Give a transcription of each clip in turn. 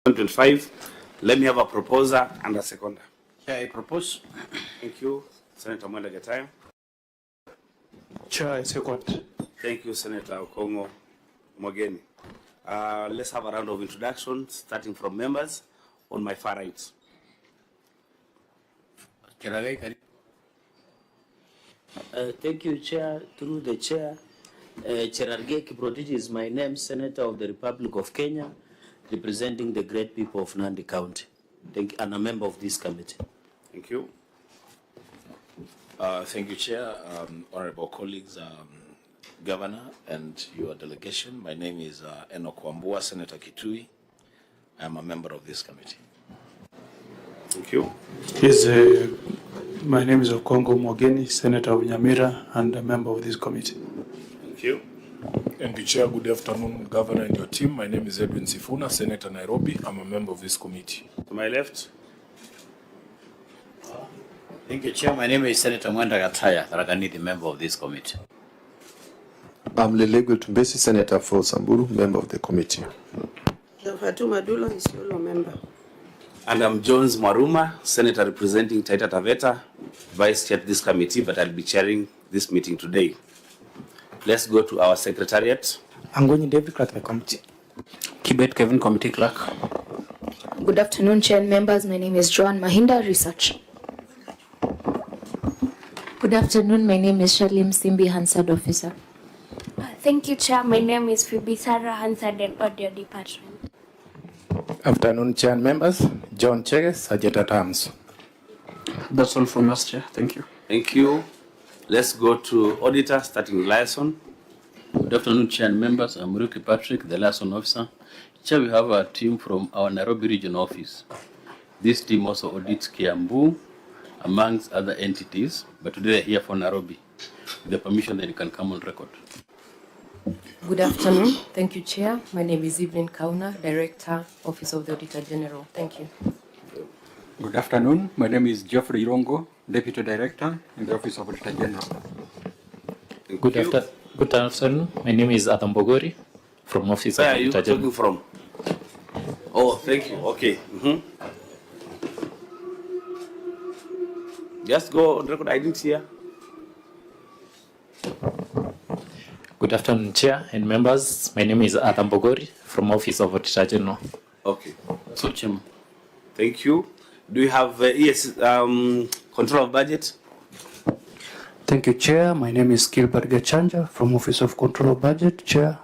2025. Let me have a proposer and a seconder. Chair, I propose. Thank you, Senator Mwenda Getayo. Chair, I second. Thank you, Senator Okongo Mogeni. Let's have a round of introductions, starting from members on my far right. Thank you, Chair. Through the Chair, Cherargei Kiprotich is my name, Senator of the Republic of Kenya, representing the great people of Nandi County. Thank you, and a member of this committee. Thank you. Thank you, Chair. Honorable colleagues, Governor, and your delegation. My name is Enoch Wambua, Senator Kitui. I am a member of this committee. Thank you. My name is Okongo Mogeni, Senator of Nyamira, and a member of this committee. Thank you. And the Chair, good afternoon, Governor and your team. My name is Edwin Sifuna, Senator Nairobi. I'm a member of this committee. To my left. Thank you, Chair. My name is Senator Mwenda Getayo, the member of this committee. I'm Lelegwe Tumbesi, Senator for Samburu, member of the committee. Fatuma Dulo is solo member. And I'm Jones Maruma, Senator representing Taita Taveta, Vice Chair of this committee, but I'll be chairing this meeting today. Let's go to our Secretariat. I'm going David Clerk, the committee. Kibet Kevin, Committee Clerk. Good afternoon, Chair and members. My name is Joan Mahinda, Research. Good afternoon. My name is Shalim Simbi, Hansard Officer. Thank you, Chair. My name is Phoebe Sarah, Hansard and Audio Department. Afternoon, Chair and members. John Cheges, Sergeant at Arms. That's all from us, Chair. Thank you. Thank you. Let's go to Auditor, starting with Liaison. Good afternoon, Chair and members. I'm Ruki Patrick, the liaison officer. Chair, we have a team from our Nairobi region office. This team also audits Kiambu, amongst other entities, but today they're here for Nairobi. With the permission, then you can come on record. Good afternoon. Thank you, Chair. My name is Evelyn Kauna, Director, Office of the Auditor General. Thank you. Good afternoon. My name is Geoffrey Irongo, Deputy Director in the Office of Auditor General. Good afternoon. My name is Adam Bogori from Office of Auditor General. Where are you talking from? Oh, thank you. Okay. Just go on record. I didn't hear. Good afternoon, Chair and members. My name is Adam Bogori from Office of Auditor General. Okay. So, Chairman. Thank you. Do you have control of budget? Thank you, Chair. My name is Gilbert Gachanja from Office of Control of Budget. Chair,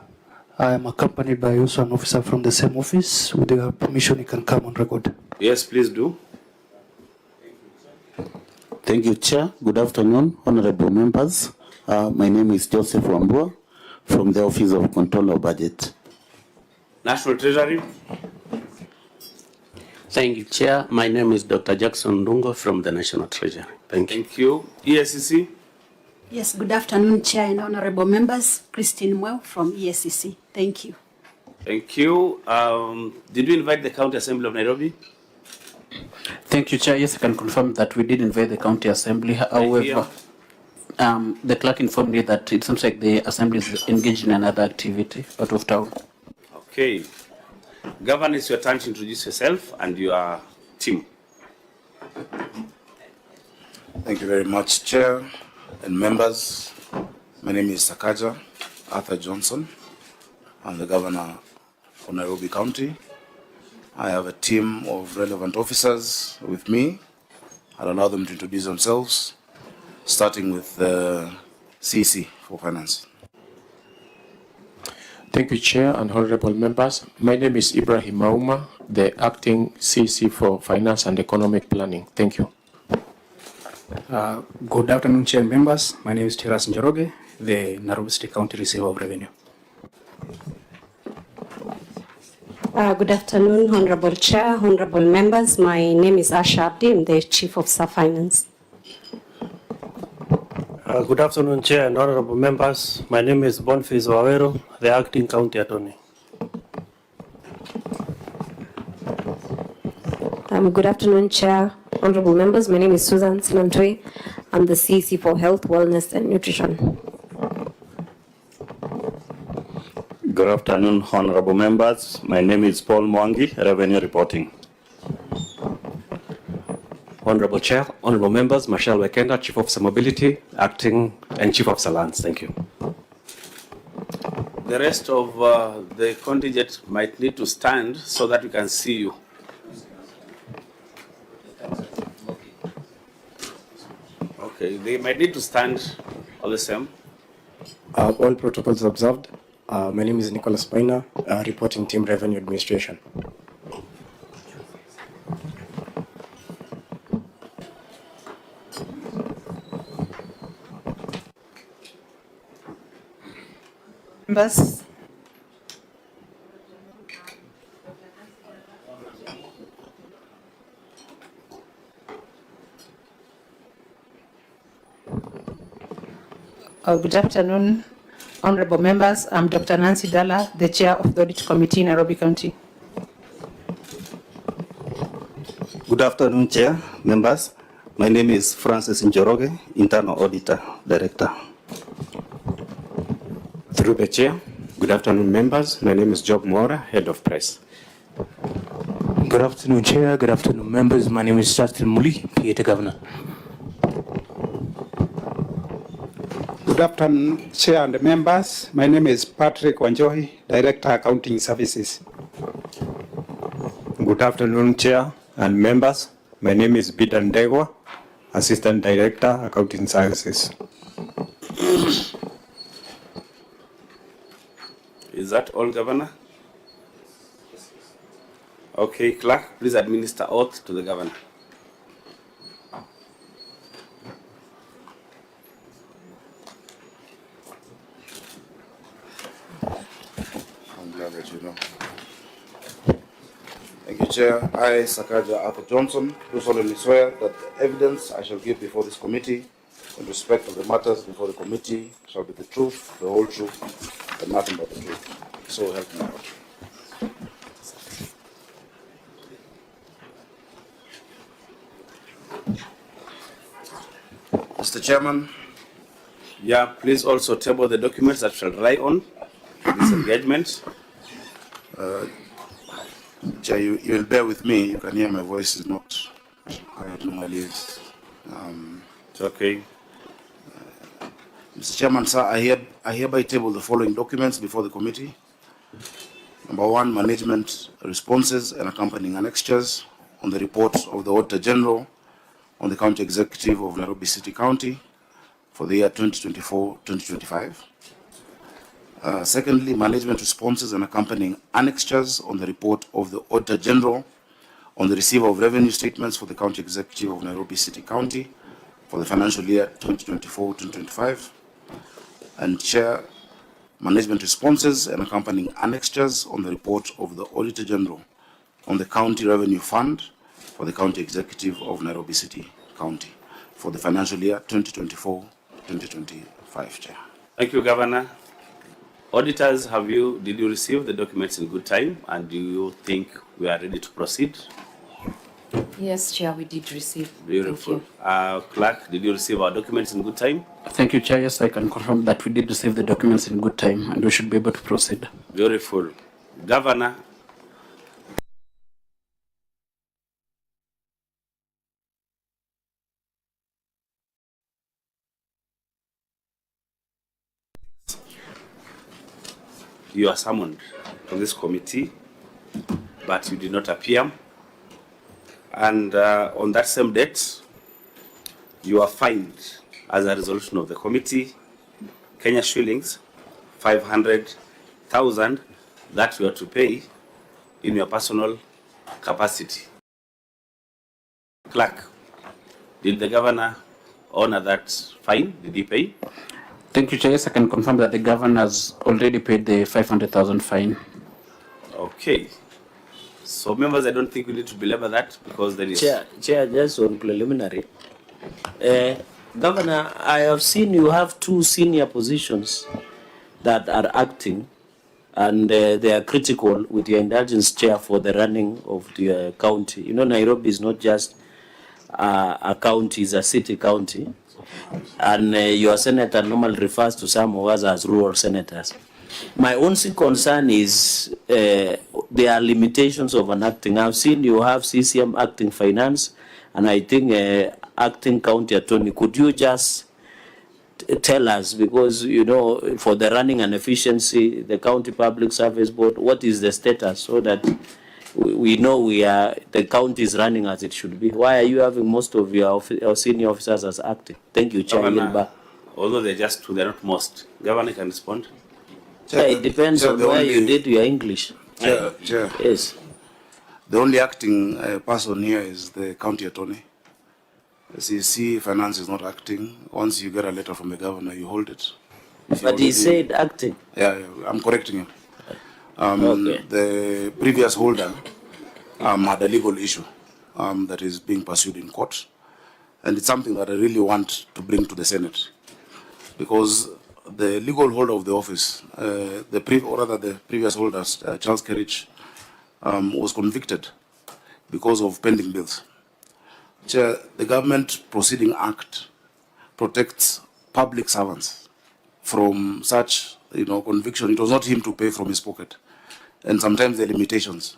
I am accompanied by also an officer from the same office. With your permission, you can come on record. Yes, please do. Thank you, Chair. Good afternoon, honorable members. My name is Joseph Wambua from the Office of Control of Budget. National Treasury. Thank you, Chair. My name is Dr. Jackson Ndungo from the National Treasury. Thank you. Thank you. ESCC. Yes, good afternoon, Chair and honorable members. Christine Mweu from ESCC. Thank you. Thank you. Did we invite the County Assembly of Nairobi? Thank you, Chair. Yes, I can confirm that we did invite the County Assembly. However, the clerk informed me that it seems like the Assembly is engaged in another activity out of town. Okay. Governor, it's your turn to introduce yourself and your team. Thank you very much, Chair and members. My name is Sakaja Arthur Johnson. I'm the Governor of Nairobi County. I have a team of relevant officers with me. I'll allow them to introduce themselves, starting with the CC for Finance. Thank you, Chair and honorable members. My name is Ibrahim Mauma, the acting CC for Finance and Economic Planning. Thank you. Good afternoon, Chair and members. My name is Teras Njoroge, the Nairobi City County Receiver of Revenue. Good afternoon, Honorable Chair, honorable members. My name is Asha Abdi. I'm the Chief of Finance. Good afternoon, Chair and honorable members. My name is Boniface Wawero, the Acting County Attorney. Good afternoon, Chair, honorable members. My name is Susan Sinantwe. I'm the CC for Health, Wellness and Nutrition. Good afternoon, honorable members. My name is Paul Mwangi, Revenue Reporting. Honorable Chair, honorable members, Marshal Wekenda, Chief Officer Mobility, Acting and Chief Officer Lands. Thank you. The rest of the contingent might need to stand so that we can see you. Okay, they might need to stand all the same. All protocols observed. My name is Nicholas Paina, reporting Team Revenue Administration. Members, good afternoon, honorable members. I'm Dr. Nancy Dalla, the chair of the Audit Committee in Nairobi County. Good afternoon, Chair, members. My name is Francis Njoroge, Internal Auditor Director. Through the Chair, good afternoon, members. My name is Job Mora, Head of Press. Good afternoon, Chair. Good afternoon, members. My name is Justin Muli, PA to Governor. Good afternoon, Chair and members. My name is Patrick Wanjohi, Director, Accounting Services. Good afternoon, Chair and members. My name is Bidan Degwa, Assistant Director, Accounting Services. Is that all, Governor? Okay, Clerk, please administer oath to the Governor. I'm glad that you know. Thank you, Chair. I, Sakaja Arthur Johnson, do solemnly swear that the evidence I shall give before this committee in respect of the matters before the committee shall be the truth, the whole truth, and nothing but the truth. So help me God. Mr. Chairman. Yeah, please also table the documents that shall rely on this engagement. Chair, you will bear with me. You can hear my voice is not how it normally is. It's okay. Mr. Chairman, sir, I hereby table the following documents before the committee. Number one, management responses and accompanying annexures on the report of the Auditor General on the County Executive of Nairobi City County for the year 2024-2025. Secondly, management responses and accompanying annexures on the report of the Auditor General on the receiver of revenue statements for the County Executive of Nairobi City County for the financial year 2024-2025. And Chair, management responses and accompanying annexures on the report of the Auditor General on the County Revenue Fund for the County Executive of Nairobi City County for the financial year 2024-2025, Chair. Thank you, Governor. Auditors, did you receive the documents in good time, and do you think we are ready to proceed? Yes, Chair, we did receive. Beautiful. Clerk, did you receive our documents in good time? Thank you, Chair. Yes, I can confirm that we did receive the documents in good time and we should be able to proceed. Beautiful. Governor. You are summoned to this committee, but you did not appear. And on that same date, you are fined as a resolution of the committee, Kenya shillings, 500,000 that you are to pay in your personal capacity. Clerk, did the governor honor that fine? Did he pay? Thank you, Chair. Yes, I can confirm that the governor has already paid the 500,000 fine. Okay. So, members, I don't think we need to belabor that because there is... Chair, just on preliminary. Governor, I have seen you have two senior positions that are acting, and they are critical with your indulgence, Chair, for the running of the county. You know, Nairobi is not just a county, it's a city county. And your senator normally refers to some of us as rural senators. My only concern is there are limitations of an acting. I've seen you have CCM acting finance, and I think acting county attorney. Could you just tell us, because you know, for the running and efficiency, the county public service board, what is the status, so that we know the county is running as it should be? Why are you having most of your senior officers as acting? Thank you, Chair. Although they're just two, they're not most. Governor can respond. Yeah, it depends on where you did your English. Chair, Yes. the only acting person here is the county attorney. As you see, finance is not acting. Once you get a letter from the governor, you hold it. But he said acting. Yeah, I'm correcting him. Okay. The previous holder had a legal issue that is being pursued in court. And it's something that I really want to bring to the Senate. Because the legal holder of the office, the previous holder, Charles Kerridge, was convicted because of pending bills. Chair, the Government Proceeding Act protects public servants from such, conviction. It was not him to pay from his pocket, and sometimes there are limitations.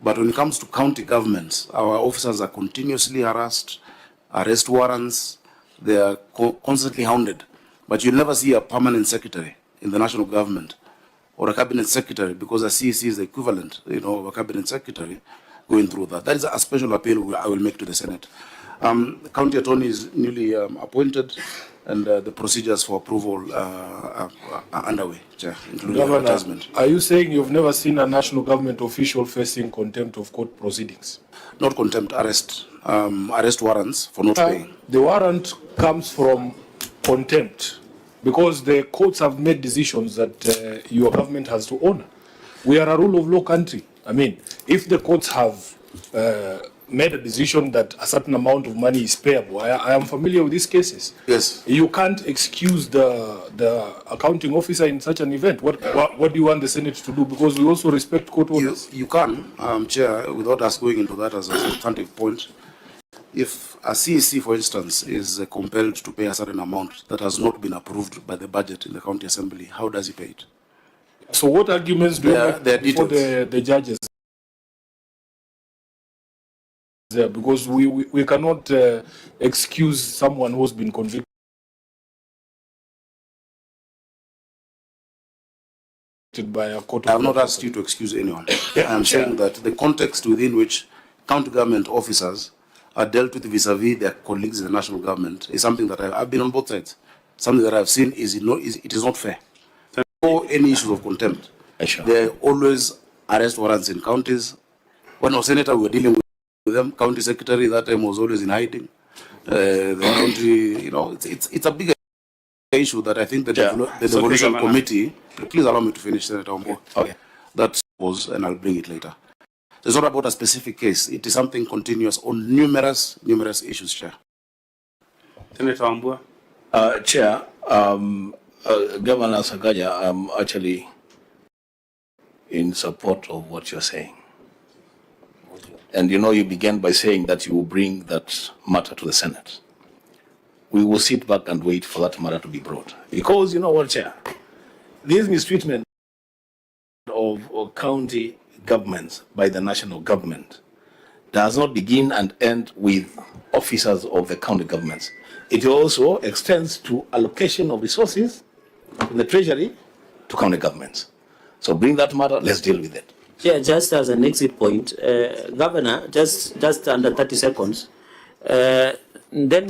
But when it comes to county governments, our officers are continuously harassed, arrest warrants, they are constantly hounded. But you'll never see a permanent secretary in the national government or a cabinet secretary, because a CEC is the equivalent, of a cabinet secretary, going through that. That is a special appeal I will make to the Senate. The county attorney is newly appointed, and the procedures for approval are underway, Chair, including advertisement. Are you saying you've never seen a national government official facing contempt of court proceedings? Not contempt, arrest. Arrest warrants for not paying. The warrant comes from contempt because the courts have made decisions that your government has to honor. We are a rule of law country. I mean, if the courts have made a decision that a certain amount of money is payable, I am familiar with these cases. Yes. You can't excuse the accounting officer in such an event. What do you want the Senate to do? Because we also respect court orders. You can, Chair, without us going into that as a substantive point. If a CEC, for instance, is compelled to pay a certain amount that has not been approved by the budget in the county assembly, how does he pay it? So what arguments do you make before the judges? There, because we cannot excuse someone who's been convicted by a court. I have not asked you to excuse anyone. I am saying that the context within which county government officers are dealt with vis-a-vis their colleagues in the national government is something that I've been on both sides. Something that I've seen is it is not fair. For any issues of contempt, there are always arrest warrants in counties. When I was senator, we were dealing with them. County secretary that time was always in hiding. The county, it's a bigger issue that I think the devolution committee. Please allow me to finish, Senator Ombo. Okay. That was, and I'll bring it later. It's not about a specific case. It is something continuous on numerous issues, Chair. Senator Ambua. Chair, Governor Sakaja, I'm actually in support of what you're saying. And you began by saying that you will bring that matter to the Senate. We will sit back and wait for that matter to be brought. Because you know what, Chair? This mistreatment of county governments by the national government does not begin and end with officers of the county governments. It also extends to allocation of resources from the treasury to county governments. So bring that matter, let's deal with it. Yeah, just as an exit point, Governor, just under 30 seconds, then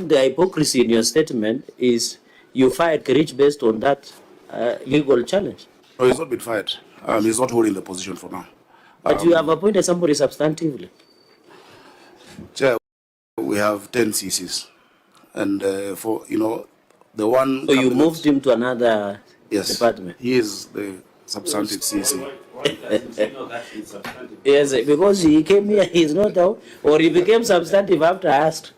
the hypocrisy in your statement is you fired Kerridge based on that legal challenge. No, he's not been fired. He's not holding the position for now. But you have appointed somebody substantively. Chair, we have 10 CCs. And for, the one... So you moved him to another department? He is the substantive CC. Yes, because he came here, he's not out, or he became substantive after I asked.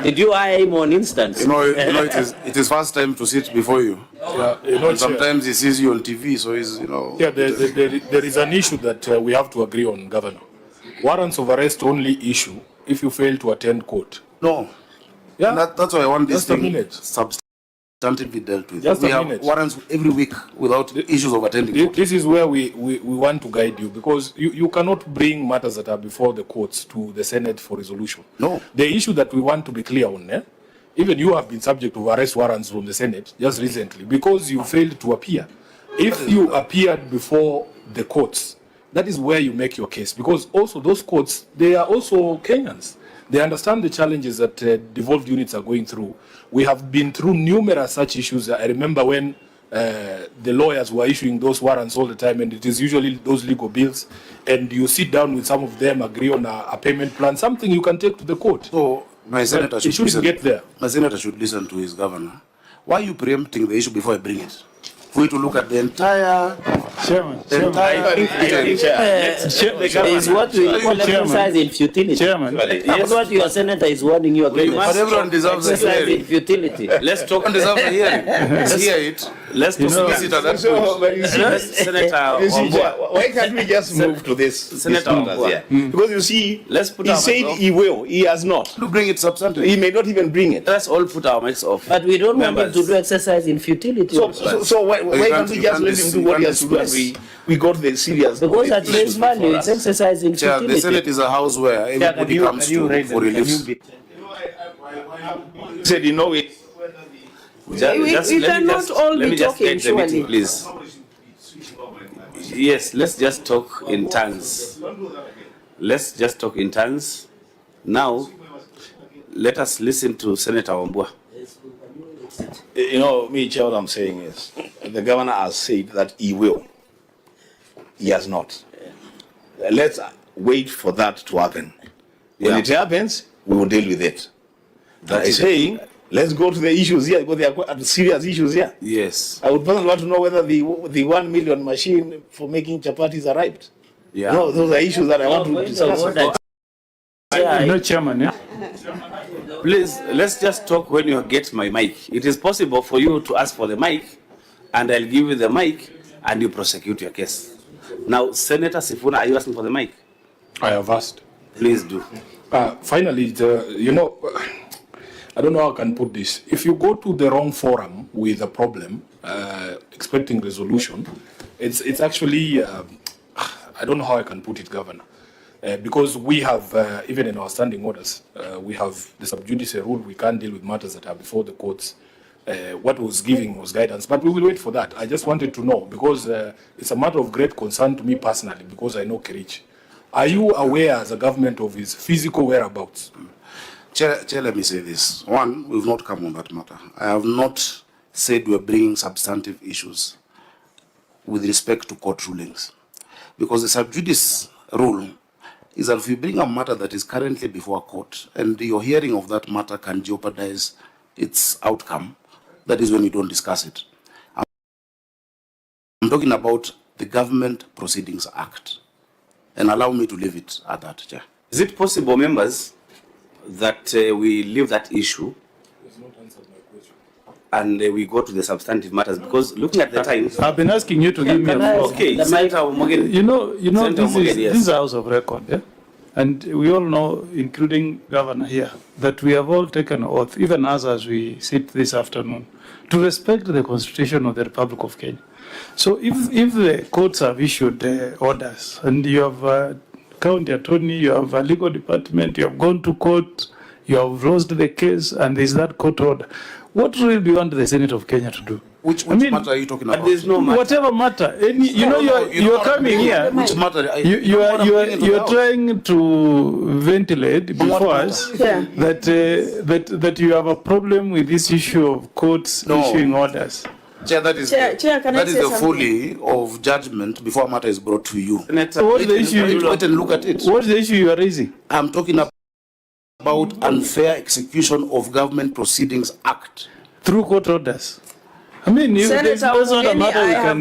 Did you hire him on instance? It is first time to sit before you. And sometimes he sees you on TV, so he's, Yeah, there is an issue that we have to agree on, Governor. Warrants of arrest only issue if you fail to attend court. No. Yeah, that's why I want this thing substantive. substantively dealt with. Just we a have minute. warrants every week without issues of attending. This is where we want to guide you, because you cannot bring matters that are before the courts to the Senate for resolution. No. The issue that we want to be clear on, even you have been subject to arrest warrants from the Senate just recently because you failed to appear. If you appeared before the courts, that is where you make your case, because also those courts, they are also Kenyans. They understand the challenges that devolved units are going through. We have been through numerous such issues. I remember when the lawyers were issuing those warrants all the time, and it is usually those legal bills, and you sit down with some of them, agree on a payment plan, something you can take to the court. So my senator should listen. Get there. My senator should listen to his governor. Why are you preempting the issue before I bring it? For you to look at the entire Chairman. Is what we call exercise in futility. Chairman. That's what your senator is warning you against. But everyone deserves a exercise hearing. in futility. Let's talk. Everyone deserves a hearing. Let's hear it. Let's visit at that point. Senator Why can't we just move to this? Senator Yeah. Because you see, let's put he our said mics off. he will. He has not. To bring it substantively. He may not even bring it. Let's all put our mics off. But we don't want him to do exercise in futility. So why can't we just let him do what he has to do and we go to the serious? Because at face value, it's exercise in Chair, futility. the Senate is a house where everybody comes to for relief. Said, you know it. We cannot all be talking, surely. Please. Yes, let's just talk in tongues. Let's just talk in tongues. Now, let us listen to Senator Wambua. You know, me, Chair, what I'm saying is, the governor has said that he will. He has not. Let's wait for that to happen. When it happens, we will deal with it. That is saying, let's go to the issues here, because there are quite serious issues here. Yes. I would personally want to know whether the 1 million machine for making chapatis arrived. Yeah. No, those are issues that I want to discuss. No, Chairman. Yeah? Please, let's just talk when you get my mic. It is possible for you to ask for the mic, and I'll give you the mic, and you prosecute your case. Now, Senator Sifuna, are you asking for the mic? I have asked. Please do. Finally, I don't know how I can put this. If you go to the wrong forum with a problem, expecting resolution, it's actually, I don't know how I can put it, Governor. Because we have, even in our standing orders, we have the sub judice rule. We can't deal with matters that are before the courts. What was giving was guidance, but we will wait for that. I just wanted to know, because it's a matter of great concern to me personally, because I know Kerich. Are you aware as a government of his physical whereabouts? Chair, let me say this. One, we've not come on that matter. I have not said we're bringing substantive issues with respect to court rulings. Because the sub judice rule is that if you bring a matter that is currently before a court and your hearing of that matter can jeopardize its outcome, that is when you don't discuss it. I'm talking about the Government Proceedings Act. And allow me to leave it at that, Chair. Is it possible, members, that we leave that issue and we go to the substantive matters? Because looking at the time, I've been asking you to give me a floor. Okay, Senator Omogeni. You know, Senator this Omogeni, yes. is a house of record, yeah? And we all know, including Governor here, that we have all taken oath, even us as we sit this afternoon, to respect the Constitution of the Republic of Kenya. So if the courts have issued orders and you have county attorney, you have a legal department, you have gone to court, you have lost the case, and there is that court order, what really do you want the Senate of Kenya to do? Which matter are you talking about? There's no matter. Whatever matter. You are coming here. Which matter? You are trying to ventilate before us that you have a problem with this issue of courts issuing orders. Chair, that is the folly of judgment before a matter is brought to you. So what's the issue? Wait and look at it. What's the issue you are raising? I'm talking about unfair execution of Government Proceedings Act. Through court orders. I mean, that's not a matter we can.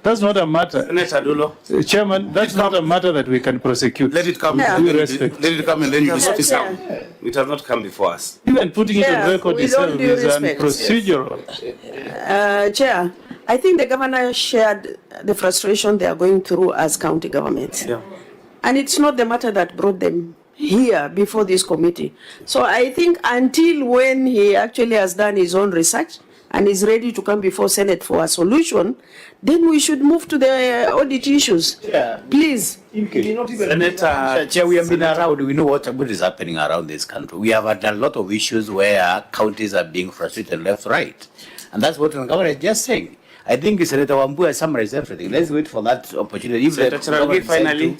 That's not a matter. Senator Dulo. Chairman, that's not a matter that we can prosecute. Let it come. With respect. Let it come and then you discuss it. It has not come before us. Even putting it on record itself is procedural. Chair, I think the governor shared the frustration they are going through as county governments. Yeah. And it's not the matter that brought them here before this committee. So I think until when he actually has done his own research and is ready to come before Senate for a solution, then we should move to the audit issues. Yeah. Please. Senator, Chair, we have been around. We know what is happening around this country. We have had a lot of issues where counties are being frustrated left, right. And that's what the government is just saying. I think Senator Wambua has summarized everything. Let's wait for that opportunity. Finally,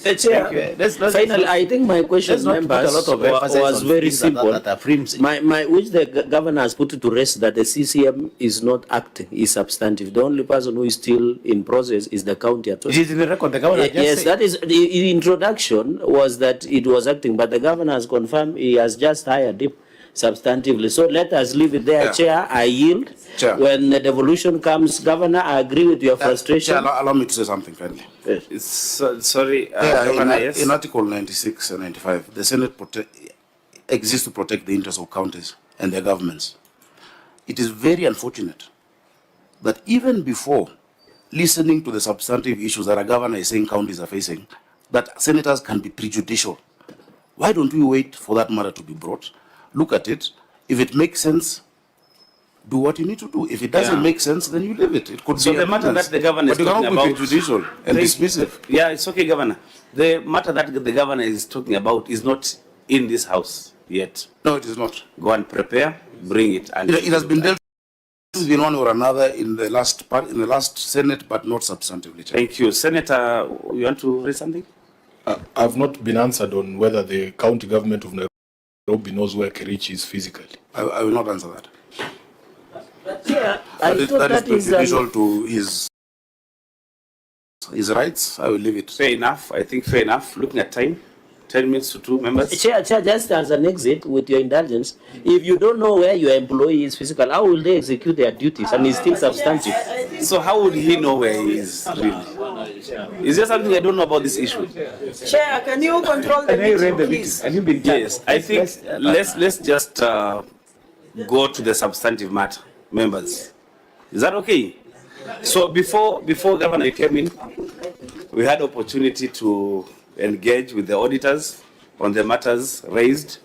I think my question, members, was very simple. Which the governor has put to rest that the CCM is not acting, is substantive. The only person who is still in process is the county attorney. It is in the record. The governor yes, that is the introduction was that it was acting, but the governor has confirmed he has just hired him substantively. So let us leave it there, Chair. I yield. Chair. When the devolution comes, Governor, I agree with your frustration. Chair, allow me to say something friendly. Yes. Sorry, in Article 96 and 95, the Senate exists to protect the interests of counties and their governments. It is very unfortunate that even before listening to the substantive issues that a governor is saying counties are facing, that senators can be prejudicial. Why don't we wait for that matter to be brought? Look at it. If it makes sense, do what you need to do. If it doesn't make sense, then you leave it. It could so be the matter that the governor is talking about, prejudicial and dismissive. Yeah, it's okay, Governor. The matter that the governor is talking about is not in this house yet. No, it is not. Go and prepare, bring it, and it has been dealt with in one or another in the last Senate, but not substantively. Thank you, Senator. You want to raise something? I've not been answered on whether the county government of Nairobi knows where Kerichi is physically. I will not answer that. Yeah, that is prejudicial to his rights. I will leave it. Fair enough. I think fair enough. Looking at time, 10 minutes to 2 members. Chair, just as an exit, with your indulgence, if you don't know where your employee is physical, how will they execute their duties and is still substantive? So how would he know where he is really? Is there something I don't know about this issue? Chair, can you control the meeting, please? Yes, I think let's just go to the substantive matter, members. Is that okay? So before Governor came in, we had opportunity to engage with the auditors on the matters raised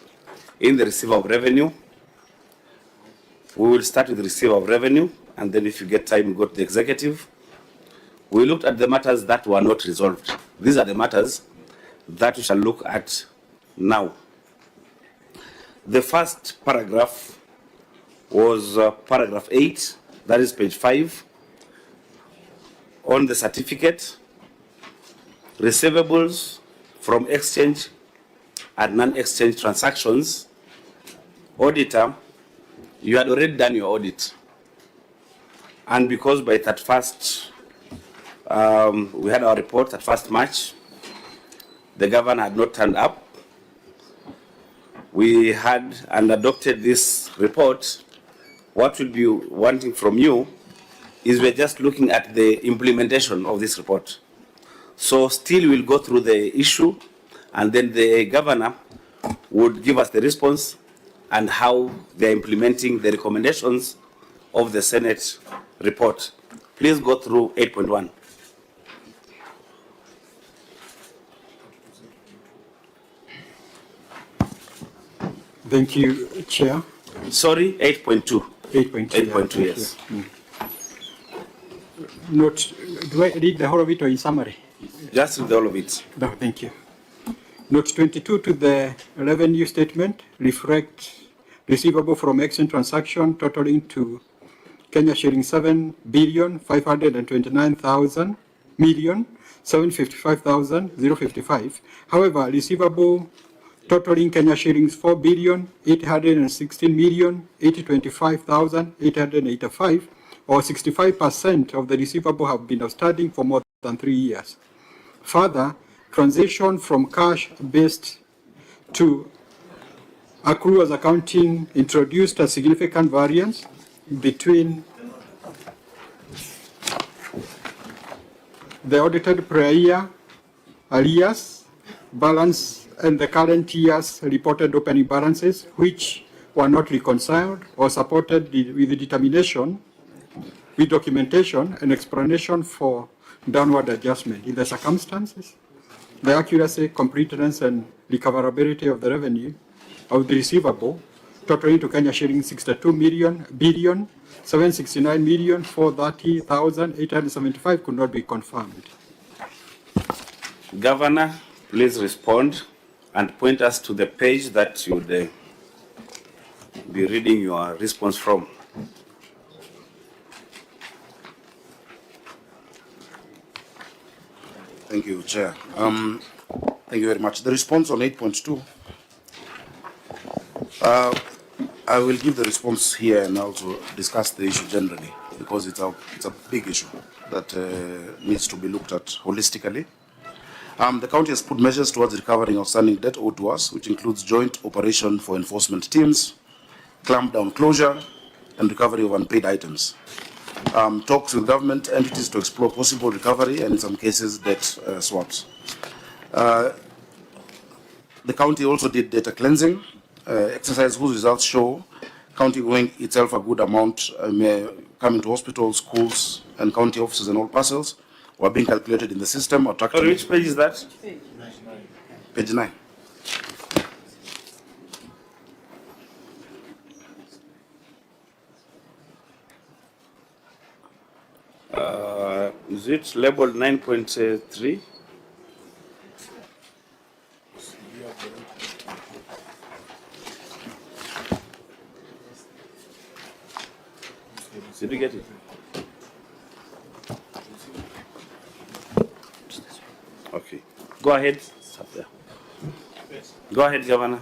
in the receiver of revenue. We will start with the receiver of revenue, and then if you get time, we go to the executive. We looked at the matters that were not resolved. These are the matters that we shall look at now. The first paragraph was paragraph 8, that is page 5, on the certificate, receivables from exchange and non-exchange transactions. Auditor, you had already done your audit. And because by 31st, we had our report at 1st March, the governor had not turned up. We had and adopted this report. What we'll be wanting from you is we're just looking at the implementation of this report. So still we'll go through the issue, and then the governor would give us the response and how they're implementing the recommendations of the Senate report. Please go through 8.1. Thank you, Chair. Sorry, 8.2. 8.2. 8.2, yes. Note, do I read the whole of it or in summary? Just read all of it. No, thank you. Note 22 to the revenue statement reflect receivable from exchange transaction totaling to Kenya shilling 7,529,755,055. However, receivable totaling Kenya shillings 4,816,825,885, or 65% of the receivable have been outstanding for more than 3 years. Further, transition from cash-based to accruals accounting introduced a significant variance between the audited prior year arrears balance and the current year's reported opening balances, which were not reconciled or supported with the determination, with documentation and explanation for downward adjustment. In the circumstances, the accuracy, completeness, and recoverability of the revenue of the receivable totaling to Kenya shillings 62 billion 769,430,875 could not be confirmed. Governor, please respond and point us to the page that you would be reading your response from. Thank you, Chair. Thank you very much. The response on 8.2. I will give the response here and also discuss the issue generally because it's a big issue that needs to be looked at holistically. The county has put measures towards recovering outstanding debt owed to us, which includes joint operation for enforcement teams, clamp down closure, and recovery of unpaid items. Talks with government entities to explore possible recovery and in some cases debt swaps. The county also did data cleansing, exercise whose results show county owing itself a good amount coming to hospitals, schools, and county offices and all parcels were being calculated in the system. Sorry, which page is that? Page 9. Is it labeled 9.3? Did you get it? Okay. Go ahead. Go ahead, Governor.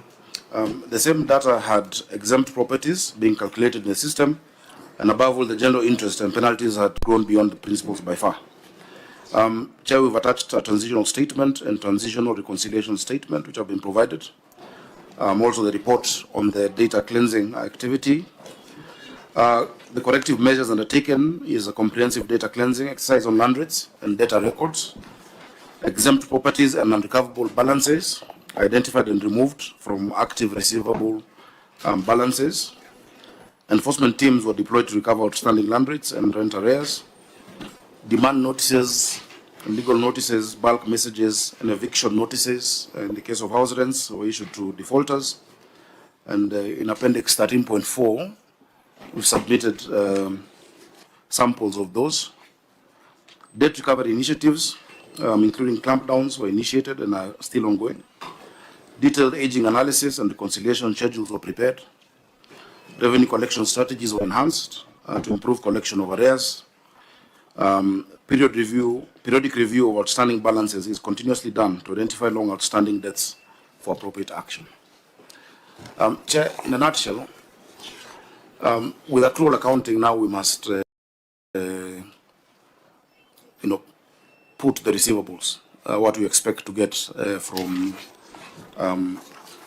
The same data had exempt properties being calculated in the system, and above all, the general interest and penalties had grown beyond the principles by far. Chair, we've attached a transitional statement and transitional reconciliation statement, which have been provided. Also, the report on the data cleansing activity. The corrective measures undertaken is a comprehensive data cleansing exercise on land rates and data records, exempt properties and unrecoverable balances identified and removed from active receivable balances. Enforcement teams were deployed to recover outstanding land rates and rent arrears. Demand notices, legal notices, bulk messages, and eviction notices in the case of house rents were issued to defaulters. And in Appendix 13.4, we've submitted samples of those. Debt recovery initiatives, including clampdowns, were initiated and are still ongoing. Detailed aging analysis and reconciliation schedules were prepared. Revenue collection strategies were enhanced to improve collection of arrears. Periodic review of outstanding balances is continuously done to identify long outstanding debts for appropriate action. Chair, in a nutshell, with accrual accounting now we must, put the receivables, what we expect to get from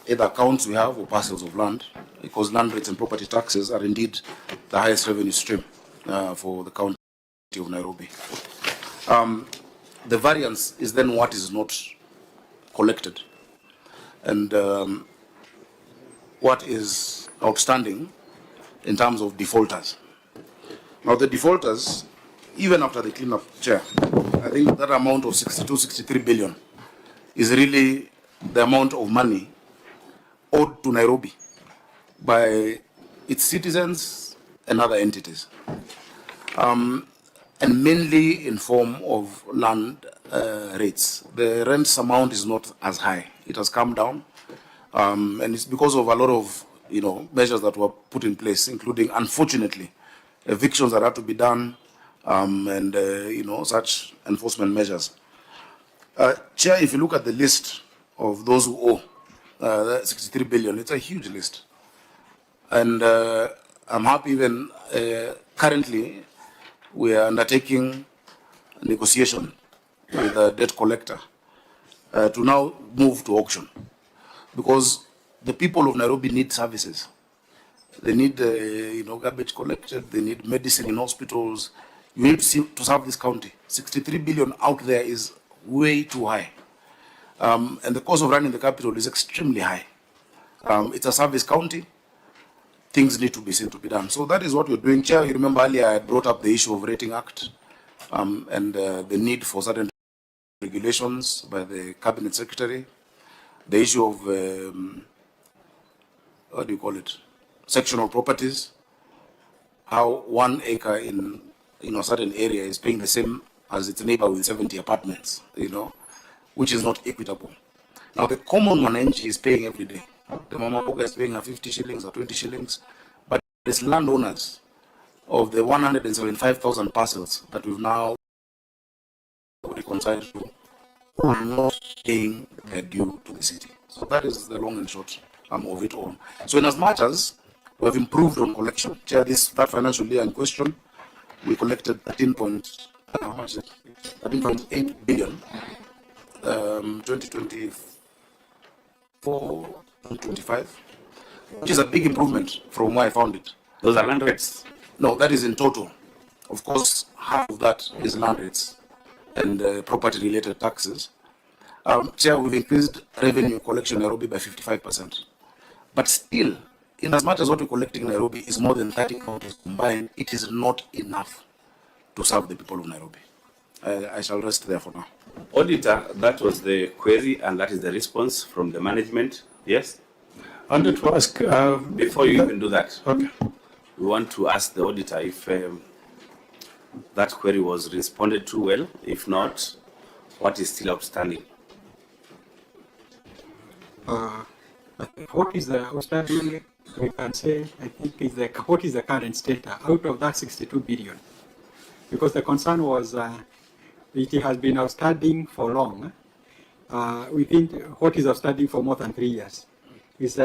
either accounts we have or parcels of land, because land rates and property taxes are indeed the highest revenue stream for the county of Nairobi. The variance is then what is not collected and what is outstanding in terms of defaulters. Now the defaulters, even after the cleanup, Chair, I think that amount of 63 billion is really the amount of money owed to Nairobi by its citizens and other entities, and mainly in form of land rates. The rents amount is not as high. It has come down, and it's because of a lot of measures that were put in place, including, unfortunately, evictions that had to be done, and such enforcement measures. Chair, if you look at the list of those who owe 63 billion, it's a huge list. And I'm happy even currently we are undertaking negotiation with the debt collector to now move to auction, because the people of Nairobi need services. They need garbage collected, they need medicine in hospitals. You need to serve this county. 63 billion out there is way too high. And the cost of running the capital is extremely high. It's a service county. Things need to be seen to be done. So that is what we're doing. Chair, you remember earlier I had brought up the issue of Rating Act and the need for certain regulations by the Cabinet Secretary. The issue of, what do you call it? sectional properties, how 1 acre in a certain area is paying the same as its neighbor with 70 apartments, which is not equitable. Now the common mwananchi is paying every day. The mama mboga is paying her 50 shillings or 20 shillings, but these landowners of the 175,000 parcels that we've now reconciled to are not paying their due to the city. So that is the long and short of it all. So in as much as we have improved on collection, Chair, that financial year in question, we collected 13.8 billion, 2024 and 25, which is a big improvement from where I found it. Those are land rates? No, that is in total. Of course, half of that is land rates and property-related taxes. Chair, we've increased revenue collection in Nairobi by 55%. But still, in as much as what we're collecting in Nairobi is more than 30 counties combined, it is not enough to serve the people of Nairobi. I shall rest there for now. Auditor, that was the query and that is the response from the management. Yes? I wanted to ask... Before you even do that, okay. We want to ask the auditor if that query was responded to well. If not, what is still outstanding? What is the outstanding, we can say, I think, is what is the current state out of that 62 billion? Because the concern was it has been outstanding for long. We think what is outstanding for more than 3 years. Is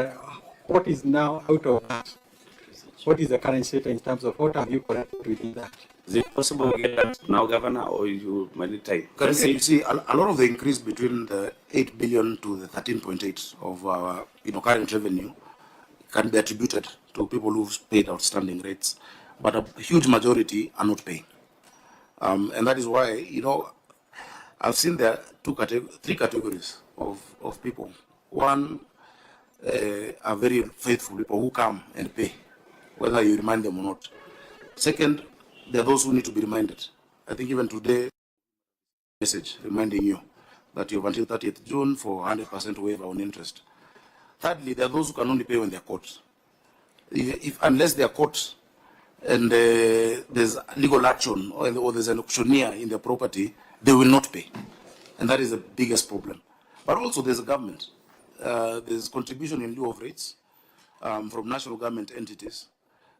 what is now out of that? What is the current state in terms of what have you collected within that? Is it possible to get that now, Governor, or you might need time? You see, a lot of the increase between the 8 billion to the 13.8 of our current revenue can be attributed to people who've paid outstanding rates, but a huge majority are not paying. And that is why, I've seen there three categories of people. One are very faithful people who come and pay, whether you remind them or not. Second, there are those who need to be reminded. I think even today, message reminding you that you have until 30th June for 100% waiver on interest. Thirdly, there are those who can only pay when they are caught. Unless they are caught and there's legal action or there's an auctioneer in their property, they will not pay. And that is the biggest problem. But also there's a government. There's contribution in lieu of rates from national government entities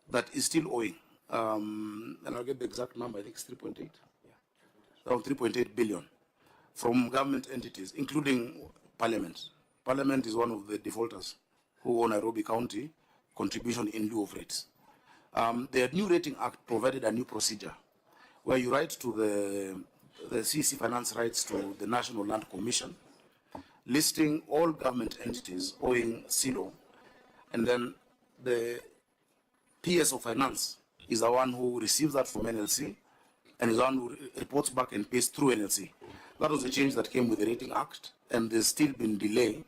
that is still owing. And I'll get the exact number, I think it's 3.8. Yeah. Around 3.8 billion from government entities, including Parliament. Parliament is one of the defaulters who owe Nairobi County contribution in lieu of rates. The new Rating Act provided a new procedure where you write to the CC Finance writes to the National Land Commission, listing all government entities owing CILO, and then the PS of Finance is the one who receives that from NLC and is the one who reports back and pays through NLC. That was the change that came with the Rating Act, and there's still been delay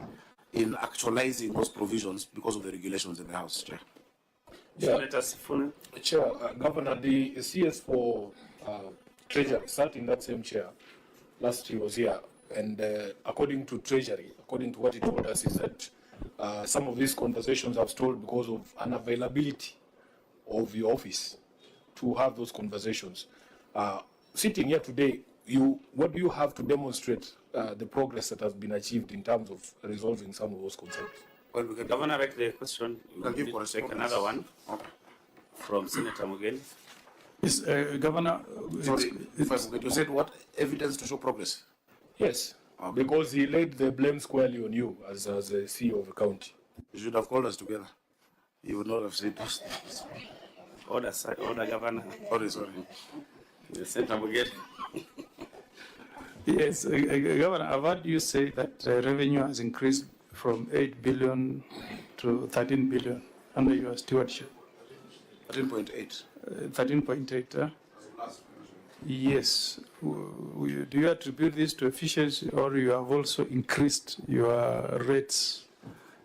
in actualizing those provisions because of the regulations in the House, Chair. Yeah. Senator Sifuna. Chair, Governor, the CS for Treasury sat in that same chair last he was here, and according to Treasury, according to what he told us, is that some of these conversations have stalled because of unavailability of your office to have those conversations. Sitting here today, what do you have to demonstrate the progress that has been achieved in terms of resolving some of those concerns? Well, we can Governor write the question. We can take another one from Senator Mugeni. Yes, Governor. Sorry, if I forget, you said what evidence to show progress? Yes, because he laid the blame squarely on you as the CEO of the county. You should have called us together. You would not have said those things. Order, Governor. Sorry. Senator Mugeni. Yes, Governor, I've heard you say that revenue has increased from 8 billion to 13 billion under your stewardship. 13.8. 13.8, Yes. Do you attribute this to efficiency, or you have also increased your rates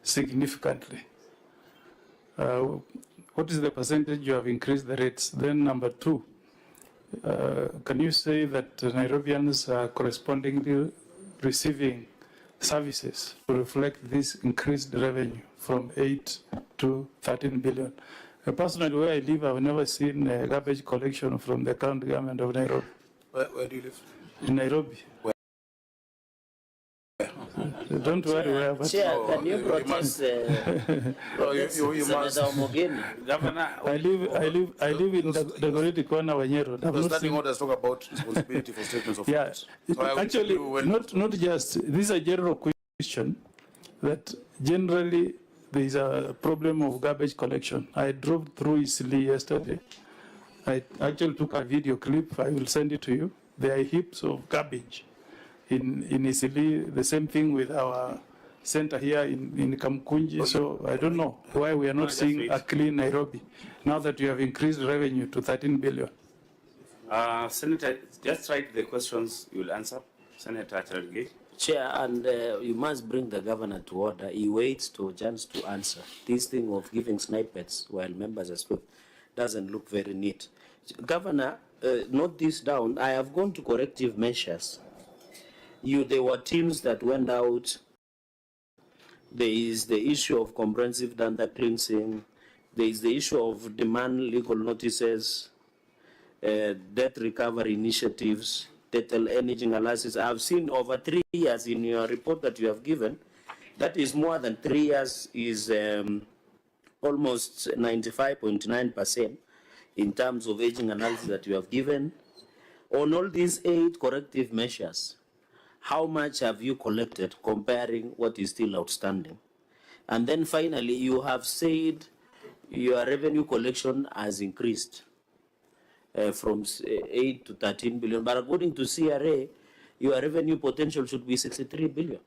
significantly? What is the percentage you have increased the rates? Then number two, can you say that Nairobians are correspondingly receiving services to reflect this increased revenue from 8 to 13 billion. Personally, where I live, I've never seen garbage collection from the county government of Nairobi. Where do you live? In Nairobi. Don't worry, where, but Chair, can you protest Senator Mogeni? Governor, I live in the Goreti corner, Wanyero. The standing orders talk about responsibility for statements of Yeah, facts. So I will actually, tell you when- not just, this is a general question that generally there is a problem of garbage collection. I drove through Isili yesterday. I actually took a video clip. I will send it to you. There are heaps of garbage in Isili. The same thing with our center here in Kamkunji. So I don't know why we are not seeing a clean Nairobi now that we have increased revenue to 13 billion. Senator, just write the questions you will answer. Senator Charge. Chair, and you must bring the governor to order. He waits to chance to answer. This thing of giving snippets while members are speaking doesn't look very neat. Governor, note this down. I have gone to corrective measures. There were teams that went out. There is the issue of comprehensive data cleansing. There is the issue of demand legal notices, debt recovery initiatives, total energy analysis. I've seen over 3 years in your report that you have given. That is more than 3 years, is almost 95.9% in terms of aging analysis that you have given. On all these 8 corrective measures, how much have you collected comparing what is still outstanding? And then finally, you have said your revenue collection has increased from 8 to 13 billion. But according to CRA, your revenue potential should be 63 billion.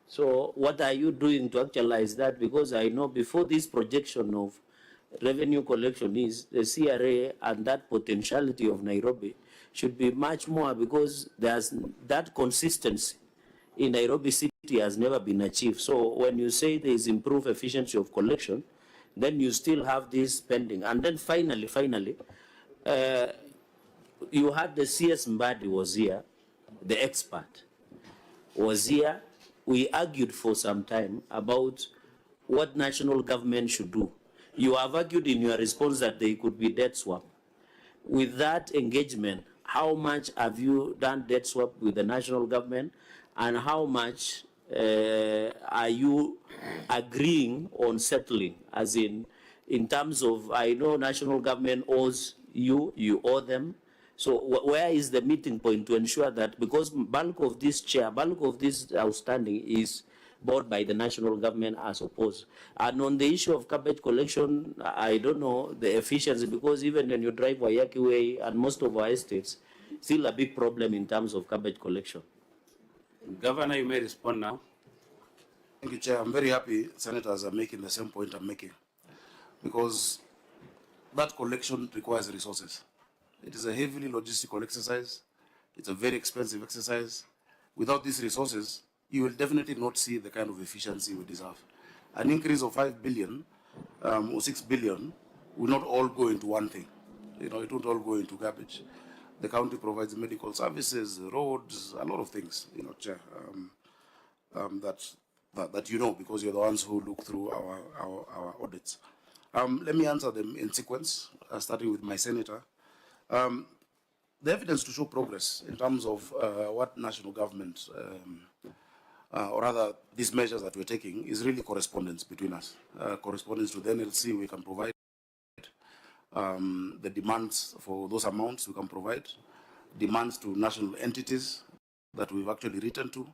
So what are you doing to actualize that? Because I know before this projection of revenue collection is the CRA and that potentiality of Nairobi should be much more, because there's that consistency in Nairobi city has never been achieved. So when you say there is improved efficiency of collection, then you still have this spending. And then finally, you had the CS Mbadi was here, the expert was here. We argued for some time about what national government should do. You have argued in your response that they could be debt swap. With that engagement, how much have you done debt swap with the national government, and how much are you agreeing on settling, as in terms of, I know national government owes you, you owe them. So where is the meeting point to ensure that, because bulk of this outstanding is bought by the national government as opposed. And on the issue of garbage collection, I don't know the efficiency, because even when you drive Wayaki Way and most of our estates, still a big problem in terms of garbage collection. Governor, you may respond now. Thank you, Chair. I'm very happy senators are making the same point I'm making, because that collection requires resources. It is a heavily logistical exercise. It's a very expensive exercise. Without these resources, you will definitely not see the kind of efficiency we deserve. An increase of 5 billion or 6 billion will not all go into one thing. It won't all go into garbage. The county provides medical services, roads, a lot of things, Chair, that you know, because you're the ones who look through our audits. Let me answer them in sequence, starting with my senator. The evidence to show progress in terms of what national government, or rather these measures that we're taking, is really correspondence between us. Correspondence to the NLC, we can provide the demands for those amounts, we can provide demands to national entities that we've actually written to,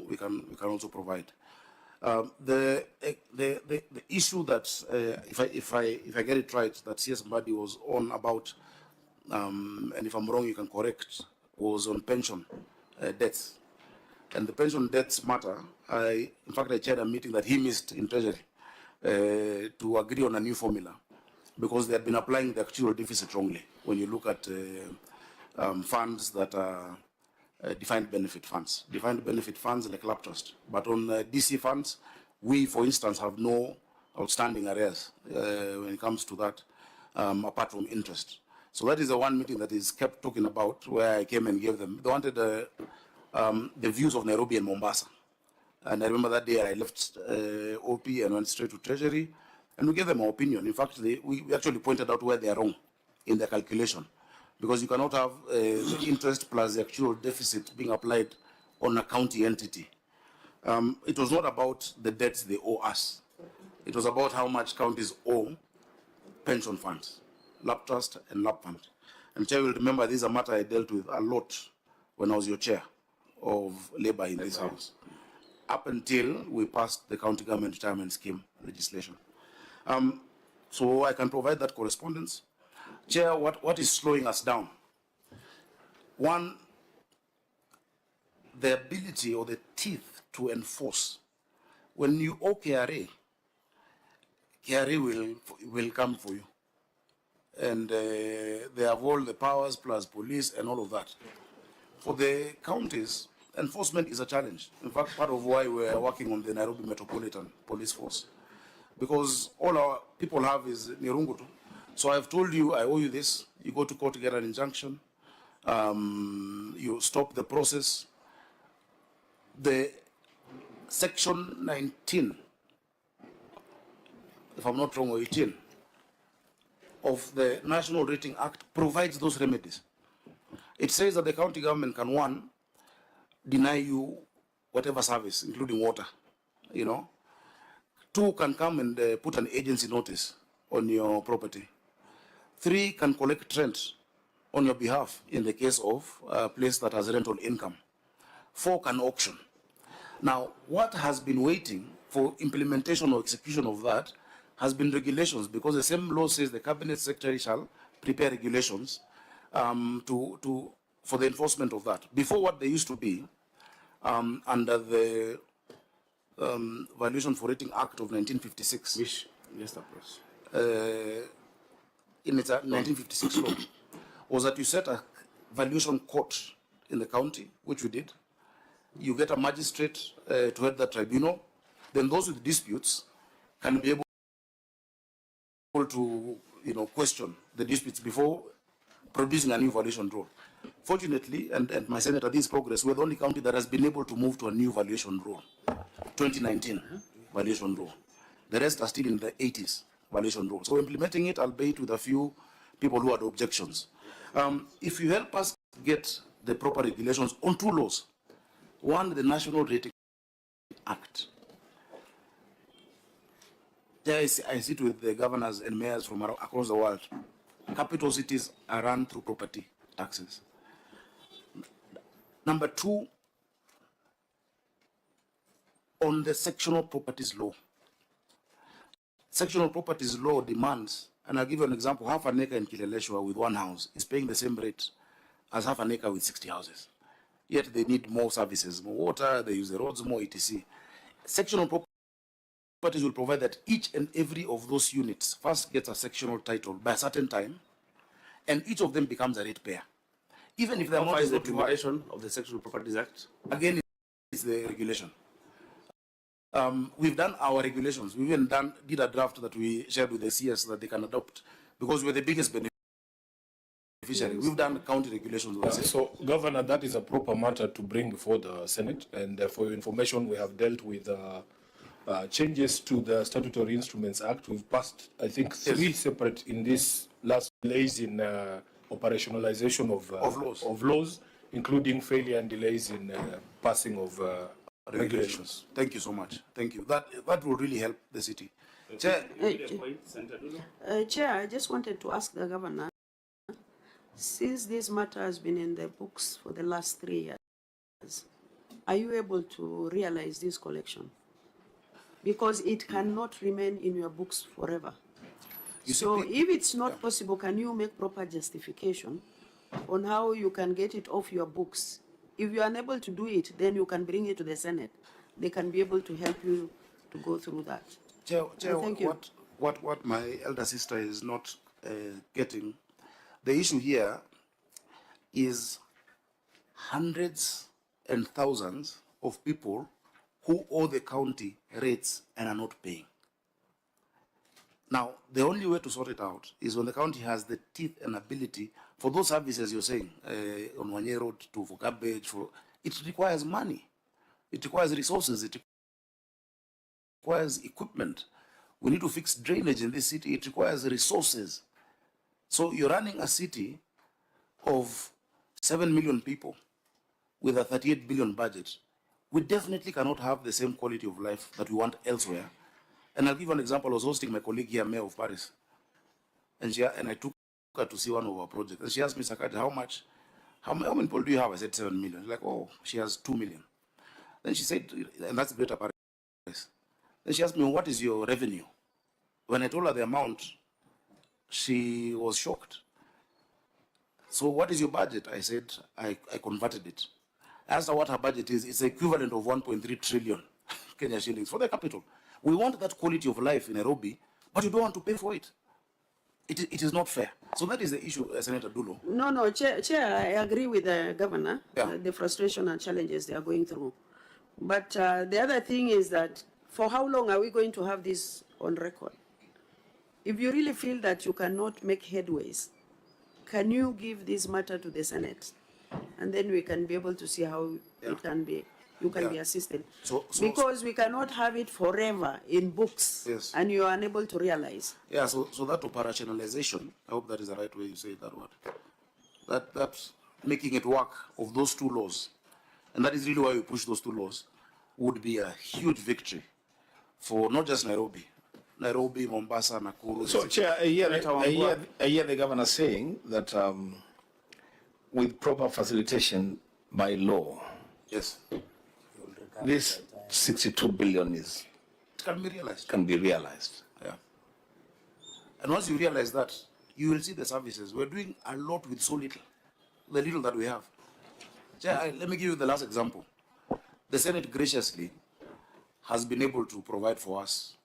we can also provide. The issue that, if I get it right, that CS Mbadi was on about, and if I'm wrong, you can correct, was on pension debts. And the pension debts matter. In fact, I chaired a meeting that he missed in Treasury to agree on a new formula, because they had been applying the actual deficit wrongly. When you look at funds that are defined benefit funds like lab trust. But on DC funds, we, for instance, have no outstanding arrears when it comes to that, apart from interest. So that is the one meeting that is kept talking about, where I came and gave them. They wanted the views of Nairobi and Mombasa. And I remember that day I left OP and went straight to Treasury, and we gave them our opinion. In fact, we actually pointed out where they are wrong in their calculation, because you cannot have the interest plus the actual deficit being applied on a county entity. It was not about the debts they owe us. It was about how much counties owe pension funds, lap trust and lap fund. And Chair will remember this is a matter I dealt with a lot when I was your chair of labor in this house, up until we passed the county government retirement scheme legislation. So I can provide that correspondence. Chair, what is slowing us down? One, the ability or the teeth to enforce. When you owe KRA, KRA will come for you. And they have all the powers plus police and all of that. For the counties, enforcement is a challenge. In fact, part of why we're working on the Nairobi Metropolitan Police Force, because all our people have is Nirungutu. So I've told you, I owe you this. You go to court to get an injunction. You stop the process. The section 19, if I'm not wrong, or 18, of the National Rating Act provides those remedies. It says that the county government can, one, deny you whatever service, including water, you know. Two, can come and put an agency notice on your property. Three, can collect rent on your behalf in the case of a place that has rental income. Four, can auction. Now, what has been waiting for implementation or execution of that has been regulations, because the same law says the cabinet secretary shall prepare regulations for the enforcement of that. Before, what they used to be, under the Valuation for Rating Act of 1956, which, yes, that was in its 1956 law, was that you set a valuation court in the county, which we did. You get a magistrate to head the tribunal. Then those with disputes can be able to, question the disputes before producing a new valuation rule. Fortunately, and my senator, this progress, we're the only county that has been able to move to a new valuation rule, 2019 valuation rule. The rest are still in the 80s valuation rule. So implementing it, albeit with a few people who had objections. If you help us get the proper regulations on two laws, one, the National Rating Act. There I sit with the governors and mayors from across the world. Capital cities are run through property taxes. Number two, on the sectional properties law. Sectional properties law demands, and I'll give you an example, half an acre in Kileleshwa with one house is paying the same rate as half an acre with 60 houses. Yet they need more services, more water, they use the roads more, etc. Sectional properties will provide that each and every of those units first gets a sectional title by a certain time, and each of them becomes a ratepayer. Even if the amount is the not violation of the Sectional Properties Act. Again, it's the regulation. We've done our regulations. We even did a draft that we shared with the CS that they can adopt, because we're the biggest beneficiary. We've done county regulations. So, Governor, that is a proper matter to bring before the Senate. And for your information, we have dealt with changes to the Statutory Instruments Act. We've passed, I think, three separate in this last delays in operationalization of laws, including failure and delays in passing of regulations. Thank you so much. Thank you. That will really help the city. Chair, Chair, I just wanted to ask the governor, since this matter has been in the books for the last 3 years, are you able to realize this collection? Because it cannot remain in your books forever. So if it's not possible, can you make proper justification on how you can get it off your books? If you are unable to do it, then you can bring it to the Senate. They can be able to help you to go through that. Chair, thank you. What my elder sister is not getting, the issue here is hundreds and thousands of people who owe the county rates and are not paying. Now, the only way to sort it out is when the county has the teeth and ability for those services you're saying, on Wanye Road, for garbage, it requires money. It requires resources. It requires equipment. We need to fix drainage in this city. It requires resources. So you're running a city of 7 million people with a 38 billion budget. We definitely cannot have the same quality of life that we want elsewhere. And I'll give you an example. I was hosting my colleague here, Mayor of Paris. And I took her to see one of our projects. And she asked me, Sakati, how many people do you have? I said 7 million. She's like, oh, she has 2 million. Then she said, and that's Greater Paris. Then she asked me, what is your revenue? When I told her the amount, she was shocked. So what is your budget? I said, I converted it. I asked her what her budget is. It's the equivalent of 1.3 trillion Kenya shillings for the capital. We want that quality of life in Nairobi, but you don't want to pay for it. It is not fair. So that is the issue, Senator Dulo. No, Chair, I agree with the governor, the frustration and challenges they are going through. But the other thing is that for how long are we going to have this on record? If you really feel that you cannot make headways, can you give this matter to the Senate? And then we can be able to see how it can be, you can be assisted. Because we cannot have it forever in books, and you are unable to realize. Yeah, so that operationalization, I hope that is the right way you say that word. That making it work of those two laws, and that is really why we push those two laws, would be a huge victory for not just Nairobi, Mombasa, Nakuru. So, Chair, I hear the governor saying that with proper facilitation by law, yes, this 62 billion can be realized. Yeah. And once you realize that, you will see the services. We're doing a lot with so little, the little that we have. Chair, let me give you the last example. The Senate graciously has been able to provide for us,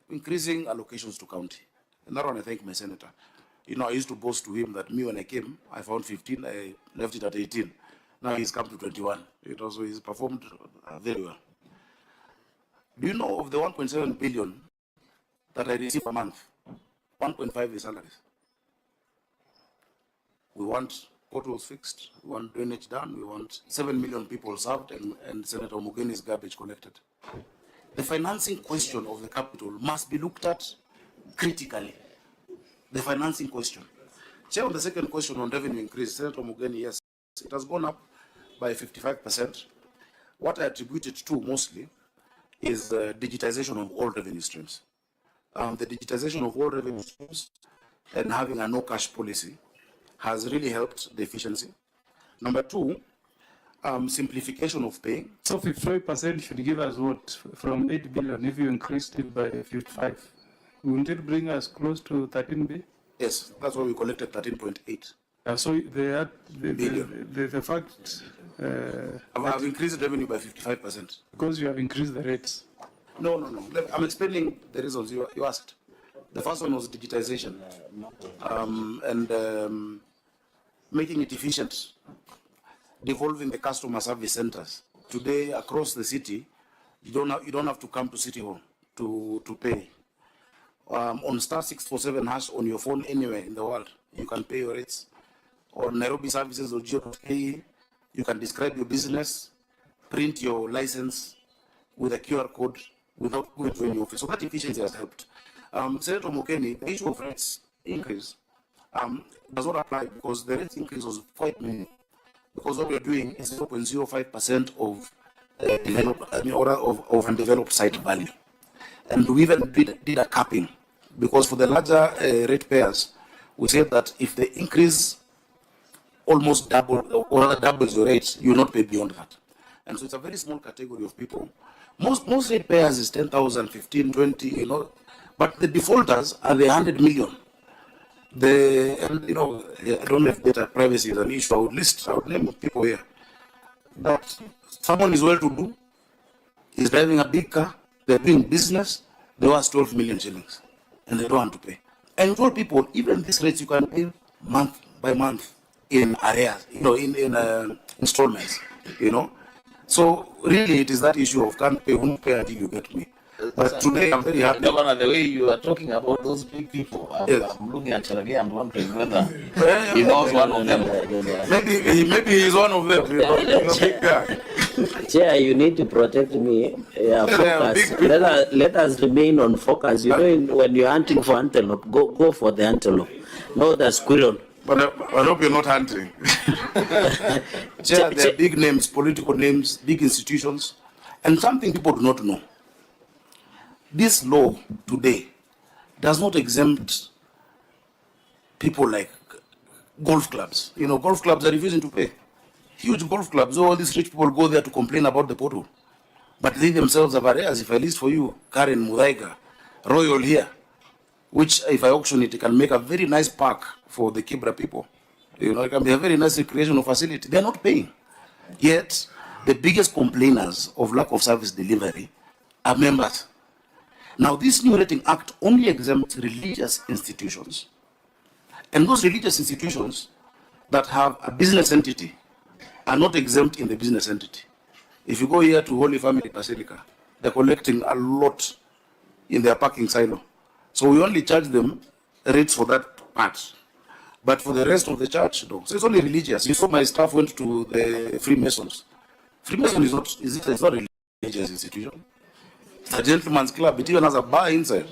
increasing allocations to county. And that one I thank my senator. I used to boast to him that me, when I came, I found 15, I left it at 18. Now he's come to 21. So he's performed very well. Do you know of the 1.7 billion that I receive a month, 1.5 is salaries? We want potholes fixed, we want drainage done, we want 7 million people served, and Senator Mugeni's garbage collected. The financing question of the capital must be looked at critically. The financing question. Chair, on the second question on revenue increase, Senator Mugeni, yes, it has gone up by 55%. What I attribute it to mostly is the digitization of all revenue streams. The digitization of all revenue streams and having a no-cash policy has really helped the efficiency. Number two, simplification of paying. So 55% should give us what? From 8 billion, if you increased it by 55, wouldn't it bring us close to 13 billion? Yes, that's why we collected 13.8. So the fact... I've increased revenue by 55%. Because you have increased the rates. No. I'm explaining the reasons you asked. The first one was digitization and making it efficient, devolving the customer service centers. Today, across the city, you don't have to come to City Hall to pay. On *647# on your phone anywhere in the world, you can pay your rates. On Nairobi Services or Geo.ke, you can describe your business, print your license with a QR code without going to any office. So that efficiency has helped. Senator Mugeni, the issue of rates increase does not apply because the rates increase was quite minimal. Because what we're doing is 0.05% of undeveloped site value. And we even did a capping, because for the larger rate payers, we said that if they increase almost double or doubles your rates, you will not pay beyond that. And so it's a very small category of people. Most rate payers is 10,000, 15, 20, but the defaulters are the 100 million. I don't know if data privacy is an issue. I would name people here. That someone is well-to-do, is driving a big car, they're doing business, they owe us 12 million shillings, and they don't want to pay. And we told people, even these rates you can pay month by month in arrears, in installments, So really it is that issue of can't pay, won't pay until you get me. But today I'm very happy. Governor, the way you are talking about those big people, I'm looking at Cherage and wondering whether he knows one of them. Maybe he's one of them. He's a big guy. Chair, you need to protect me. Focus. Let us remain on focus. You know, when you're hunting for antelope, go for the antelope, not the squirrel. But I hope you're not hunting. Chair, there are big names, political names, big institutions, and something people do not know. This law today does not exempt people like golf clubs. You know, golf clubs are refusing to pay. Huge golf clubs, all these rich people go there to complain about the portal. But they themselves have areas. If I list for you, Karen, Mudaiga, Royal here, which if I auction it, it can make a very nice park for the Kibra people. You know, it can be a very nice recreational facility. They're not paying. Yet, the biggest complainers of lack of service delivery are members. Now, this new Rating Act only exempts religious institutions. And those religious institutions that have a business entity are not exempt in the business entity. If you go here to Holy Family Basilica, they're collecting a lot in their parking silo. So we only charge them rates for that part. But for the rest of the church, no. So it's only religious. You saw my staff went to the Freemasons. Freemason is not, it's not a religious institution. It's a gentleman's club. It even has a bar inside.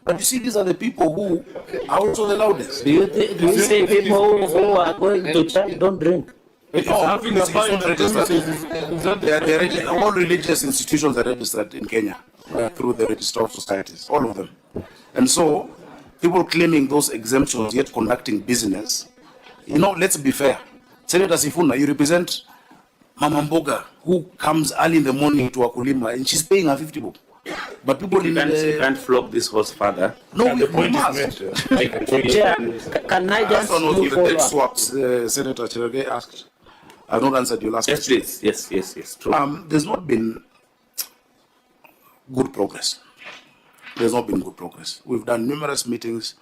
But you see, these are the people who are also the loudest. Do you say people who are going to church don't drink? All religious institutions are registered in Kenya through the Register of Societies, all of them. And so, people claiming those exemptions yet conducting business, you know, let's be fair. Senator Sifuna, you represent Mama Mboga, who comes early in the morning to Wakulima, and she's paying her 50 bob. But people you can't flog this horse further. No, we must. Can I just do follow-up? Swaps, Senator Cherage asked. I've not answered your last question. Yes, true. There's not been good progress. There's not been good progress. We've done numerous meetings.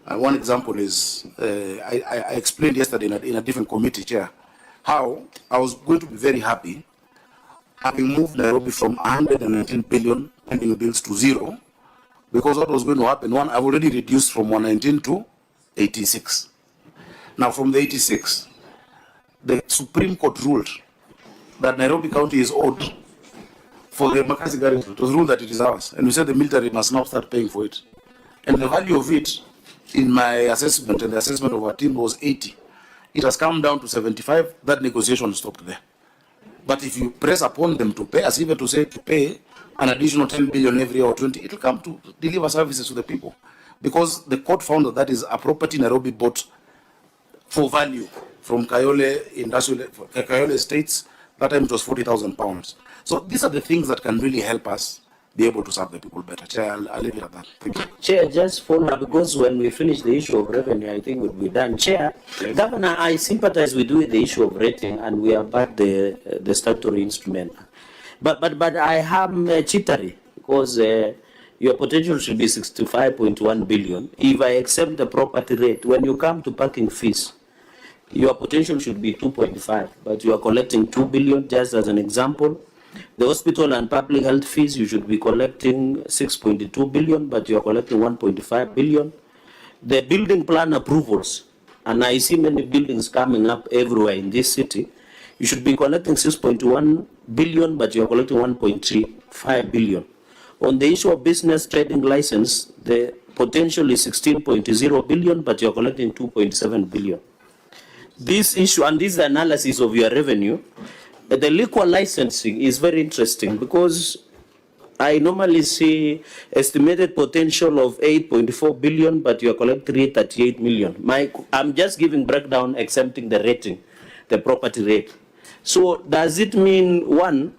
One example is, I explained yesterday in a different committee, Chair, how I was going to be very happy having moved Nairobi from 119 billion pending bills to 0, because what was going to happen, one, I've already reduced from 119 to 86. Now from the 86, the Supreme Court ruled that Nairobi County is owed for the Makasi garrison. It was ruled that it is ours. And we said the military must now start paying for it. And the value of it, in my assessment and the assessment of our team, was 80. It has come down to 75. That negotiation stopped there. But if you press upon them to pay, as even to say to pay an additional 10 billion every year or 20, it will come to deliver services to the people. Because the court found that that is a property Nairobi bought for value from Kayole Estates. That time it was 40,000 pounds. So these are the things that can really help us be able to serve the people better. Chair, I'll leave it at that. Thank you. Chair, just follow up, because when we finish the issue of revenue, I think we'll be done. Chair, Governor, I sympathize with you with the issue of rating, and we have backed the statutory instrument. But I am jittery, because your potential should be 65.1 billion. If I accept the property rate, when you come to parking fees, your potential should be 2.5, but you are collecting 2 billion, just as an example. The hospital and public health fees, you should be collecting 6.2 billion, but you are collecting 1.5 billion. The building plan approvals, and I see many buildings coming up everywhere in this city, you should be collecting 6.1 billion, but you are collecting 1.35 billion. On the issue of business trading license, the potential is 16.0 billion, but you are collecting 2.7 billion. This issue and this analysis of your revenue, the liquor licensing is very interesting, because I normally see estimated potential of 8.4 billion, but you are collecting 338 million. I'm just giving breakdown, exempting the rating, the property rate. So does it mean, one,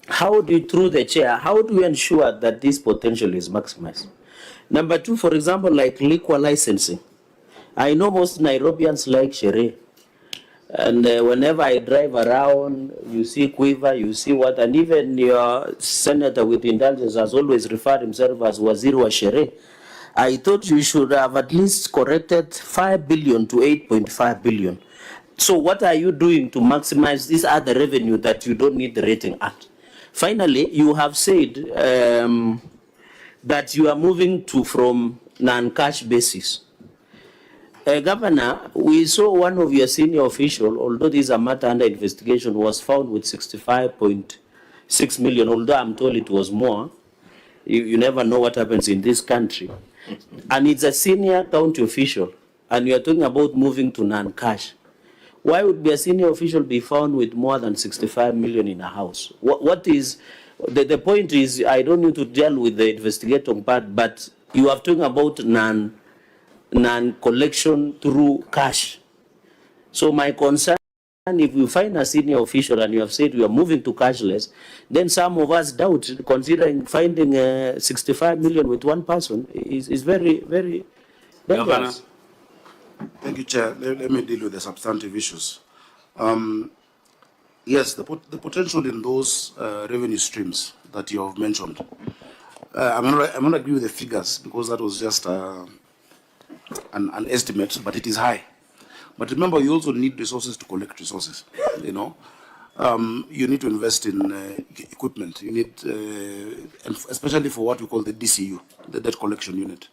how do you, through the chair, how do you ensure that this potential is maximized? Number two, for example, like liquor licensing. I know most Nairobians like sheree. And whenever I drive around, you see quiver, you see what, and even your senator with indulgence has always referred himself as Waziri wa Sheree. I thought you should have at least corrected 5 billion to 8.5 billion. So what are you doing to maximize this other revenue that you don't need the rating at? Finally, you have said that you are moving from non-cash basis. Governor, we saw one of your senior officials, although this is a matter under investigation, was found with 65.6 million, although I'm told it was more. You never know what happens in this country. And it's a senior county official, and you are talking about moving to non-cash. Why would be a senior official be found with more than 65 million in a house? What is, the point is, I don't need to deal with the investigating part, but you are talking about non-collection through cash. So my concern, if you find a senior official and you have said you are moving to cashless, then some of us doubt, considering finding 65 million with one person is very, very dangerous. Thank you, Chair. Let me deal with the substantive issues. Yes, the potential in those revenue streams that you have mentioned. I'm not going to agree with the figures because that was just an estimate, but it is high. But remember, you also need resources to collect resources. You know, you need to invest in equipment. You need, and especially for what we call the DCU, the debt collection unit.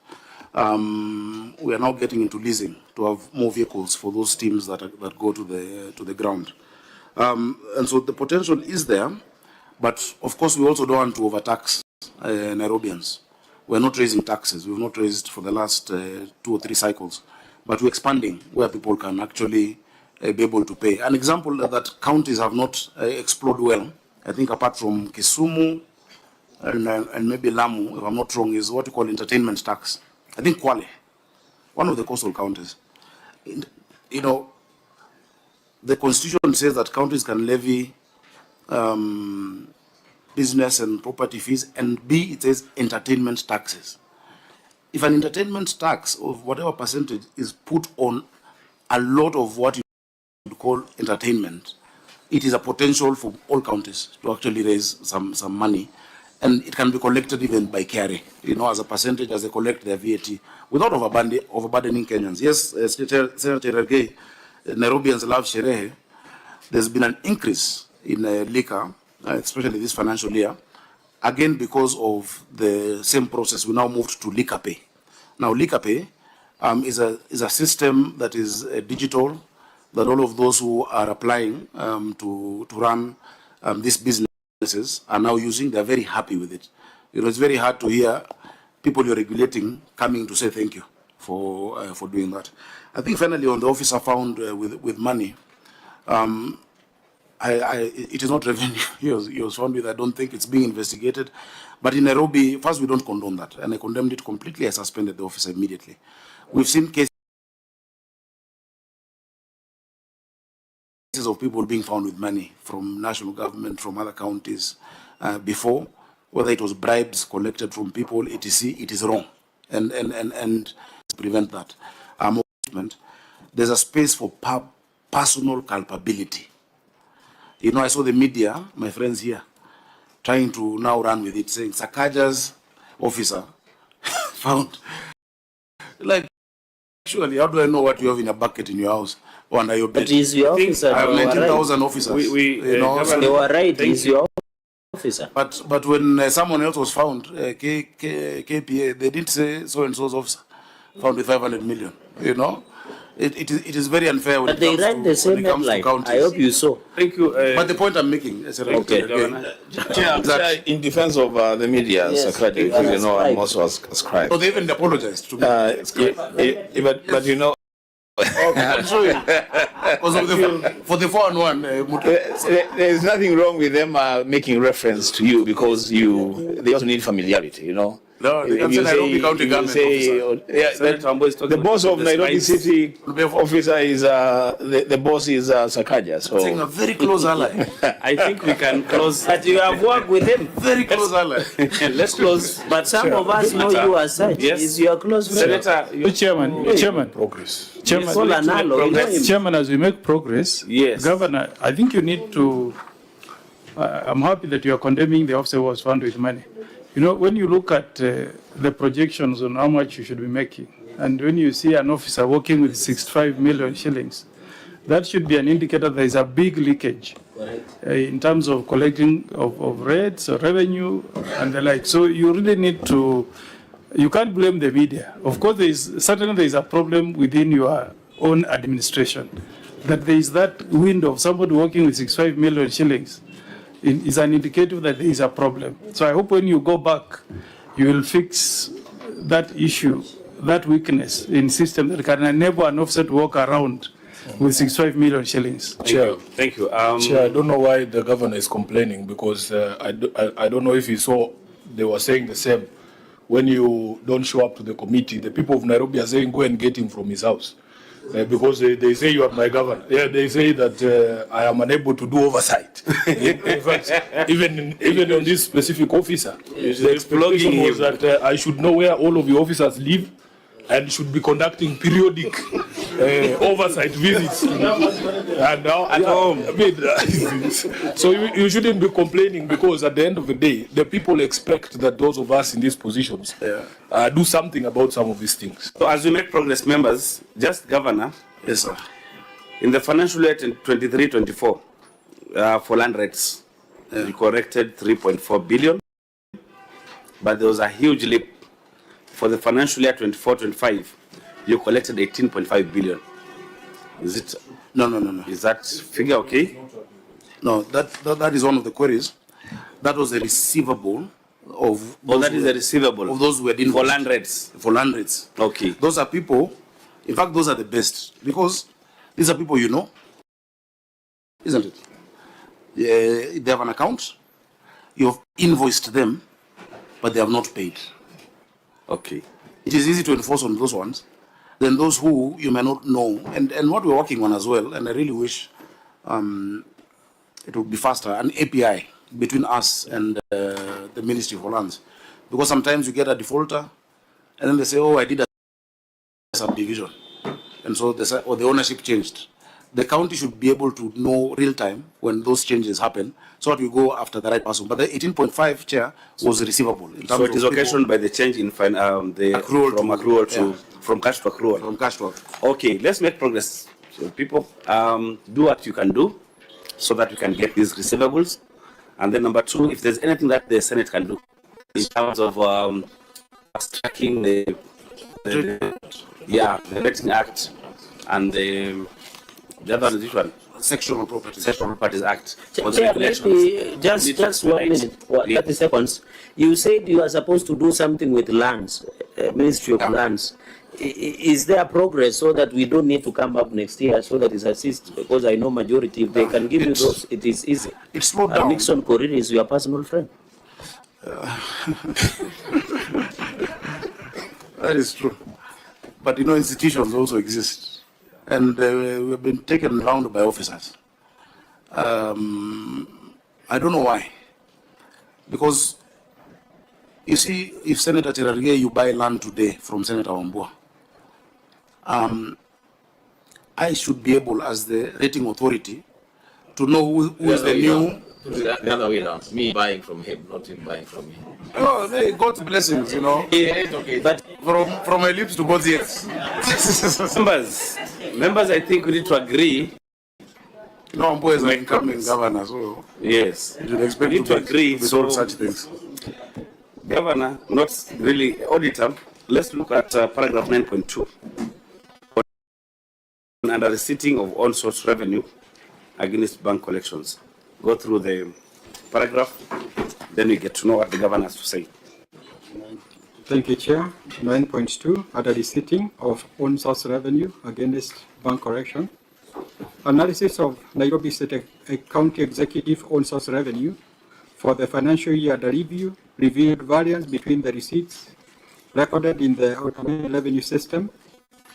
We are now getting into leasing to have more vehicles for those teams that go to the ground, and so the potential is there, but of course we also don't want to overtax Nairobians. We're not raising taxes. We've not raised for the last 2 or 3 cycles, but we're expanding where people can actually be able to pay. An example that counties have not explored well, I think, apart from Kisumu and maybe Lamu, if I'm not wrong, is what we call entertainment tax. I think Kwale, one of the coastal counties. You know, the constitution says that counties can levy business and property fees, and B, it says entertainment taxes. If an entertainment tax of whatever percentage is put on a lot of what you call entertainment, it is a potential for all counties to actually raise some money. And it can be collected even by KRA, you know, as a percentage as they collect their VAT, without overburdening Kenyans. Yes, Senator Gay, Nairobians love sherehe. There's been an increase in liquor, especially this financial year, again because of the same process. We now moved to liquor pay. Now, liquor pay is a system that is digital, that all of those who are applying to run this business are now using. They're very happy with it. You know, it's very hard to hear people you're regulating coming to say thank you for doing that. I think finally on the officer found with money, it is not revenue he was found with. I don't think it's being investigated. But in Nairobi, first, we don't condone that, and I condemned it completely. I suspended the officer immediately. We've seen cases of people being found with money from national government, from other counties before, whether it was bribes collected from people, etc. It is wrong, and prevent that. There's a space for personal culpability. You know, I saw the media, my friends here, trying to now run with it, saying Sakaja's officer found. Like, surely, how do I know what you have in a bucket in your house or under your bed? But is your officer? I have 19,000 officers. You know, they were right. Is your officer? But when someone else was found, KPA, they didn't say so and so's officer found with 500 million. You know, it is very unfair when but they ran the same headline. I hope you saw. Thank you. But the point I'm making is Chair, in defense of the media, yes, Secretary, because you know I'm also ascribed. So they even apologized to me. But you know. I'm sorry. For the 4-on-1, there is nothing wrong with them making reference to you because they also need familiarity, you know. No, they can say Nairobi County Government officer. The boss of Nairobi City officer is the boss is Sakaja. So a very close ally. I think we can close. But you have worked with him. Very close ally. Let's close. But some of us know you as such. Yes. Is your close friend. Senator, Chairman. Progress. Chairman, as we make progress, yes. Governor, I think you need to. I'm happy that you are condemning the officer who was found with money. You know, when you look at the projections on how much you should be making, and when you see an officer working with 65 million shillings, that should be an indicator there is a big leakage in terms of collecting of rates or revenue and the like. So you really need to, you can't blame the media. Of course, certainly there is a problem within your own administration. That there is that window of somebody working with 65 million shillings is an indicator that there is a problem. So I hope when you go back, you will fix that issue, that weakness in system that can enable an officer to walk around with 65 million shillings. Chair, Thank you. Chair, I don't know why the governor is complaining, because I don't know if he saw they were saying the same. When you don't show up to the committee, the people of Nairobi are saying go and get him from his house. Because they say you are my governor. Yeah, they say that I am unable to do oversight. In fact, even on this specific officer, the expectation was that I should know where all of the officers live and should be conducting periodic oversight visits. And now at home. So you shouldn't be complaining, because at the end of the day, the people expect that those of us in these positions do something about some of these things. So as we make progress, members, just Governor. Yes, sir. In the financial year 23-24, for land rates, you corrected 3.4 billion, but there was a huge leap. For the financial year 24-25, you collected 18.5 billion. Is it? No. Is that figure okay? No, that is one of the queries. That was a receivable of. That is a receivable of those who were in for land rates. For land rates. Okay. Those are people. In fact, those are the best, because these are people you know, isn't it? They have an account. You have invoiced them, but they have not paid. Okay. It is easy to enforce on those ones than those who you may not know. And what we're working on as well, and I really wish it would be faster, an API between us and the Ministry for Lands. Because sometimes you get a defaulter, and then they say, oh, I did a subdivision. And so they say, or the ownership changed. The county should be able to know real time when those changes happen, so that we go after the right person. But the 18.5 chair was receivable. In terms So it is of occasioned by the change in the accrual from cash to accrual. From cash to accrual. Okay, let's make progress. So people, do what you can do so that we can get these receivables. And then number two, if there's anything that the Senate can do in terms of tracking the Betting Act and the other one is which one? Sexual Properties Act. Chair, maybe just 1 minute, 30 seconds. You said you are supposed to do something with lands, Ministry of Lands. Is there progress so that we don't need to come up next year so that it's assist? Because I know majority, if they can give you those, it is easy. It's slowed down. Nixon Korir is your personal friend. That is true. But you know, institutions also exist. And we've been taken around by officers. I don't know why. Because, you see, if Senator Cherargei, you buy land today from Senator Wambua, I should be able, as the rating authority, to know who is the new... The other way around. Me buying from him, not him buying from me. Oh, God's blessings, you know. It's okay. But from my lips to God's ears. Members, I think we need to agree. No, Wambua is an incoming governor, so yes, you should expect we need to agree to so such things. Governor, not really auditor. Let's look at paragraph 9.2. Under the sitting of all source revenue against bank collections. Go through the paragraph, then we get to know what the governor has to say. Thank you, Chair. 9.2, under the sitting of own source revenue against bank correction. Analysis of Nairobi State County Executive own source revenue for the financial year under review revealed variance between the receipts recorded in the automated revenue system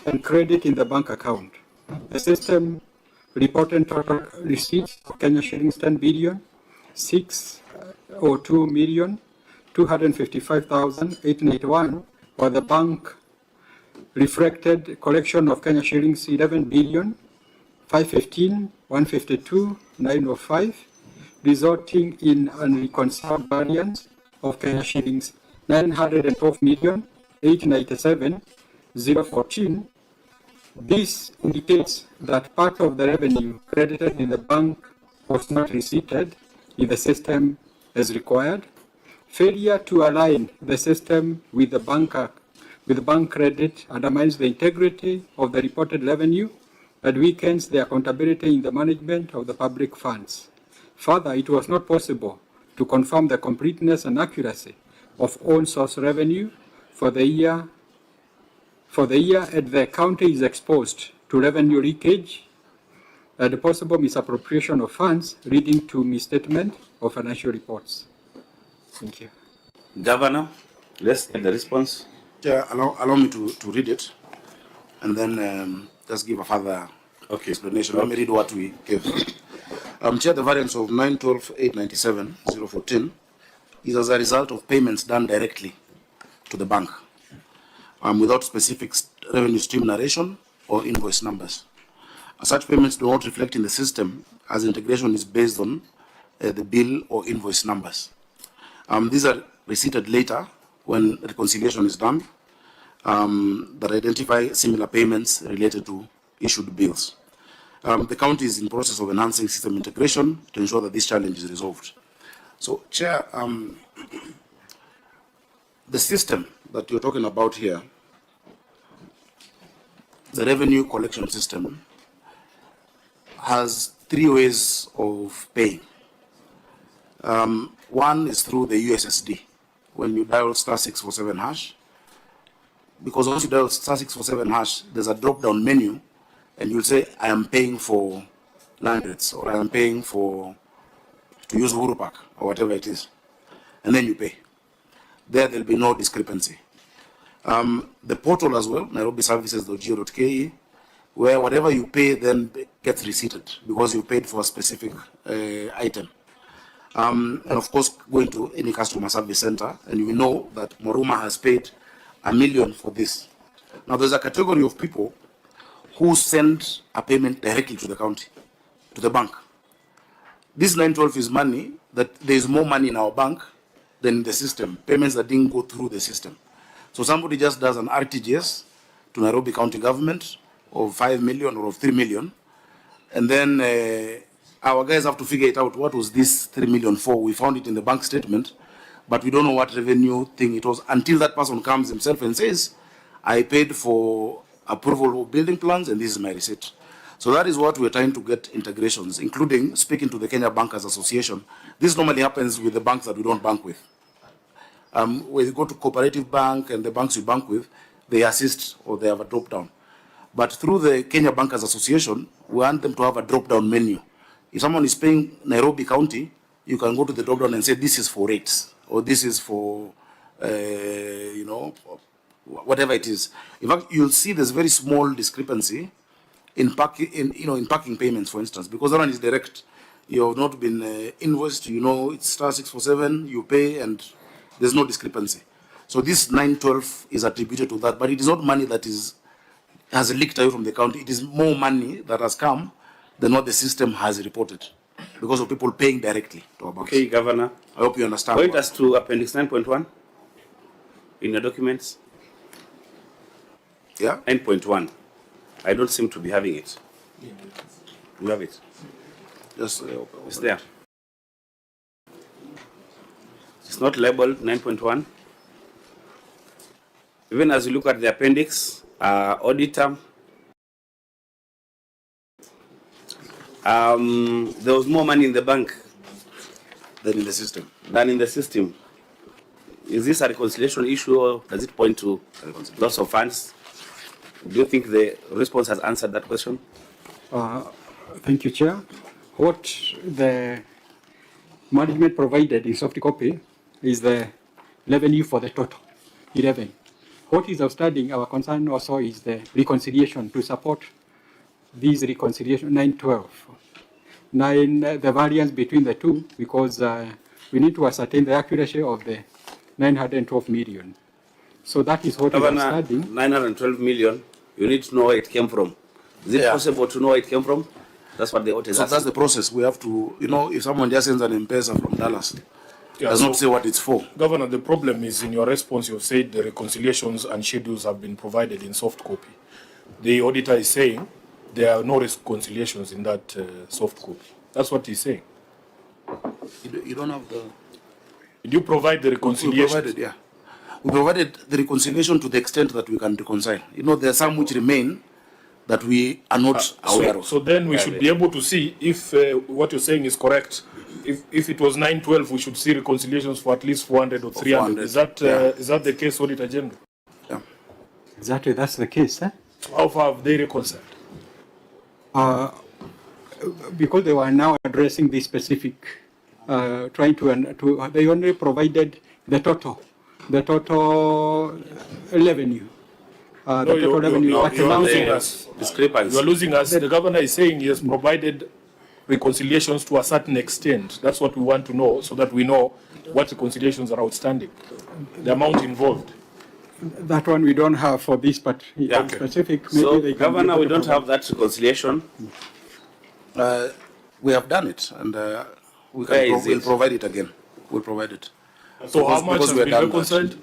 and credit in the bank account. The system reported total receipts of Kenya shillings 10 billion 602 million 255,881, while the bank reflected collection of Kenya shillings 11 billion 515 152 905, resulting in unreconciled variance of Kenya shillings 912 million 897 014. This indicates that part of the revenue credited in the bank was not receipted in the system as required. Failure to align the system with the bank credit undermines the integrity of the reported revenue and weakens the accountability in the management of the public funds. Further, it was not possible to confirm the completeness and accuracy of own source revenue for the year, and the county is exposed to revenue leakage and possible misappropriation of funds leading to misstatement of financial reports. Thank you. Governor, let's get the response. Chair, allow me to read it and then just give a further explanation. Let me read what we gave. Chair, the variance of 912,897,014 is as a result of payments done directly to the bank without specific revenue stream narration or invoice numbers. Such payments do not reflect in the system as integration is based on the bill or invoice numbers. These are receipted later when reconciliation is done that identify similar payments related to issued bills. The county is in the process of enhancing system integration to ensure that this challenge is resolved. So, Chair, the system that you're talking about here, the revenue collection system, has three ways of paying. One is through the USSD. When you dial *647#, because once you dial *647#, there's a drop-down menu, and you'll say, I am paying for Landrets, or I am paying to use Uhuru Park, or whatever it is. And then you pay. There'll be no discrepancy. The portal as well, nairobiservices.go.ke, where whatever you pay then gets receipted because you paid for a specific item. And of course, going to any customer service center, and we know that Moruma has paid $1 million for this. Now, there's a category of people who send a payment directly to the county, to the bank. This 912 is money that there is more money in our bank than in the system, payments that didn't go through the system. So somebody just does an RTGS to Nairobi County Government of 5 million or of 3 million, and then our guys have to figure it out. What was this 3 million for? We found it in the bank statement, but we don't know what revenue thing it was until that person comes himself and says, I paid for approval of building plans and this is my receipt. So that is what we're trying to get integrations, including speaking to the Kenya Bankers Association. This normally happens with the banks that we don't bank with. When you go to cooperative bank and the banks we bank with, they assist or they have a drop down. But through the Kenya Bankers Association, we want them to have a drop down menu. If someone is paying Nairobi County, you can go to the drop down and say this is for rates or this is for whatever it is. In fact, you'll see there's very small discrepancy in parking payments, for instance, because that one is direct. You have not been invoiced. It's *647. You pay, and there's no discrepancy. So this 912 is attributed to that, but it is not money that has leaked away from the county. It is more money that has come than what the system has reported because of people paying directly to our banks. Okay, Governor. I hope you understand. Point us to Appendix 9.1 in your documents. Yeah. 9.1. I don't seem to be having it. You have it? Yes, it's there. It's not labeled 9.1. Even as you look at the appendix, auditor, there was more money in the bank than in the system. Is this a reconciliation issue or does it point to loss of funds? Do you think the response has answered that question? Thank you, Chair. What the management provided in soft copy is the revenue for the total 11. What is outstanding, our concern also is the reconciliation to support these reconciliation 912. The variance between the two, because we need to ascertain the accuracy of the 912 million. So that is what is outstanding. 912 million, you need to know where it came from. Is it possible to know where it came from? That's what the audit is. So that's the process. We have to, if someone just sends an M-Pesa from Dallas, does not say what it's for. Governor, the problem is in your response, you've said the reconciliations and schedules have been provided in soft copy. The auditor is saying there are no reconciliations in that soft copy. That's what he's saying. You don't have the... Did you provide the reconciliation? We provided, yeah. We provided the reconciliation to the extent that we can reconcile. You know, there are some which remain that we are not aware of. So then we should be able to see if what you're saying is correct. If it was 912, we should see reconciliations for at least 400 or 300. Is that the case, Auditor General? Yeah. Exactly, that's the case. How far have they reconciled? Because they were now addressing this specific, trying to they only provided the total revenue. The total revenue. You are losing us. Discrepancy. You are losing us. The governor is saying he has provided reconciliations to a certain extent. That's what we want to know, so that we know what reconciliations are outstanding, the amount involved. That one we don't have for this, but specific. Maybe So, they can Governor, be we able don't to have that reconciliation. We have done it, and we'll provide it again. We'll provide it. So how much has been reconciled?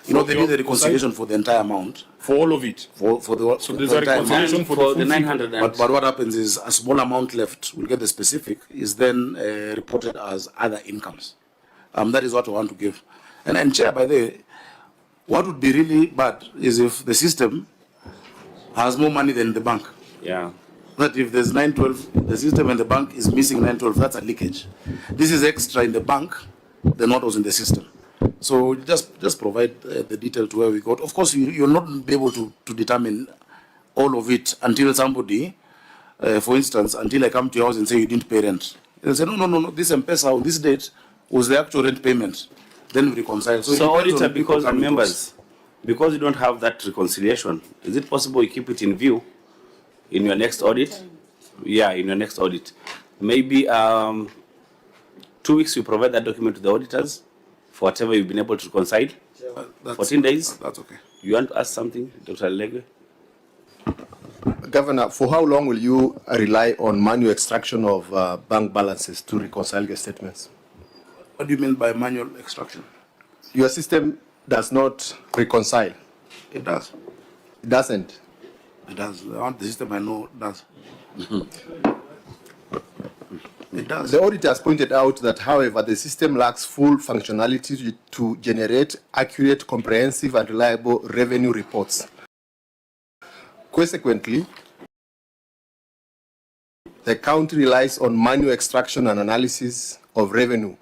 You know, they need the reconciliation for the entire amount. For all of it? For the So there's a reconciliation for the 900. But what happens is a small amount left, we'll get the specific, is then reported as other incomes. That is what we want to give. And Chair, by the way, what would be really bad is if the system has more money than the bank. Yeah. That if there's 912, the system and the bank is missing 912, that's a leakage. This is extra in the bank than what was in the system. So just provide the detail to where we got. Of course, you'll not be able to determine all of it until somebody, for instance, until I come to your house and say you didn't pay rent. They'll say, no, this M-Pesa on this date was the actual rent payment. Then we reconcile. So Auditor, because members, because you don't have that reconciliation, is it possible you keep it in view in your next audit? Yeah, in your next audit. Maybe 2 weeks you provide that document to the auditors for whatever you've been able to reconcile. 14 days. That's okay. You want to ask something, Dr. Legwe? Governor, for how long will you rely on manual extraction of bank balances to reconcile your statements? What do you mean by manual extraction? Your system does not reconcile. It does. It doesn't. It does. The system I know does. It does. The auditor has pointed out that, however, the system lacks full functionality to generate accurate, comprehensive, and reliable revenue reports. Consequently, the county relies on manual extraction and analysis of revenue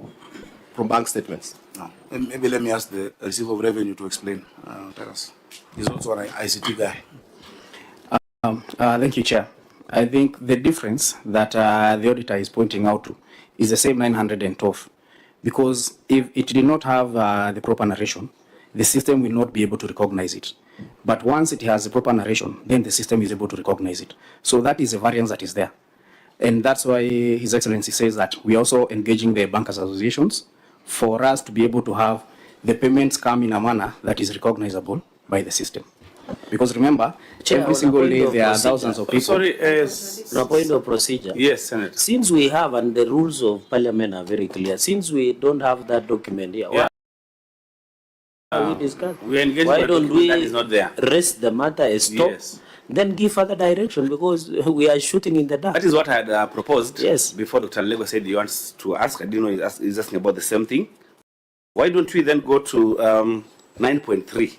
from bank statements. No. Maybe let me ask the receiver of revenue to explain. Tell us. He's also an ICT guy. Thank you, Chair. I think the difference that the auditor is pointing out to is the same 912, because if it did not have the proper narration, the system will not be able to recognize it. But once it has the proper narration, then the system is able to recognize it. So that is a variance that is there. And that's why His Excellency says that we are also engaging the bankers associations for us to be able to have the payments come in a manner that is recognizable by the system. Because remember, Chair, every single day there are thousands of people. Sorry, on a point of procedure. Yes, Senator. Since we have, and the rules of Parliament are very clear, since we don't have that document here, Yeah. why we discuss? We are engaging Why the don't document we that is not there. rest the matter as stop, Yes. then give further direction, because we are shooting in the dark. That is what I had proposed. Yes. Before Dr. Lego said he wants to ask. I didn't know he's asking about the same thing. Why don't we then go to 9.3?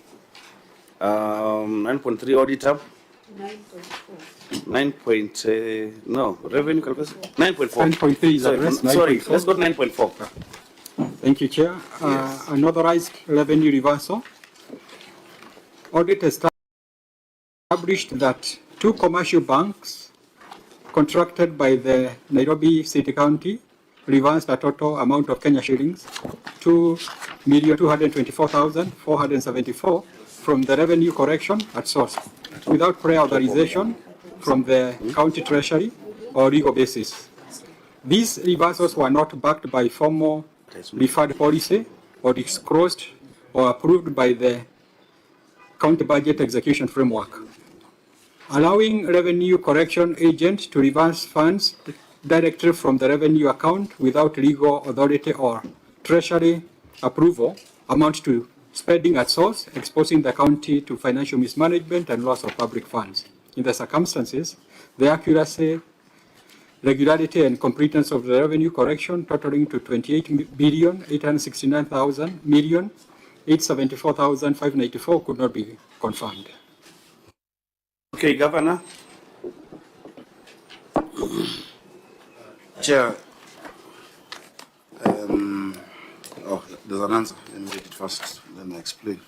9.3 auditor. 9. No, revenue calculation. 9.4. 9.3 is addressed. Sorry, 9.4. let's go to 9.4. Thank you, Chair. Unauthorized revenue reversal. Audit established that 2 commercial banks contracted by the Nairobi City County reversed a total amount of Kenya shillings 2,224,474 from the revenue correction at source without prior authorization from the county treasury or legal basis. These reversals were not backed by formal referred policy or disclosed or approved by the county budget execution framework, allowing revenue correction agent to reverse funds directly from the revenue account without legal authority or treasury approval amounts to spending at source, exposing the county to financial mismanagement and loss of public funds. In the circumstances, the accuracy, regularity and completeness of the revenue correction totaling to 28,869,000,874,594 could not be confirmed. Okay, Governor. Chair, there's an answer. Let me read it first, then I explain.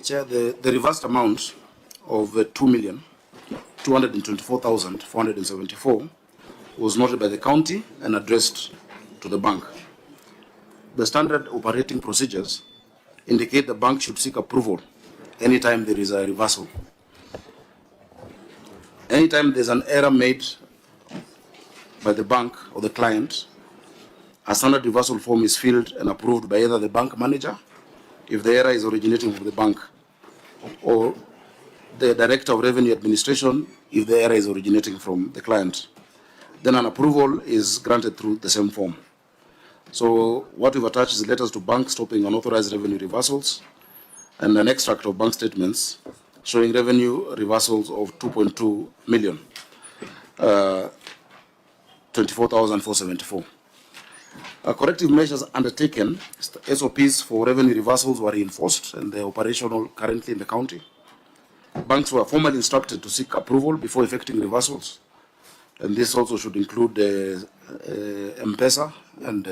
Chair, the reversed amount of 2,224,474 was noted by the county and addressed to the bank. The standard operating procedures indicate the bank should seek approval anytime there is a reversal. Anytime there's an error made by the bank or the client, a standard reversal form is filled and approved by either the bank manager, if the error is originating from the bank, or the Director of Revenue Administration, if the error is originating from the client. Then an approval is granted through the same form. So what we've attached is letters to banks stopping unauthorized revenue reversals and an extract of bank statements showing revenue reversals of 2.2 million, 24,474. Corrective measures undertaken, SOPs for revenue reversals were reinforced and they're operational currently in the county. Banks were formally instructed to seek approval before effecting reversals. And this also should include M-Pesa and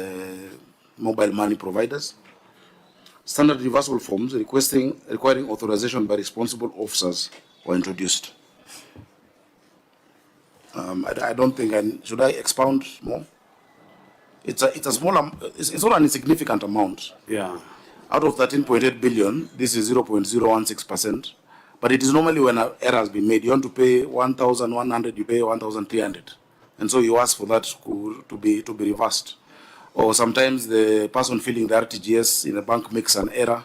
mobile money providers. Standard reversal forms requiring authorization by responsible officers were introduced. I don't think should I expound more? It's a small, it's not an insignificant amount. Yeah. Out of 13.8 billion, this is 0.016%. But it is normally when an error has been made, you want to pay 1,100, you pay 1,300. And so you ask for that to be reversed. Or sometimes the person filling the RTGS in a bank makes an error.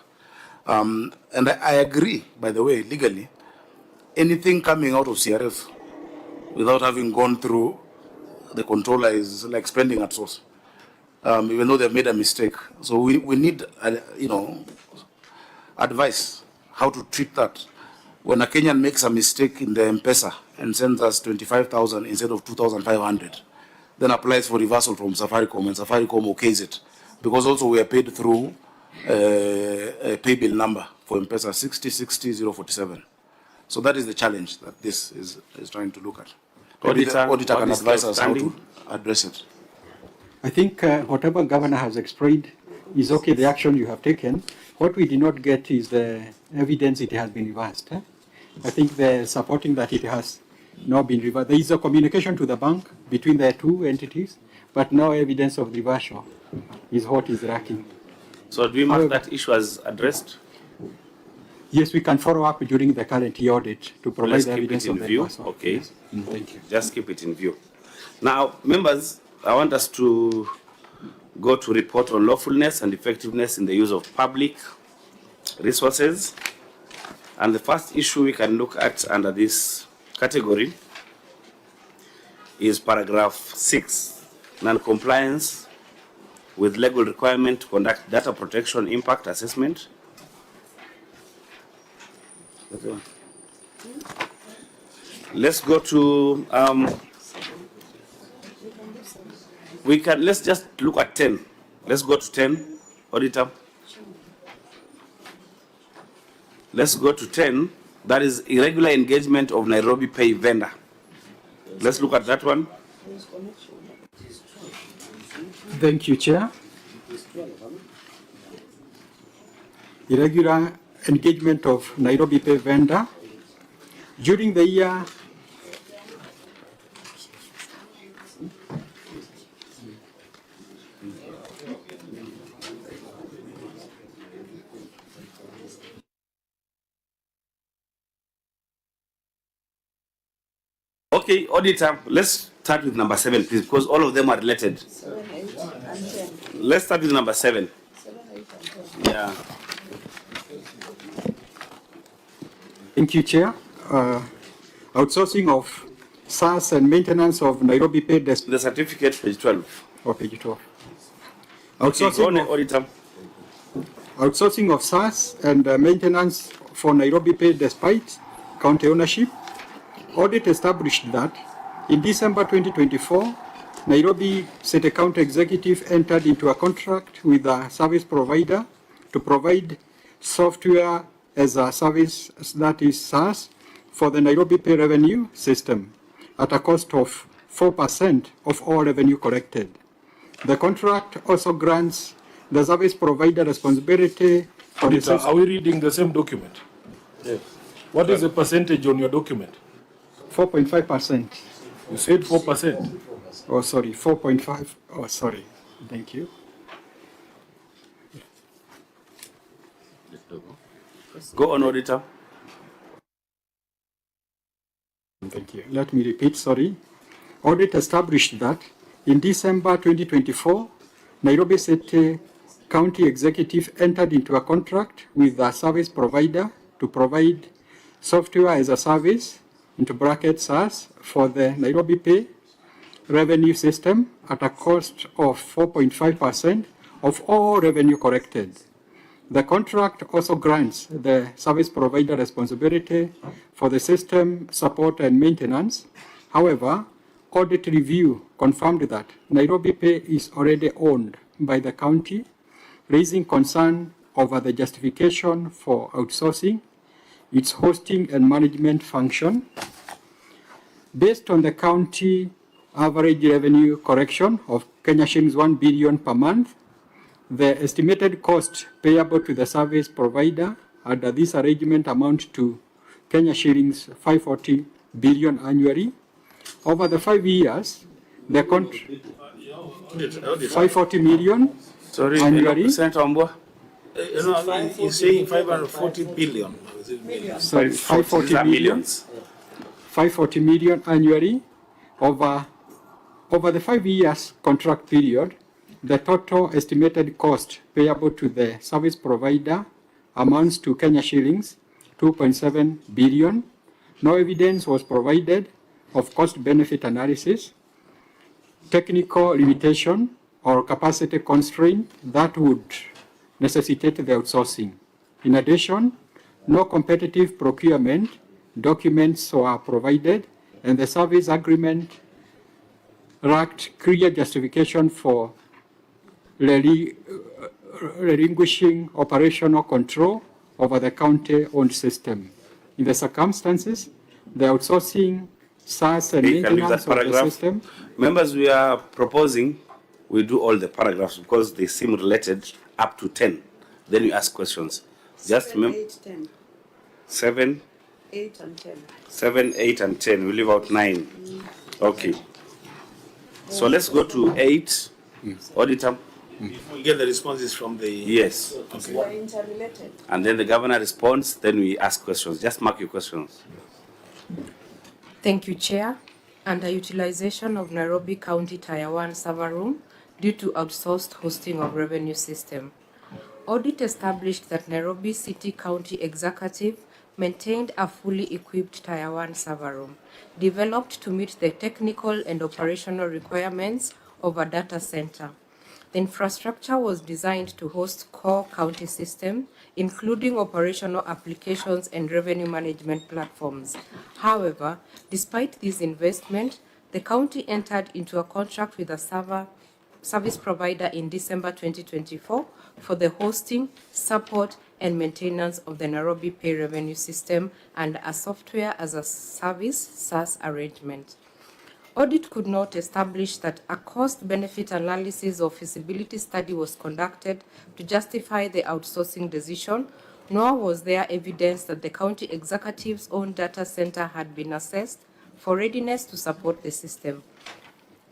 And I agree, by the way, legally, anything coming out of CRF without having gone through the controller is like spending at source, even though they've made a mistake. So we need, advice how to treat that. When a Kenyan makes a mistake in the M-Pesa and sends us 25,000 instead of 2,500, then applies for reversal from Safaricom, and Safaricom okays it. Because also we are paid through a pay bill number for M-Pesa 6060047. So that is the challenge that this is trying to look at. Auditor can advise us how to address it. I think whatever Governor has explained is okay, the action you have taken. What we did not get is the evidence it has been reversed. I think the supporting that it has not been reversed. There is a communication to the bank between the two entities, but no evidence of reversal is what is lacking. So do we mark that issue as addressed? Yes, we can follow up during the current year audit to provide Let's the keep evidence it in of the view. reversal. Okay. Yes. Thank you. Just keep it in view. Now, members, I want us to go to report on lawfulness and effectiveness in the use of public resources. And the first issue we can look at under this category is paragraph 6, non-compliance with legal requirement to conduct data protection impact assessment. Okay. Let's go to, let's just look at 10. Let's go to 10, auditor. Let's go to 10, that is irregular engagement of Nairobi Pay vendor. Let's look at that one. Thank you, Chair. Irregular engagement of Nairobi Pay vendor. During the year Okay, auditor, let's start with number 7, please, because all of them are related. 7, 8, and 10. Let's start with number 7. 7, 8, and 10. Yeah. Thank you, Chair. Outsourcing of SaaS and maintenance of Nairobi Pay desk. The certificate, page 12. Oh, page 12. Outsourcing of SaaS and maintenance for Nairobi Pay despite county ownership. Audit established that in December 2024, Nairobi City County Executive entered into a contract with a service provider to provide software as a service, that is SaaS, for the Nairobi Pay Revenue System at a cost of 4% of all revenue collected. The contract also grants the service provider responsibility for the Auditor, are we reading the same document? Yes. What is the percentage on your document? 4.5%. You said 4%. Oh, sorry, 4.5. Oh, sorry. Thank you. Go on, Auditor. Thank you. Let me repeat, sorry. Audit established that in December 2024, Nairobi City County Executive entered into a contract with a service provider to provide software as a service, into brackets SaaS, for the Nairobi Pay Revenue System at a cost of 4.5% of all revenue collected. The contract also grants the service provider responsibility for the system support and maintenance. However, audit review confirmed that Nairobi Pay is already owned by the county, raising concern over the justification for outsourcing its hosting and management function. Based on the county average revenue collection of Kenya shillings 1 billion per month, the estimated cost payable to the service provider under this arrangement amount to Kenya shillings 540 billion annually. Over the 5 years, the 540 million annually. Senator Ambua. He's saying 540 billion. Sorry, 540 million. 540 million annually. Over the 5 years contract period, the total estimated cost payable to the service provider amounts to Kenya shillings 2.7 billion. No evidence was provided of cost-benefit analysis, technical limitation, or capacity constraint that would necessitate the outsourcing. In addition, no competitive procurement documents were provided, and the service agreement lacked clear justification for relinquishing operational control over the county-owned system. In the circumstances, the outsourcing SaaS and maintenance of the system. Members, we are proposing we do all the paragraphs because they seem related up to 10. Then we ask questions. Just 7, 8, 10. 7, 8 and 10. 7, 8, and 10. We leave out 9. Okay. So let's go to 8. Auditor. We get the responses from the... Yes. Okay. They are interrelated. And then the governor responds, then we ask questions. Just mark your questions. Thank you, Chair. Underutilization of Nairobi County Tier 1 server room due to outsourced hosting of revenue system. Audit established that Nairobi City County Executive maintained a fully equipped Tier 1 server room, developed to meet the technical and operational requirements of a data center. The infrastructure was designed to host core county systems, including operational applications and revenue management platforms. However, despite this investment, the county entered into a contract with a service provider in December 2024 for the hosting, support, and maintenance of the Nairobi Pay Revenue System and a software as a service SaaS arrangement. Audit could not establish that a cost-benefit analysis or feasibility study was conducted to justify the outsourcing decision, nor was there evidence that the county executive's own data center had been assessed for readiness to support the system.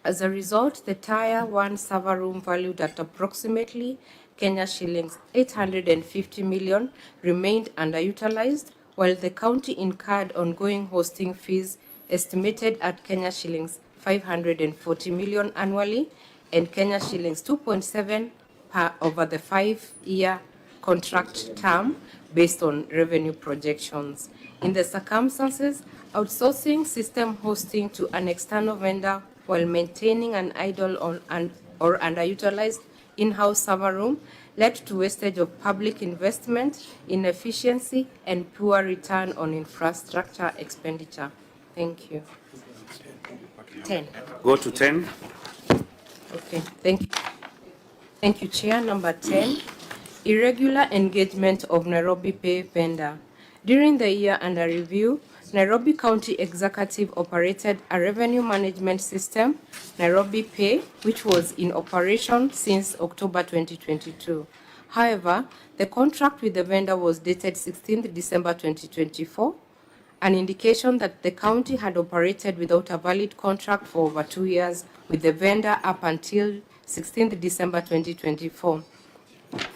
As a result, the Tier 1 server room valued at approximately Kenya shillings 850 million remained underutilized, while the county incurred ongoing hosting fees estimated at Kenya shillings 540 million annually and Kenya shillings 2.7 per over the 5-year contract term based on revenue projections. In the circumstances, outsourcing system hosting to an external vendor while maintaining an idle or underutilized in-house server room led to wastage of public investment, inefficiency, and poor return on infrastructure expenditure. Thank you. 10. Go to 10. Okay, thank you. Thank you, Chair. Number 10, irregular engagement of Nairobi Pay vendor. During the year under review, Nairobi County Executive operated a revenue management system, Nairobi Pay, which was in operation since October 2022. However, the contract with the vendor was dated 16th December 2024, an indication that the county had operated without a valid contract for over 2 years with the vendor up until 16th December 2024.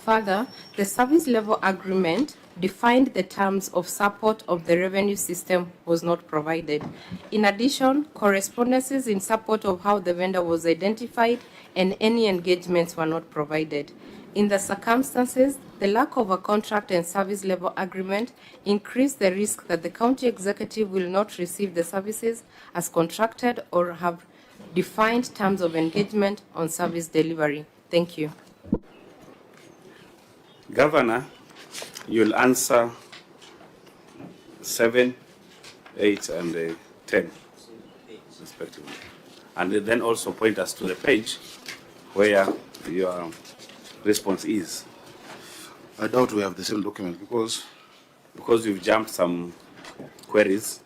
Further, the service level agreement defined the terms of support of the revenue system was not provided. In addition, correspondences in support of how the vendor was identified and any engagements were not provided. In the circumstances, the lack of a contract and service level agreement increased the risk that the county executive will not receive the services as contracted or have defined terms of engagement on service delivery. Thank you. Governor, you'll answer 7, 8, and 10, respectively. And then also point us to the page where your response is. I doubt we have the same document because you've jumped some queries.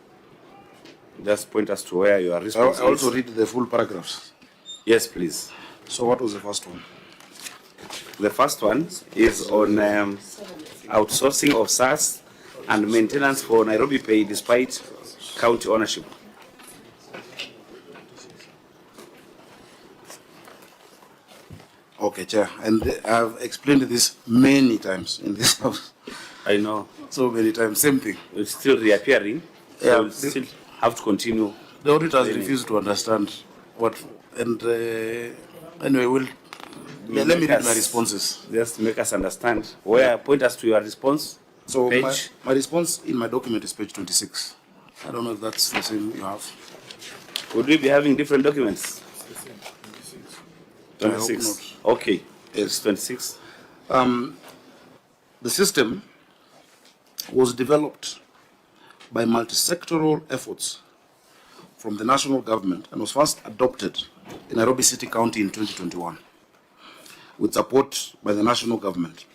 Just point us to where your response I also read the full paragraphs. Yes, please. So what was the first one? The first one is on outsourcing of SaaS and maintenance for Nairobi Pay despite county ownership. Okay, Chair, and I've explained this many times in this house. I know. So many times, same thing. It's still reappearing. So Yeah, we'll still have to continue. The auditors refuse to understand what, and anyway, let me read my responses. Just make us understand. Where, point us to your response. So page. my response in my document is page 26. I don't know if that's the same you have. Would we be having different documents? I hope 26. Okay. Yes, 26. The system was developed by multi-sectoral efforts from the national government and was first adopted in Nairobi City County in 2021 with support by the national government.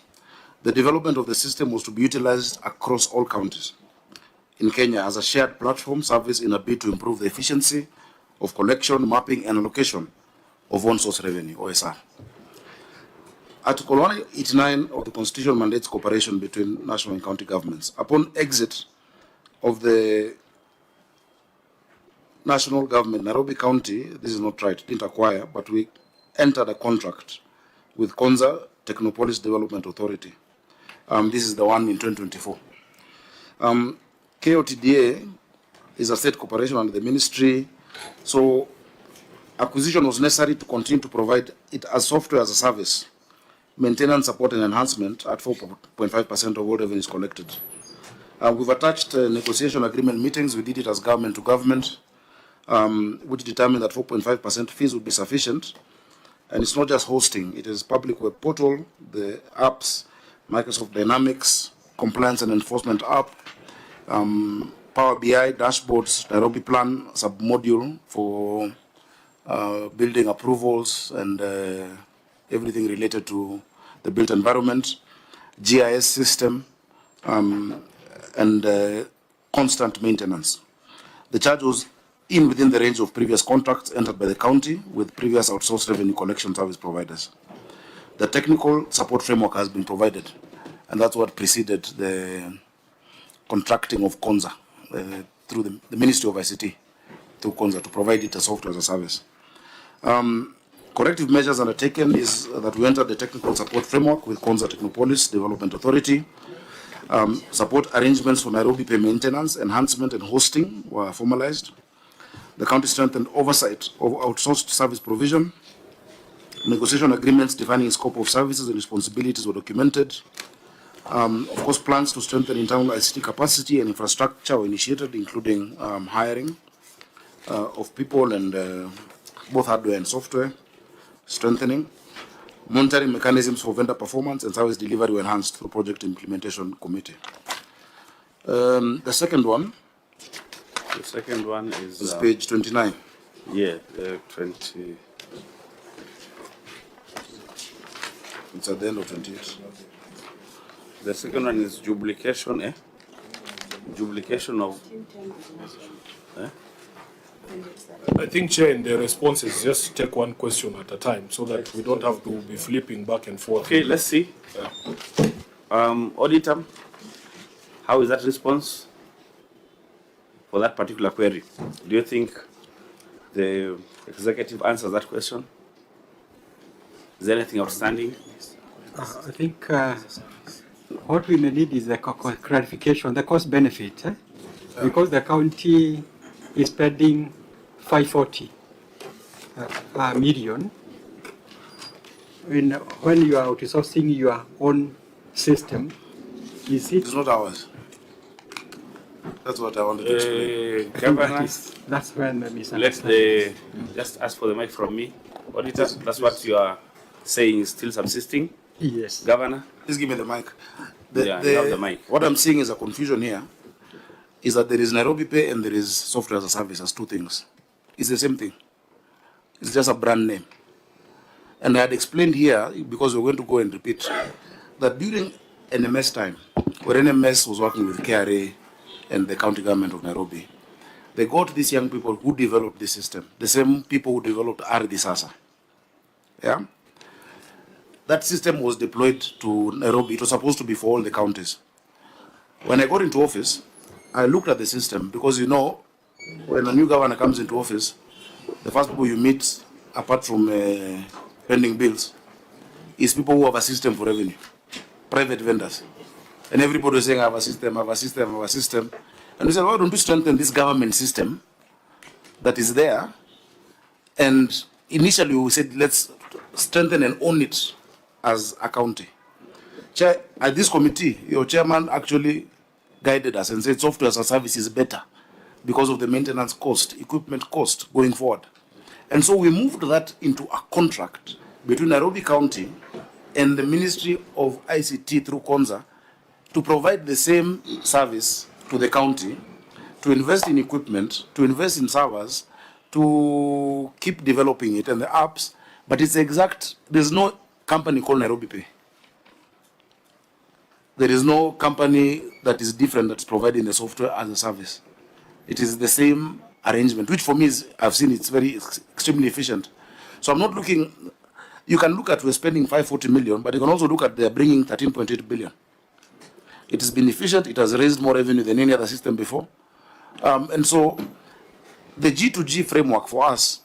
The development of the system was to be utilized across all counties in Kenya as a shared platform service in a bid to improve the efficiency of collection, mapping, and allocation of on-source revenue, OSR. Article 189 of the Constitution mandates cooperation between national and county governments. Upon exit of the national government, Nairobi County, this is not right, didn't acquire, but we entered a contract with Konza Technopolis Development Authority. This is the one in 2024. KOTDA is a state corporation under the ministry, so acquisition was necessary to continue to provide it as software as a service, maintenance, support, and enhancement at 4.5% of all revenues collected. We've attached negotiation agreement meetings. We did it as government to government, which determined that 4.5% fees would be sufficient. And it's not just hosting, it is public web portal, the apps, Microsoft Dynamics, compliance and enforcement app, Power BI, dashboards, Nairobi Plan, submodule for building approvals and everything related to the built environment, GIS system, and constant maintenance. The charge was within the range of previous contracts entered by the county with previous outsourced revenue collection service providers. The technical support framework has been provided, and that's what preceded the contracting of Konza through the Ministry of ICT, through Konza, to provide it as software as a service. Corrective measures undertaken is that we entered the technical support framework with Konza Technopolis Development Authority. Support arrangements for Nairobi Pay maintenance, enhancement, and hosting were formalized. The county strengthened oversight of outsourced service provision. Negotiation agreements defining scope of services and responsibilities were documented. Of course, plans to strengthen internal ICT capacity and infrastructure were initiated, including hiring of people and both hardware and software, strengthening. Monitoring mechanisms for vendor performance and service delivery were enhanced through project implementation committee. The second one, The second one is It's page 29. Yeah, 20. It's at the end of 28. The second one is duplication, Duplication of. I think, Chair, in the responses, just take one question at a time so that we don't have to be flipping back and forth. Okay, let's see. Auditor, how is that response for that particular query? Do you think the executive answers that question? Is there anything outstanding? I think what we may need is the clarification, the cost benefit, because the county is spending 540 million. When you are outsourcing your own system, is it? It's not ours. That's what I wanted to explain. Governor, that's when the let's just ask for the mic from me. Auditor, that's what you are saying is still subsisting? Yes. Governor? Please give me the mic. You have the mic. What I'm seeing is a confusion here, is that there is Nairobi Pay and there is software as a service as two things. It's the same thing. It's just a brand name. And I had explained here, because we're going to go and repeat, that during NMS time, where NMS was working with KRA and the county government of Nairobi, they got these young people who developed the system, the same people who developed RDSASA. Yeah? That system was deployed to Nairobi. It was supposed to be for all the counties. When I got into office, I looked at the system because, you know, when a new governor comes into office, the first people you meet, apart from pending bills, is people who have a system for revenue, private vendors. And everybody was saying, I have a system, I have a system, I have a system. And we said, why don't we strengthen this government system that is there? And initially we said, let's strengthen and own it as a county. Chair, at this committee, your chairman actually guided us and said software as a service is better because of the maintenance cost, equipment cost going forward. And so we moved that into a contract between Nairobi County and the Ministry of ICT through KONZA to provide the same service to the county, to invest in equipment, to invest in servers, to keep developing it and the apps, but it's exact, there's no company called Nairobi Pay. There is no company that is different that's providing the software as a service. It is the same arrangement, which for me is, I've seen it's very extremely efficient. So I'm not looking, you can look at we're spending 540 million, but you can also look at they're bringing 13.8 billion. It has been efficient, it has raised more revenue than any other system before. And so the G2G framework for us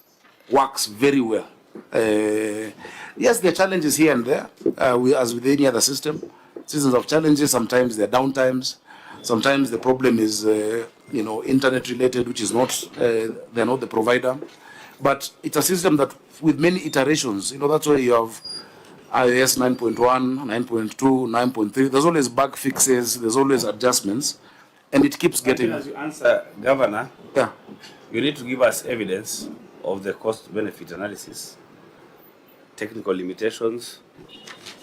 works very well. Yes, there are challenges here and there, as with any other system. Seasons of challenges, sometimes there are downtimes, sometimes the problem is internet related, which is not, they're not the provider. But it's a system that with many iterations, that's why you have iOS 9.1, 9.2, 9.3, there's always bug fixes, there's always adjustments, and it keeps getting... As you answer, Governor, you need to give us evidence of the cost-benefit analysis, technical limitations,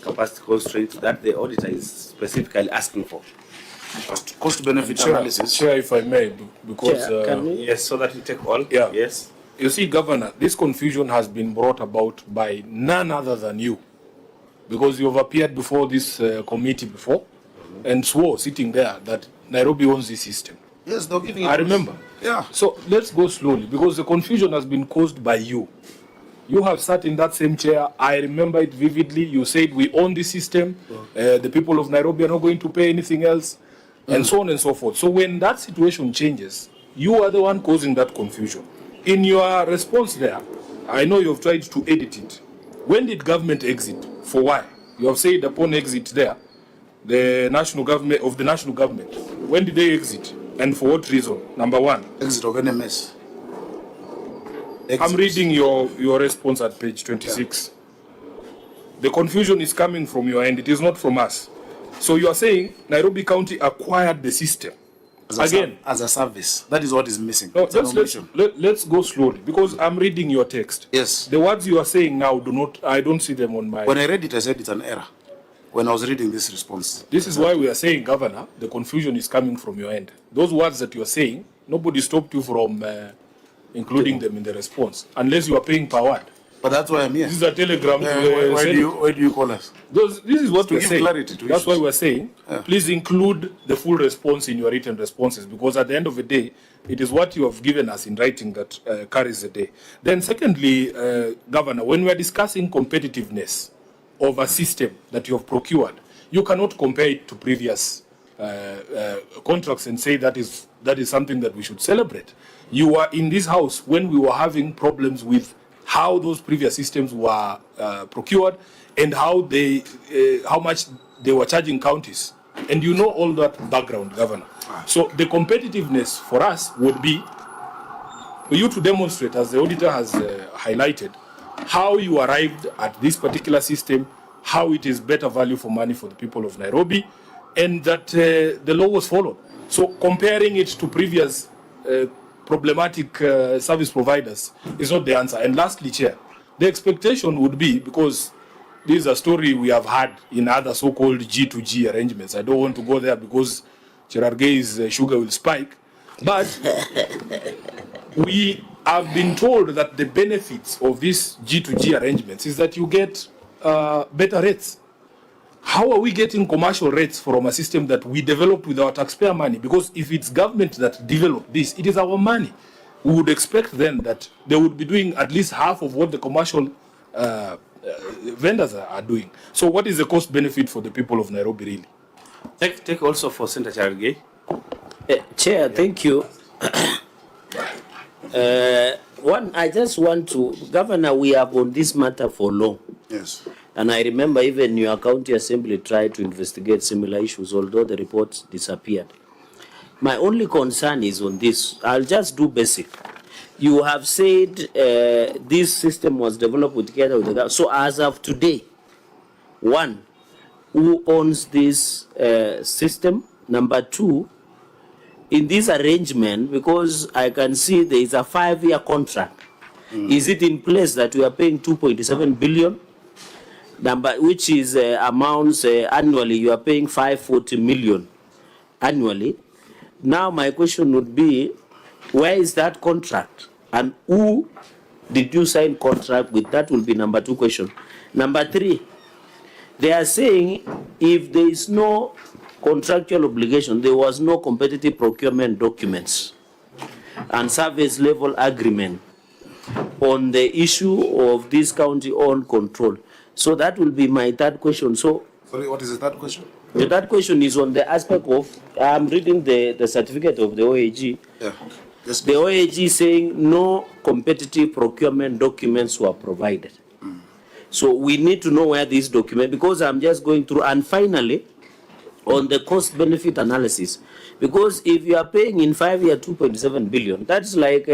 capacity constraints that the auditor is specifically asking for. Cost-benefit analysis. Chair, if I may, because... yes, so that you take all. Yeah. Yes. You see, Governor, this confusion has been brought about by none other than you, because you have appeared before this committee before and swore sitting there that Nairobi owns the system. Yes, they're giving I remember. Yeah. So let's go slowly, because the confusion has been caused by you. You have sat in that same chair. I remember it vividly. You said we own the system. The people of Nairobi are not going to pay anything else, and so on and so forth. So when that situation changes, you are the one causing that confusion. In your response there, I know you've tried to edit it. When did government exit? For why? You have said upon exit there, the national government, when did they exit? And for what reason? Number one. Exit of NMS. I'm reading your response at page 26. The confusion is coming from your end. It is not from us. So you are saying Nairobi County acquired the system. As a service. That is what is missing. No, let's go slowly, because I'm reading your text. Yes. The words you are saying now I don't see them on my... When I read it, I said it's an error. When I was reading this response. This is why we are saying, Governor, the confusion is coming from your end. Those words that you are saying, Nobody stopped you from including them in the response, unless you are paying per word. But that's why I'm here. This is a telegram to why do you call us? This is what To we're give saying. clarity to That's issues. why we're saying, please include the full response in your written responses, because at the end of the day, it is what you have given us in writing that carries the day. Then secondly, Governor, when we are discussing competitiveness of a system that you have procured, you cannot compare it to previous contracts and say that is something that we should celebrate. You were in this house when we were having problems with how those previous systems were procured and how much they were charging counties. And you know all that background, Governor. So the competitiveness for us would be for you to demonstrate, as the auditor has highlighted, how you arrived at this particular system, how it is better value for money for the people of Nairobi, and that the law was followed. So comparing it to previous problematic service providers is not the answer. And lastly, Chair, the expectation would be, because this is a story we have had in other so-called G2G arrangements. I don't want to go there because Cherargei's sugar will spike. But we have been told that the benefits of these G2G arrangements is that you get better rates. How are we getting commercial rates from a system that we developed with our taxpayer money? Because if it's government that developed this, it is our money. We would expect then that they would be doing at least half of what the commercial vendors are doing. So what is the cost benefit for the people of Nairobi really? Take also for Senator Cherargei. Chair, thank you. I just want to, Governor, we have on this matter for long. Yes. And I remember even your county assembly tried to investigate similar issues, although the reports disappeared. My only concern is on this. I'll just do basic. You have said this system was developed together with the government. So as of today, one, who owns this system? Number two, in this arrangement, because I can see there is a 5-year contract, is it in place that we are paying 2.7 billion? Which is amounts annually, you are paying 540 million annually. Now my question would be, where is that contract? And who did you sign contract with? That will be number 2 question. Number 3, they are saying if there is no contractual obligation, there was no competitive procurement documents and service level agreement on the issue of this county-owned control. So that will be my 3rd question. So, sorry, what is the 3rd question? The 3rd question is on the aspect of, I'm reading the certificate of the OAG. Yeah. Yes, the OAG is saying no competitive procurement documents were provided. So we need to know where these documents, because I'm just going through. And finally, on the cost-benefit analysis, because if you are paying in 5 years 2.7 billion, that's like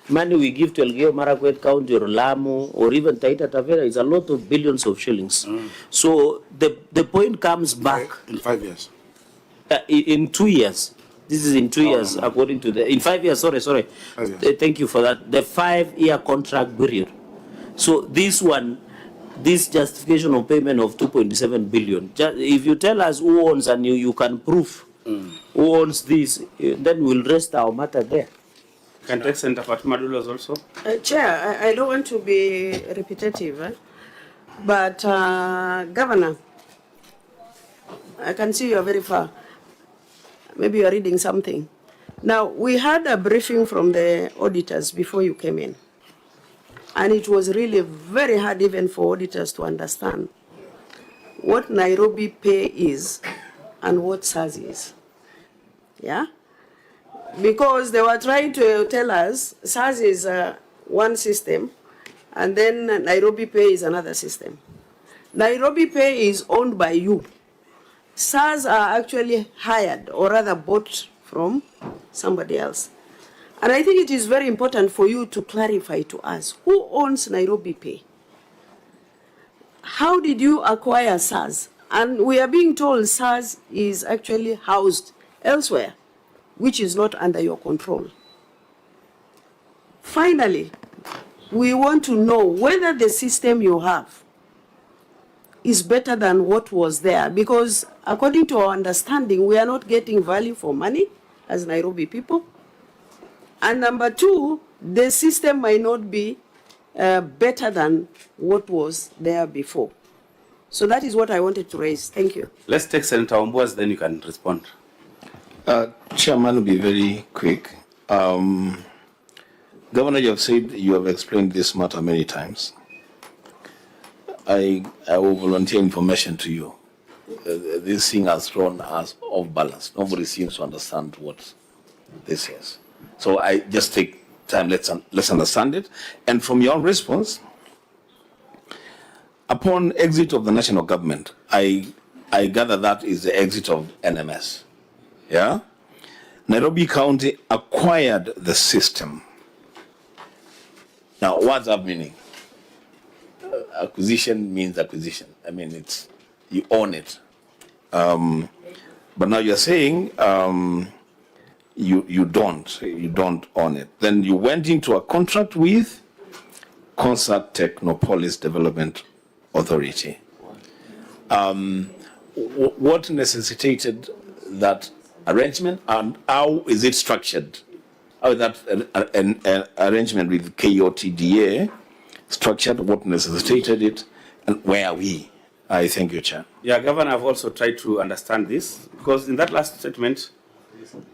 money we give to Elgeyo Marakwet County or Lamu or even Taita Tavera is a lot of billions of shillings. So the point comes back. In 5 years? In 2 years. This is in 2 years, according to the... In 5 years, sorry. 5 years. Thank you for that. The 5-year contract period. So this one, this justification of payment of 2.7 billion, if you tell us who owns and you can prove who owns this, then we'll rest our matter there. Can take Senator Fatima Dulos also? Chair, I don't want to be repetitive, but Governor, I can see you are very far. Maybe you are reading something. Now, we had a briefing from the auditors before you came in, and it was really very hard even for auditors to understand what Nairobi Pay is and what SARS is. Yeah? Because they were trying to tell us SARS is one system and then Nairobi Pay is another system. Nairobi Pay is owned by you. SARS are actually hired or rather bought from somebody else. And I think it is very important for you to clarify to us who owns Nairobi Pay. How did you acquire SARS? And we are being told SARS is actually housed elsewhere, which is not under your control. Finally, we want to know whether the system you have is better than what was there, because according to our understanding, we are not getting value for money as Nairobi people. And number two, the system might not be better than what was there before. So that is what I wanted to raise. Thank you. Let's take Senator Omboas, then you can respond. Chairman, will be very quick. Governor, you have said you have explained this matter many times. I will volunteer information to you. This thing has thrown us off balance. Nobody seems to understand what this is. So I just take time, let's understand it. And from your response, upon exit of the national government, I gather that is the exit of NMS. Yeah? Nairobi County acquired the system. Now, what's that meaning? Acquisition means acquisition. I mean, it's, you own it. But now you're saying you don't own it. Then you went into a contract with Concert Technopolis Development Authority. What necessitated that arrangement, and how is it structured? How is that an arrangement with KOTDA structured? What necessitated it, and where are we? I thank you, Chair. Yeah, Governor, I've also tried to understand this, because in that last statement,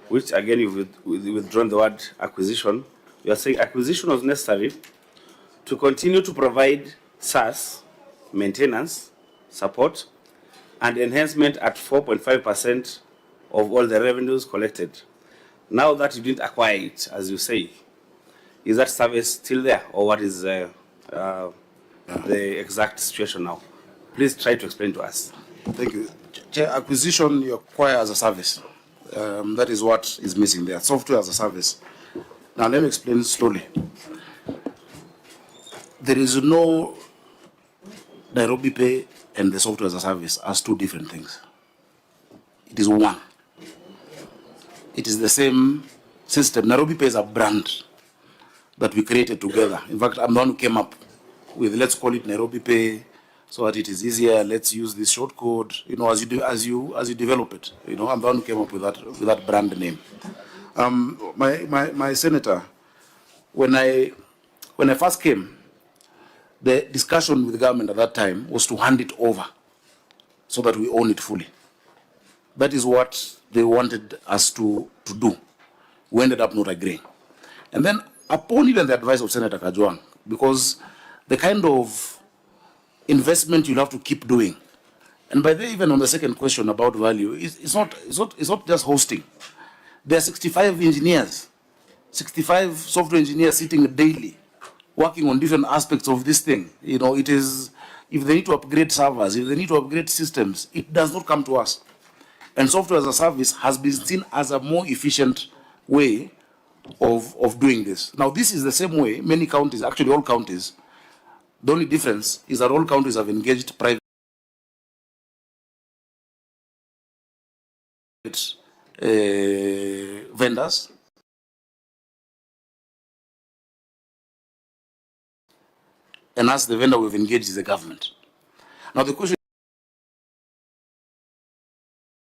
which again you've withdrawn the word acquisition, you are saying acquisition was necessary to continue to provide SaaS, maintenance, support, and enhancement at 4.5% of all the revenues collected. Now that you didn't acquire it, as you say, is that service still there, or what is the exact situation now? Please try to explain to us. Thank you. Chair, acquisition you acquire as a service. That is what is missing there. Software as a service. Now let me explain slowly. There is no Nairobi Pay and the software as a service as two different things. It is one. It is the same system. Nairobi Pay is a brand that we created together. In fact, I'm the one who came up with, let's call it Nairobi Pay, so that it is easier. Let's use this short code. You know, as you develop it. You know, I'm the one who came up with that brand name. My senator, when I first came, the discussion with the government at that time was to hand it over so that we own it fully. That is what they wanted us to do. We ended up not agreeing. And then upon even the advice of Senator Kajwang, because the kind of investment you'll have to keep doing, and by the way, even on the second question about value, it's not just hosting. There are 65 engineers, 65 software engineers sitting daily, working on different aspects of this thing. You know, it is, if they need to upgrade servers, if they need to upgrade systems, it does not come to us. And software as a service has been seen as a more efficient way of doing this. Now, this is the same way many counties, actually all counties, the only difference is that all counties have engaged private vendors and as the vendor we've engaged is the government. Now the question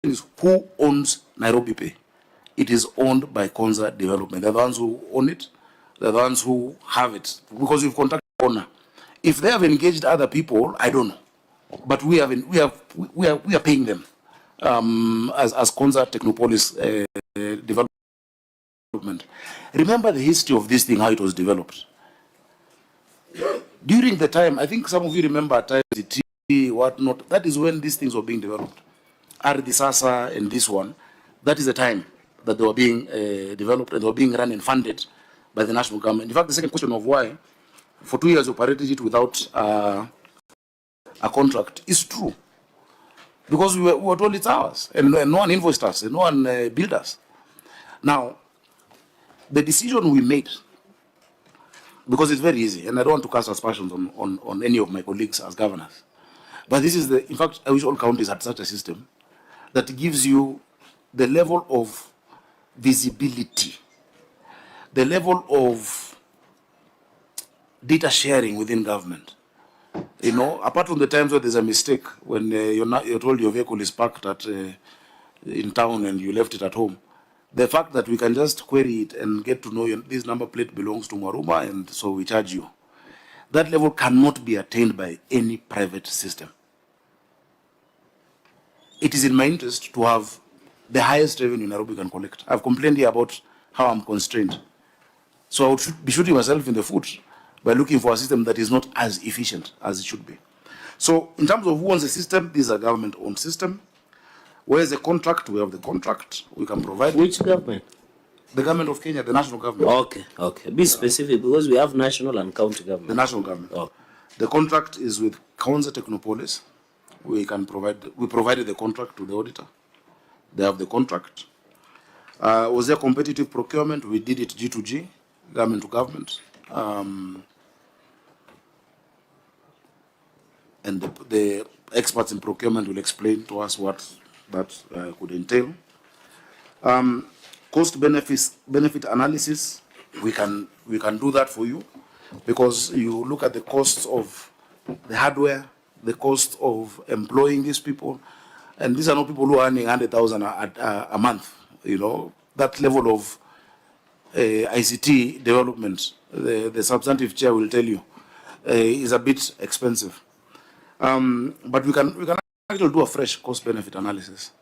is, who owns Nairobi Pay? It is owned by Konza Development. They're the ones who own it. They're the ones who have it, because we've contacted the owner. If they have engaged other people, I don't know. But we are paying them as Konza Technopolis Development. Remember the history of this thing, how it was developed. During the time, I think some of you remember at times the TV, whatnot, that is when these things were being developed. RD Sasa and this one, that is the time that they were being developed and they were being run and funded by the national government. In fact, the second question of why, for 2 years, you operated it without a contract is true. Because we were told it's ours, and no one invoiced us, and no one billed us. Now, the decision we made, because it's very easy, and I don't want to cast aspersions on any of my colleagues as governors, but this is in fact, I wish all counties had such a system that gives you the level of visibility, the level of data sharing within government. You know, apart from the times where there's a mistake, when you're told your vehicle is parked in town and you left it at home, The fact that we can just query it and get to know this number plate belongs to Mwaruma and so we charge you, that level cannot be attained by any private system. It is in my interest to have the highest revenue Nairobi can collect. I've complained here about how I'm constrained. So I would be shooting myself in the foot by looking for a system that is not as efficient as it should be. So in terms of who owns the system, this is a government-owned system. Where is the contract? We have the contract. We can provide. Which government? The government of Kenya, the national government. Okay, okay. Be specific because we have national and county government. The national government. Oh. The contract is with Kaunza Technopolis. We provided the contract to the auditor. They have the contract. Was there competitive procurement? We did it G2G, government to government. And the experts in procurement will explain to us what that could entail. Cost benefit analysis, we can do that for you, because you look at the costs of the hardware, the cost of employing these people, and these are not people who are earning 100,000 a month. You know, that level of ICT development, the substantive chair will tell you, is a bit expensive. But we can actually do a fresh cost benefit analysis,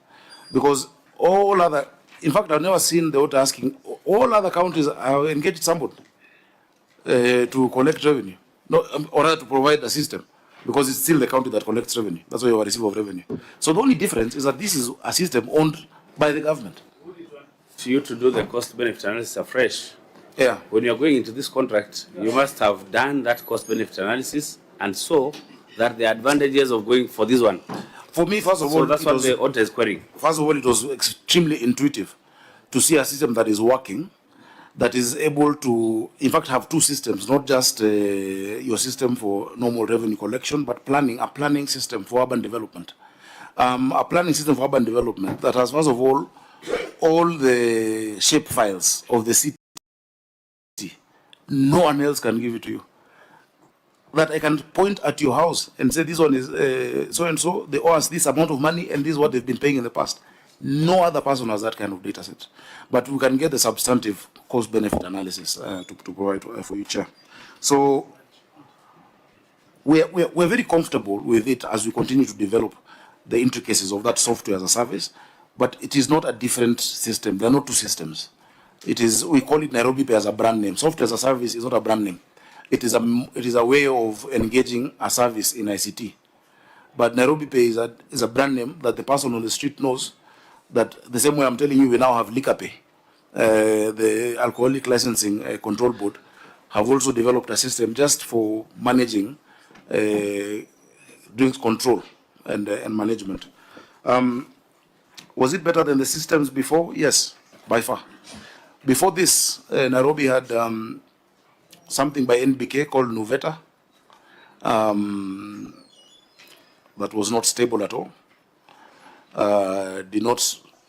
because all other, in fact, I've never seen the auditor asking, all other counties have engaged somebody to collect revenue, or rather to provide a system, because it's still the county that collects revenue. That's why you are a receiver of revenue. So the only difference is that this is a system owned by the government. For you to do the cost benefit analysis afresh, yeah, when you are going into this contract, you must have done that cost benefit analysis, and so that the advantages of going for this one. For me, first of all, so that's what the auditor is querying. First of all, it was extremely intuitive to see a system that is working, that is able to, in fact, have two systems, not just your system for normal revenue collection, but a planning system for urban development. A planning system for urban development that has, first of all the shape files of the city. No one else can give it to you. That I can point at your house and say this one is so and so, they owe us this amount of money and this is what they've been paying in the past. No other person has that kind of data set. But we can get the substantive cost benefit analysis to provide for you, Chair. So we're very comfortable with it as we continue to develop the intricacies of that software as a service, but it is not a different system. There are not two systems. It is, we call it Nairobi Pay as a brand name. Software as a service is not a brand name. It is a way of engaging a service in ICT. But Nairobi Pay is a brand name that the person on the street knows, that the same way I'm telling you, we now have Liquor Pay. The Alcoholic Licensing Control Board have also developed a system just for managing drinks control and management. Was it better than the systems before? Yes, by far. Before this, Nairobi had something by NBK called Nuveta that was not stable at all.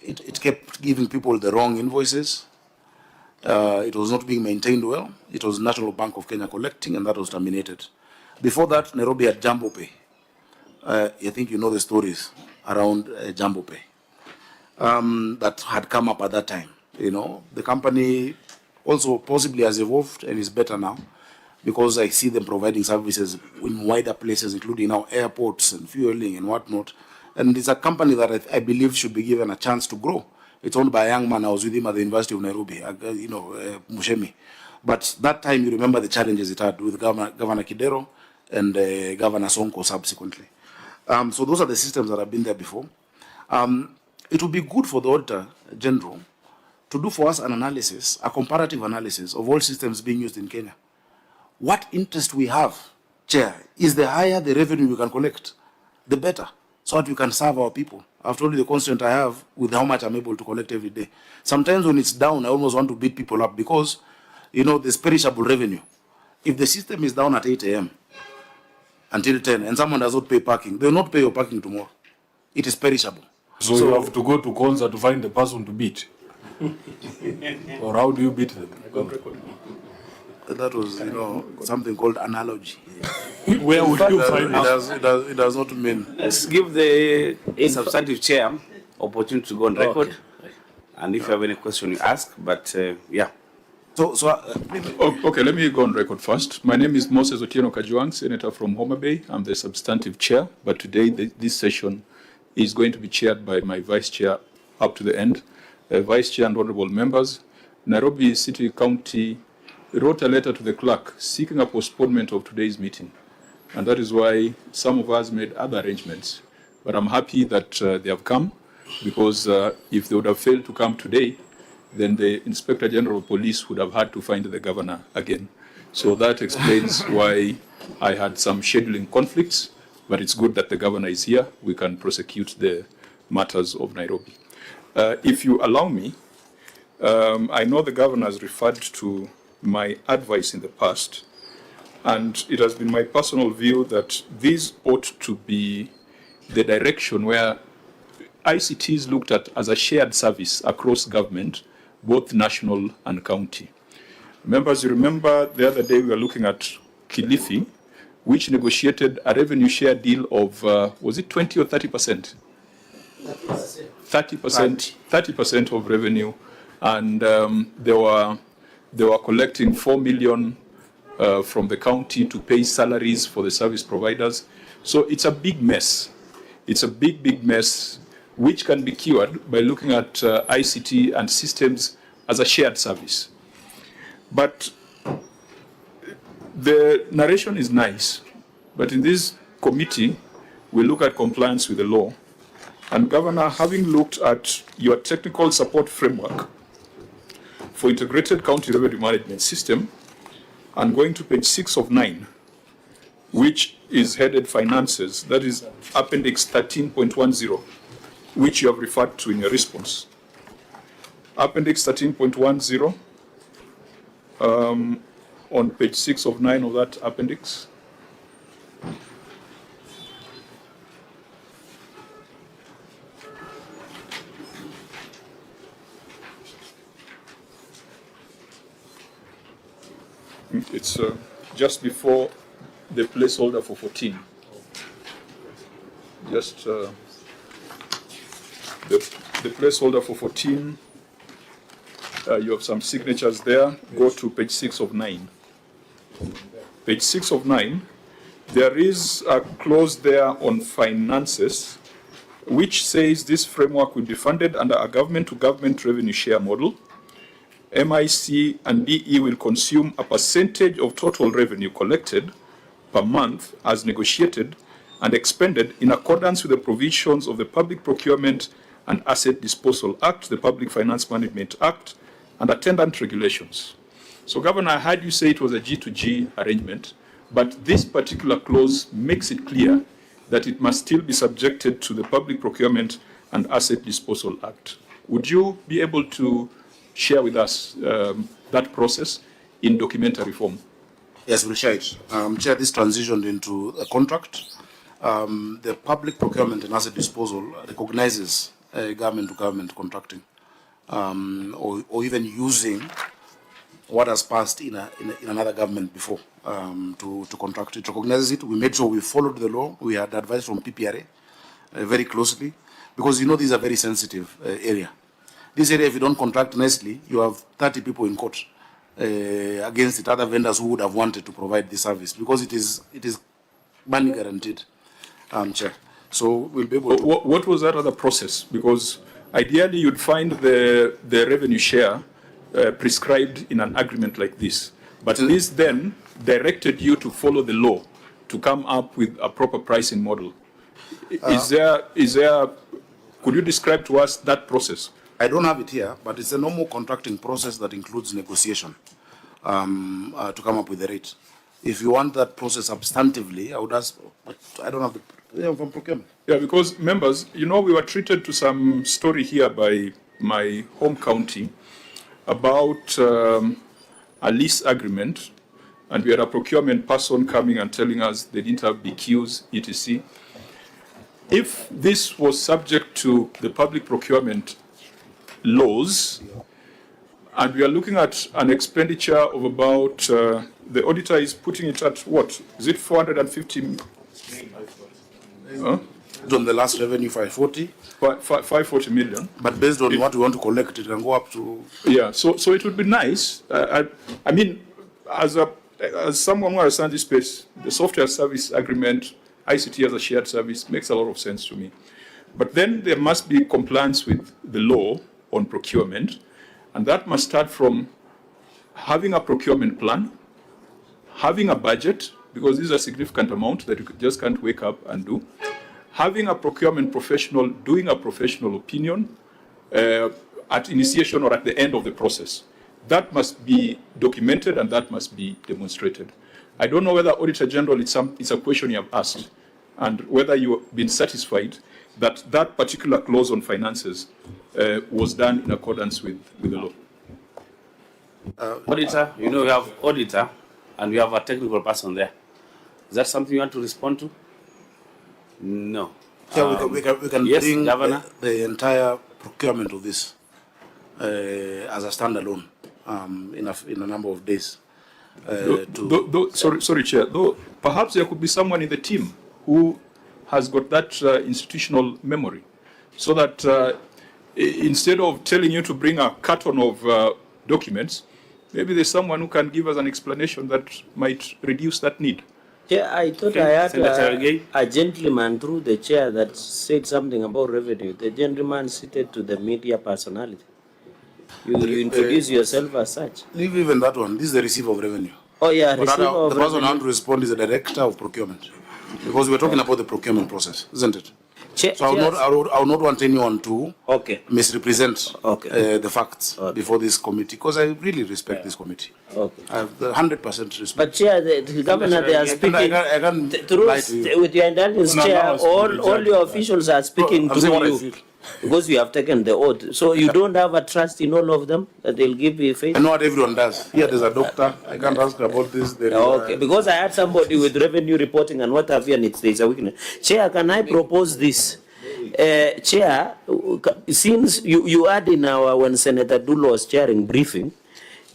It kept giving people the wrong invoices. It was not being maintained well. It was National Bank of Kenya collecting, and that was terminated. Before that, Nairobi had Jambo Pay. I think you know the stories around Jambo Pay that had come up at that time. You know, the company also possibly has evolved and is better now, because I see them providing services in wider places, including now airports and fueling and whatnot. And it's a company that I believe should be given a chance to grow. It's owned by a young man. I was with him at the University of Nairobi, Mushemi. But that time, you remember the challenges it had with Governor Kidero and Governor Sonko subsequently. So those are the systems that have been there before. It would be good for the Auditor General to do for us an analysis, a comparative analysis of all systems being used in Kenya. What interest we have, Chair, is the higher the revenue we can collect, the better, so that we can serve our people. After all, the constraint I have with how much I'm able to collect every day. Sometimes when it's down, I almost want to beat people up because, you know, there's perishable revenue. If the system is down at 8 a.m. until 10 and someone does not pay parking, they will not pay your parking tomorrow. It is perishable. So you have to go to Konza to find the person to beat. Or how do you beat them? That was, you know, something called analogy. Where would you find it? Does not mean. Let's give the substantive chair opportunity to go on record And if you have any question, you ask. But yeah. Okay, let me go on record first. My name is Moses Otieno Kajuang, Senator from Homa Bay. I'm the substantive chair, but today this session is going to be chaired by my vice chair up to the end. Vice chair and honorable members, Nairobi City County wrote a letter to the clerk seeking a postponement of today's meeting. And that is why some of us made other arrangements. But I'm happy that they have come, because if they would have failed to come today, then the Inspector General of Police would have had to find the governor again. So that explains why I had some scheduling conflicts, but it's good that the governor is here. We can prosecute the matters of Nairobi. If you allow me, I know the governor has referred to my advice in the past, and it has been my personal view that this ought to be the direction where ICT is looked at as a shared service across government, both national and county. Members, you remember the other day we were looking at Kilifi, which negotiated a revenue share deal of, was it 20 or 30%? 30% of revenue, and they were collecting 4 million from the county to pay salaries for the service providers. So it's a big mess. It's a big mess, which can be cured by looking at ICT and systems as a shared service. But the narration is nice, but in this committee, we look at compliance with the law. And Governor, having looked at your technical support framework for integrated county revenue management system, and going to page 6 of 9, which is headed finances, that is appendix 13.10, which you have referred to in your response. Appendix 13.10, on page 6 of 9 of that appendix. It's just before the placeholder for 14. Just the placeholder for 14, you have some signatures there. Go to page 6 of 9. Page 6 of 9, there is a clause there on finances, which says this framework will be funded under a government-to-government revenue share model. MIC and DE will consume a percentage of total revenue collected per month as negotiated and expended in accordance with the provisions of the Public Procurement and Asset Disposal Act, the Public Finance Management Act, and attendant regulations. So, Governor, I heard you say it was a G2G arrangement, but this particular clause makes it clear that it must still be subjected to the Public Procurement and Asset Disposal Act. Would you be able to share with us that process in documentary form? Yes, we'll share it. Chair, this transitioned into a contract. The Public Procurement and Asset Disposal recognizes government-to-government contracting, or even using what has passed in another government before to contract. It recognizes it. We made sure we followed the law. We had advice from PPRA very closely, because you know these are very sensitive area. This area, if you don't contract nicely, you have 30 people in court against it, other vendors who would have wanted to provide this service, because it is money guaranteed, Chair. So we'll be able to... What was that other process? Because ideally you'd find the revenue share prescribed in an agreement like this. But this then directed you to follow the law to come up with a proper pricing model. Is there, could you describe to us that process? I don't have it here, but it's a normal contracting process that includes negotiation to come up with the rate. If you want that process substantively, I would ask, but I don't have the from procurement. Yeah, because members, you know, we were treated to some story here by my home county about a lease agreement, and we had a procurement person coming and telling us they didn't have BQs, etc. If this was subject to the public procurement laws, and we are looking at an expenditure of about, the auditor is putting it at what? Is it 450? Huh? based on the last revenue 540. 540 million. But based on what we want to collect, it can go up to. Yeah, so it would be nice. I mean, as someone who understands this space, the software service agreement, ICT as a shared service makes a lot of sense to me. But then there must be compliance with the law on procurement, and that must start from having a procurement plan, having a budget, because this is a significant amount that you just can't wake up and do, having a procurement professional doing a professional opinion at initiation or at the end of the process. That must be documented and that must be demonstrated. I don't know whether Auditor General, it's a question you have asked, and whether you've been satisfied that that particular clause on finances was done in accordance with the law. Auditor, you know, we have auditor and we have a technical person there. Is that something you want to respond to? No. Yeah, we can yes, bring Governor. the entire procurement of this as a standalone in a number of days. Sorry, Chair. Though perhaps there could be someone in the team who has got that institutional memory, so that instead of telling you to bring a carton of documents, maybe there's someone who can give us an explanation that might reduce that need. Yeah, I thought I had a gentleman through the chair that said something about revenue. The gentleman seated to the media personality. You introduce yourself as such. Leave even that one. This is the receiver of revenue. Oh yeah, But receiver of the person revenue. who to respond is the director of procurement, because we're talking about the procurement process, isn't it? So I would not want anyone to misrepresent the facts before this committee, because I really respect this committee. I have 100% respect. But Chair, the Governor, they are speaking I can't lie to you. with your indulgence, Chair. All your officials are speaking I'm saying what I through feel. you because you have taken the oath. So you don't have a trust in all of them that they'll give you faith. I know what everyone does. Here, there's a doctor. I can't ask about this. Okay, because I had somebody with revenue reporting and what have you, and there's a weakness. Chair, can I propose this? Chair, since you had in when Senator Dulo was chairing briefing,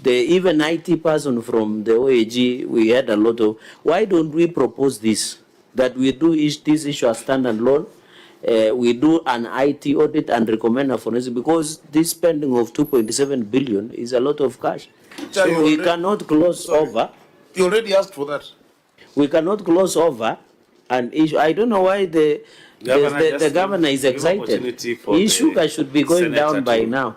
the even IT person from the OAG, we had a lot of, why don't we propose this? That we do this issue as standalone, we do an IT audit and recommend a forensic, because this spending of 2.7 billion is a lot of cash. So we cannot close over. You already asked for that. We cannot close over an issue. I don't know why the governor is excited. Issue should be going down by now.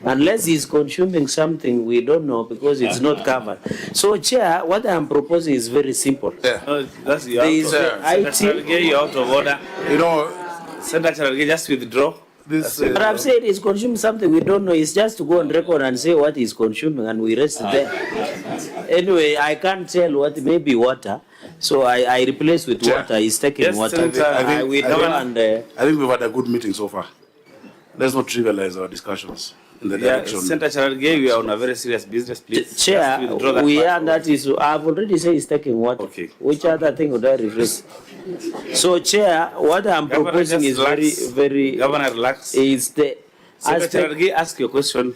Unless he's consuming something we don't know, because it's not covered. So, Chair, what I'm proposing is very simple. That's you're out of order. You know, Senator, just withdraw. But I've said he's consuming something we don't know. It's just to go on record and say what he's consuming, and we rest there. Anyway, I can't tell what, maybe water. So I replace with water. He's taking water. I think we've had a good meeting so far. Let's not trivialize our discussions in the direction. Senator Charargei, we are on a very serious business, please. Chair, that is, I've already said he's taking water. Okay. Which other thing would I rephrase? So, Chair, what I'm proposing is very. Governor, relax. Is the Senator Charargei, ask your question,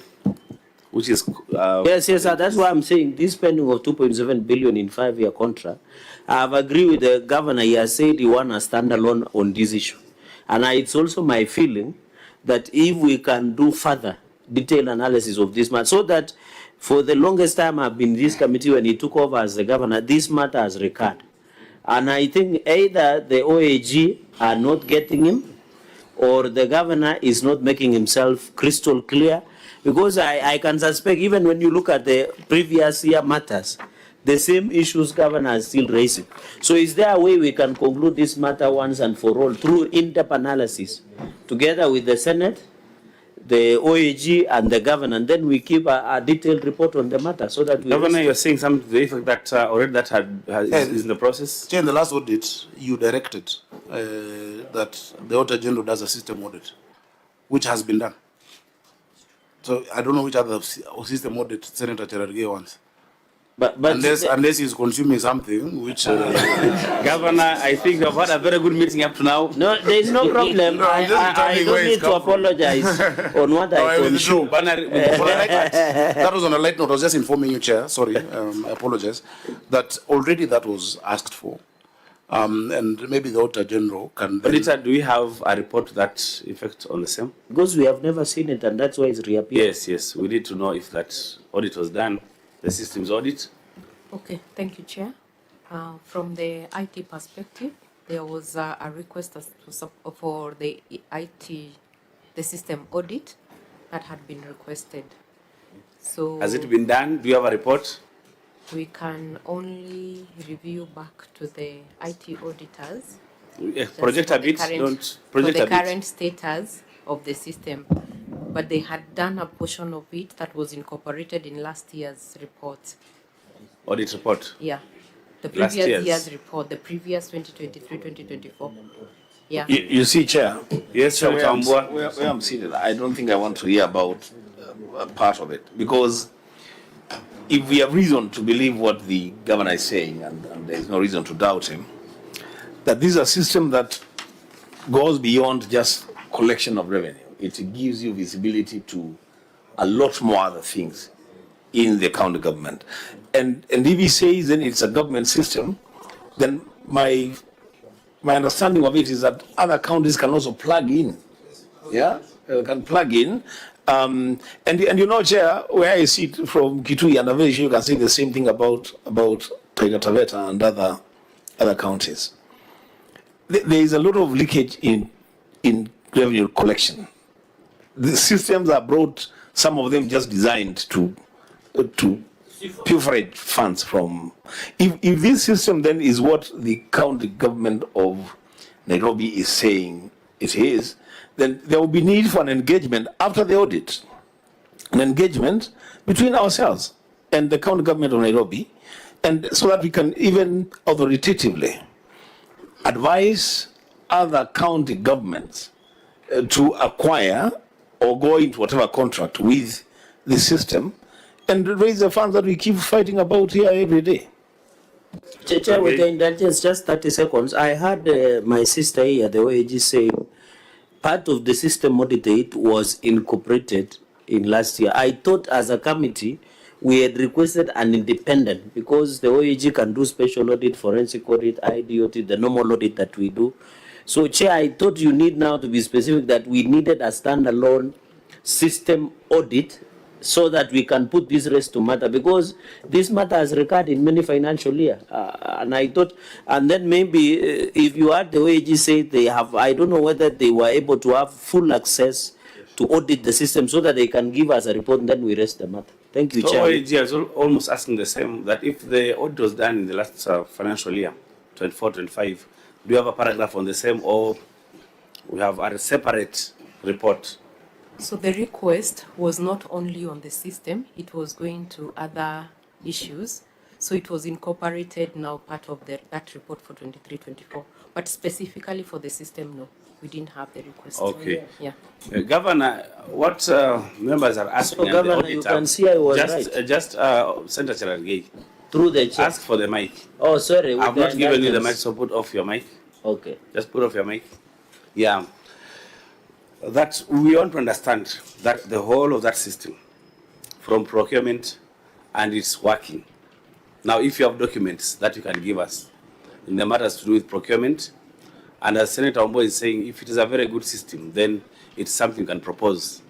which is. Yes, sir. That's why I'm saying this spending of 2.7 billion in 5-year contract. I've agreed with the governor. He has said he wants a standalone on this issue, and it's also my feeling that if we can do further detailed analysis of this matter, so that for the longest time I've been in this committee, when he took over as the governor, this matter has recurred. And I think either the OAG are not getting him, or the governor is not making himself crystal clear, because I can suspect, even when you look at the previous year matters, the same issues governor is still raising. So is there a way we can conclude this matter once and for all through in-depth analysis, together with the Senate, the OAG and the governor, and then we keep a detailed report on the matter, so that we... Governor, you're saying something to the effect that already that is in the process? In the last audit, you directed that the Auditor General does a system audit, which has been done. So I don't know which other system audit Senator Charargei wants. But unless he's consuming something, which Governor, I think we've had a very good meeting up to now. No, there is no problem. I don't need to apologize on what I consume. That was on a light note. I was just informing you, Chair. Sorry, I apologize. That already that was asked for, And maybe the Auditor General can then... Auditor, do we have a report to that effect on the same? Because we have never seen it, and that's why it's reappeared. Yes, yes. We need to know if that audit was done, the systems audit. Okay, thank you, Chair. From the IT perspective, there was a request for the the system audit that had been requested. So has it been done? Do you have a report? We can only review back to the IT auditors. Project a bit, don't project for a the bit. current status of the system, but they had done a portion of it that was incorporated in last year's report. Audit report? Yeah, the Last previous year's report, the previous 2023-2024. Yeah. You see, Chair. Yes, Chair, Senator where I'm seated, I don't think I want to hear about a part of it, because if we have reason to believe what the governor is saying, and there is no reason to doubt him, that this is a system that goes beyond just collection of revenue. It gives you visibility to a lot more other things in the county government. And if he says then it's a government system, then my understanding of it is that other counties can also plug in. Yeah, can plug in. And you know, Chair, where I sit from Kitui, and I'm very sure you can say the same thing about Taita Taveta and other counties. There is a lot of leakage in revenue collection. The systems are brought, some of them just designed to pilferage funds from. If this system then is what the county government of Nairobi is saying it is, then there will be need for an engagement after the audit, an engagement between ourselves and the county government of Nairobi, and so that we can even authoritatively advise other county governments to acquire or go into whatever contract with the system and raise the funds that we keep fighting about here every day. Chair, with the indulgence, just 30 seconds. I heard my sister here, the OAG, saying part of the system audit was incorporated in last year. I thought as a committee, we had requested an independent, because the OAG can do special audit, forensic audit, ID audit, the normal audit that we do. So, Chair, I thought you need now to be specific that we needed a standalone system audit so that we can put this rest to matter, because this matter has recurred in many financial years. And I thought, and then maybe if you had the OAG say they have, I don't know whether they were able to have full access to audit the system so that they can give us a report, and then we rest the matter. Thank you, So Chair. OAG is almost asking the same, that if the audit was done in the last financial year, 24-25, do you have a paragraph on the same, or we have a separate report? So the request was not only on the system, it was going to other issues. So it was incorporated now part of that report for 23-24. But specifically for the system, no, we didn't have the request. Okay. Yeah. Governor, what members are asking, So, and Governor, the auditor, you can see I was Senator Cherargei, through the chair. ask for the mic. Oh, sorry. I've with not the given you the indulgence. mic, so put off your mic. Okay. Just put off your mic. Yeah. That we want to understand that the whole of that system, from procurement, and it's working. Now, if you have documents that you can give us in the matters to do with procurement, and as Senator Ombo is saying, if it is a very good system, then it's something you can propose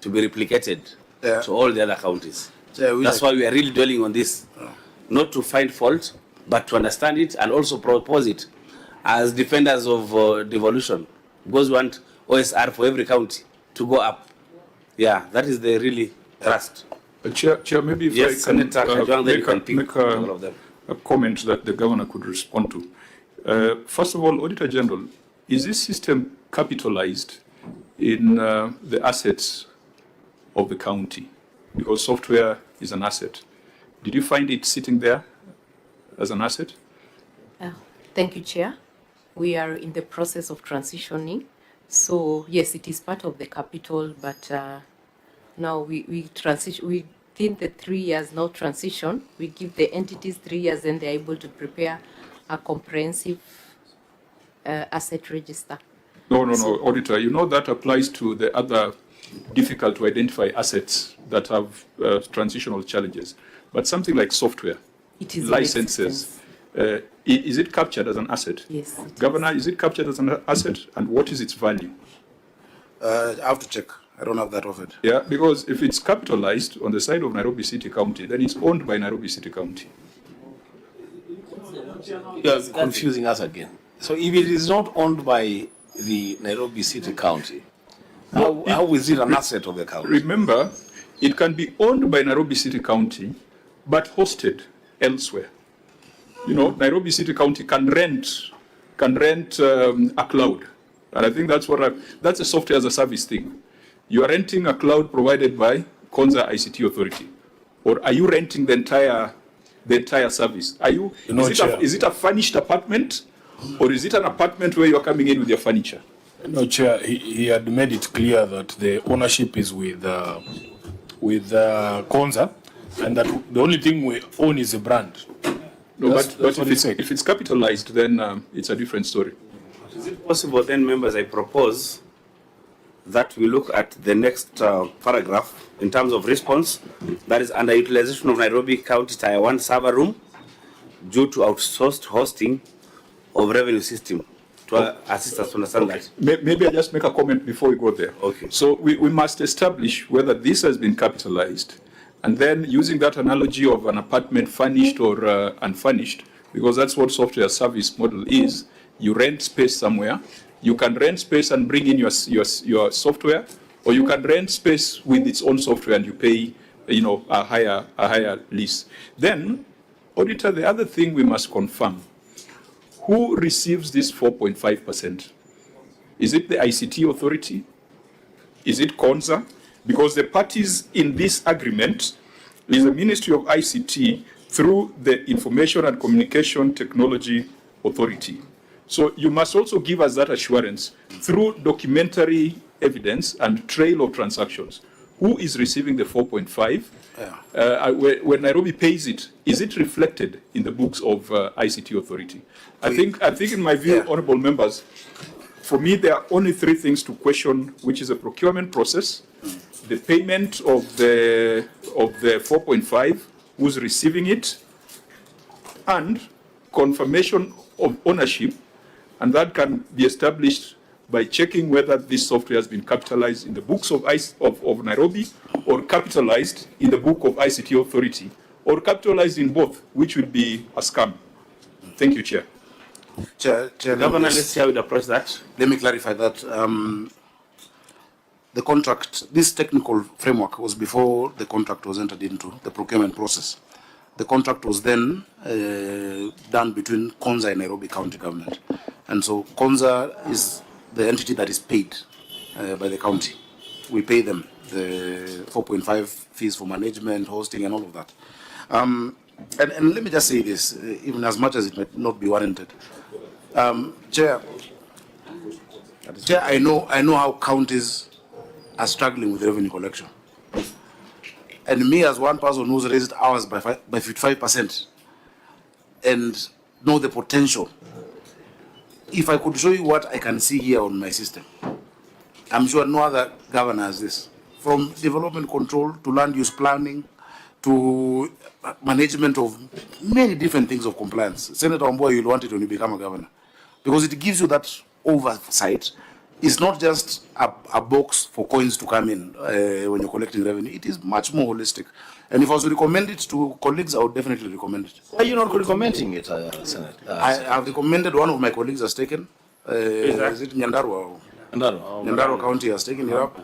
to be replicated to all the other counties. That's why we are really dwelling on this, not to find fault, but to understand it and also propose it as defenders of devolution, because we want OSR for every county to go up. Yeah, that is the really thrust. Chair, maybe if Yes, I can Senator Kajwang, then you can pick make all of them. a comment that the governor could respond to. First of all, Auditor General, is this system capitalized in the assets of the county? Because software is an asset. Did you find it sitting there as an asset? Thank you, Chair. We are in the process of transitioning. So yes, it is part of the capital, but now we transition. Within the 3 years now transition, we give the entities 3 years, and they're able to prepare a comprehensive asset register. No, Auditor, you know that applies to the other difficult to identify assets that have transitional challenges. But something like software, It is licenses, Is it captured as an asset? Yes. Governor, is it captured as an asset, and what is its value? I have to check. I don't have that of it. Yeah, because if it's capitalized on the side of Nairobi City County, then it's owned by Nairobi City County. You're confusing us again. So if it is not owned by the Nairobi City County, how is it an asset of the county? Remember, it can be owned by Nairobi City County, but hosted elsewhere. You know, Nairobi City County can rent a cloud, and I think that's that's a software as a service thing. You are renting a cloud provided by Konza ICT Authority, or are you renting the entire service? Are you? Is it a furnished apartment, or is it an apartment where you are coming in with your furniture? No, Chair, he had made it clear that the ownership is with Konza, and that the only thing we own is the brand. No, but if it's capitalized, then it's a different story. Is it possible then, members, I propose that we look at the next paragraph in terms of response, that is underutilization of Nairobi County Tier 1 server room due to outsourced hosting of revenue system, to assist us to understand that. Maybe I just make a comment before we go there. Okay. So we must establish whether this has been capitalized, and then using that analogy of an apartment furnished or unfurnished, because that's what software service model is. You rent space somewhere. You can rent space and bring in your software, or you can rent space with its own software and you pay, a higher lease. Then, auditor, the other thing we must confirm: who receives this 4.5%? Is it the ICT authority? Is it Konza? Because the parties in this agreement is the Ministry of ICT through the Information and Communication Technology Authority. So you must also give us that assurance through documentary evidence and trail of transactions. Who is receiving the 4.5? Yeah. When Nairobi pays it, is it reflected in the books of ICT authority? I think in my view, honorable members, for me, there are only three things to question, which is the procurement process, the payment of the 4.5, who's receiving it, and confirmation of ownership. And that can be established by checking whether this software has been capitalized in the books of Nairobi, or capitalized in the book of ICT authority, or capitalized in both, which would be a scam. Thank you, Chair. Chair, Governor, let's see how we approach that. Let me clarify that. The contract, this technical framework was before the contract was entered into, the procurement process. The contract was then done between Konza and Nairobi County Government. And so Konza is the entity that is paid by the county. We pay them the 4.5 fees for management, hosting, and all of that. And let me just say this, even as much as it might not be warranted. Chair, I know how counties are struggling with revenue collection. And me, as one person who's raised ours by 55%, and know the potential, if I could show you what I can see here on my system, I'm sure no other governor has this. From development control to land use planning to management of many different things of compliance. Senator Wambua, you'll want it when you become a governor, because it gives you that oversight. It's not just a box for coins to come in when you're collecting revenue. It is much more holistic. And if I was to recommend it to colleagues, I would definitely recommend it. Why are you not recommending it, Senator? I have recommended, one of my colleagues has taken. Is it Nyandarua? Nyandarua County has taken it up.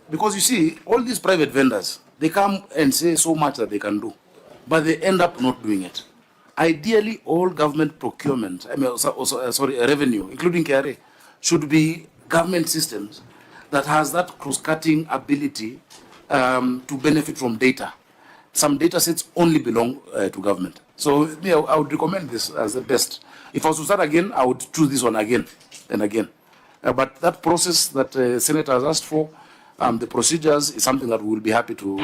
Because you see, all these private vendors, they come and say so much that they can do, but they end up not doing it. Ideally, all government procurement, revenue, including KRA, should be government systems that has that cross-cutting ability to benefit from data. Some data sets only belong to government. So I would recommend this as the best. If I was to start again, I would choose this one again and again. But that process that Senator has asked for, the procedures, is something that we will be happy to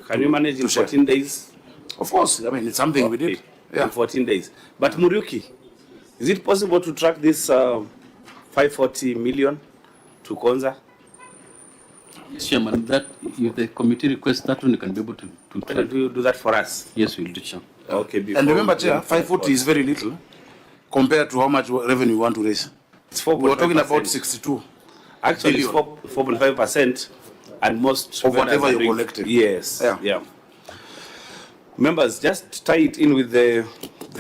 Can you manage in 14 days? Of course. I mean, it's something we did. In 14 days. But Muriuki, is it possible to track this 540 million to Konza? Chairman, that if the committee requests that one, you can be able to Can you do that for us? Yes, we'll do, Chair. Okay. And remember, Chair, 540 is very little compared to how much revenue we want to raise. It's 4.5%. We were talking about 62. Actually, it's 4.5%, and most of whatever vendors you are collected. Yes. Yeah. Yeah. Members, just tie it in with the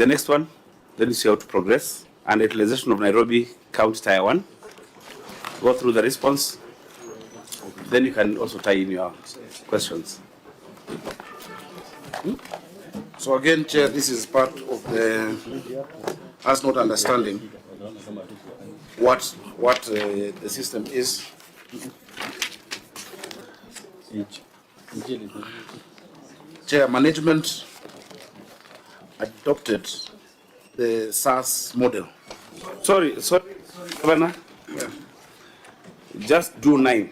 next one. Then you see how to progress. And utilization of Nairobi County Tier 1. Go through the response. Then you can also tie in your questions. So again, Chair, this is part of the us not understanding what the system is. Chair, management adopted the SaaS model. Sorry, Governor. Yeah. Just do 9.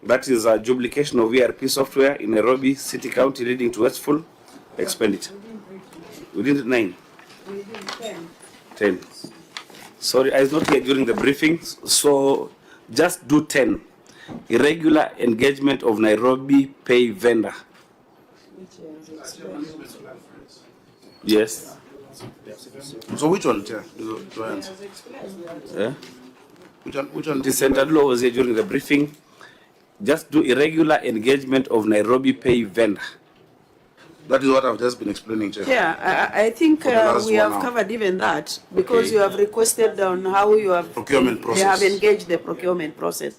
That is a duplication of ERP software in Nairobi City County leading to wasteful expenditure. We did 9. 10. Sorry, I was not here during the briefing, so just do 10. Irregular engagement of Nairobi pay vendor. Yes. So which one, Chair? Do I answer? Yeah. Which one? The central law was here during the briefing. Just do irregular engagement of Nairobi pay vendor. That is what I've just been explaining, Chair. Yeah, I think For the last we have 1 hour. covered even that, because Okay. you have requested on how you have Procurement They have process. engaged the procurement process.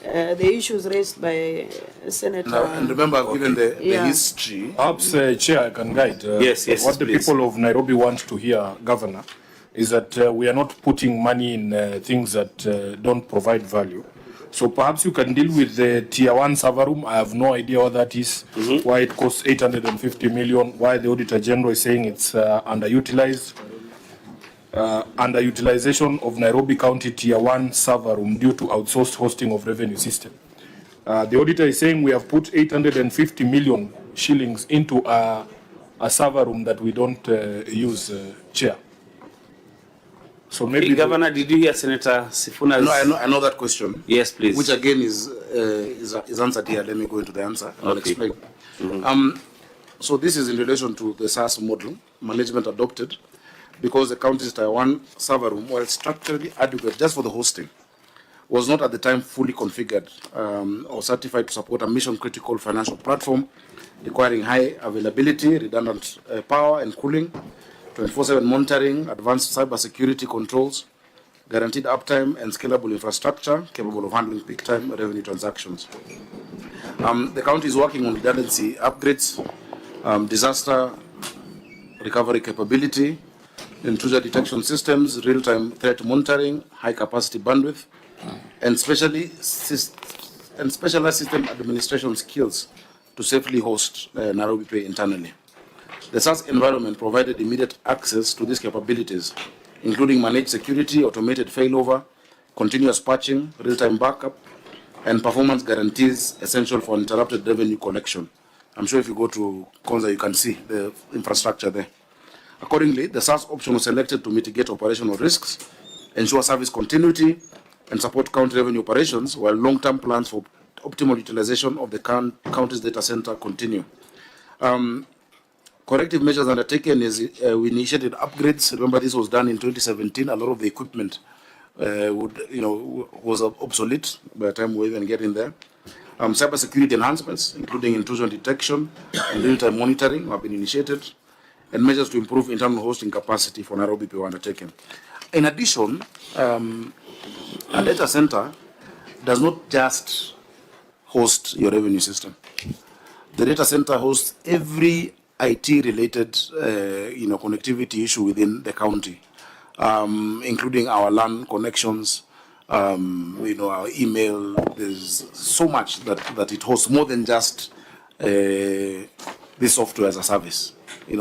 The issues raised by Senator. Now, and remember, I've given the Yeah. history. Perhaps, Chair, I can guide. Yes, What the please. people of Nairobi want to hear, Governor, is that we are not putting money in things that don't provide value. So perhaps you can deal with the Tier 1 server room. I have no idea what that is, why it costs 850 million, why the Auditor General is saying it's underutilized. Underutilization of Nairobi County Tier 1 server room due to outsourced hosting of revenue system. The auditor is saying we have put 850 million shillings into a server room that we don't use, Chair. So maybe Hey, Governor, did you hear Senator Sifuna's? No, I know that question. Yes, please. Which again is answered here. Let me go into the answer. I'll Okay. explain. So this is in relation to the SaaS model management adopted, because the county's Tier 1 server room, while structurally adequate just for the hosting, was not at the time fully configured or certified to support a mission-critical financial platform requiring high availability, redundant power and cooling, 24/7 monitoring, advanced cybersecurity controls, guaranteed uptime and scalable infrastructure capable of handling peak time revenue transactions. The county is working on redundancy upgrades, disaster recovery capability, intrusion detection systems, real-time threat monitoring, high-capacity bandwidth, and specialized system administration skills to safely host Nairobi Pay internally. The SaaS environment provided immediate access to these capabilities, including managed security, automated failover, continuous patching, real-time backup, and performance guarantees essential for uninterrupted revenue collection. I'm sure if you go to Konza, you can see the infrastructure there. Accordingly, the SaaS option was selected to mitigate operational risks, ensure service continuity, and support county revenue operations, while long-term plans for optimal utilization of the county's data center continue. Corrective measures undertaken is we initiated upgrades. Remember, this was done in 2017. A lot of the equipment was obsolete by the time we even get in there. Cybersecurity enhancements, including intrusion detection and real-time monitoring, have been initiated, and measures to improve internal hosting capacity for Nairobi were undertaken. In addition, a data center does not just host your revenue system. The data center hosts every IT-related, connectivity issue within the county, including our LAN connections, our email. There's so much that it hosts, more than just this software as a service.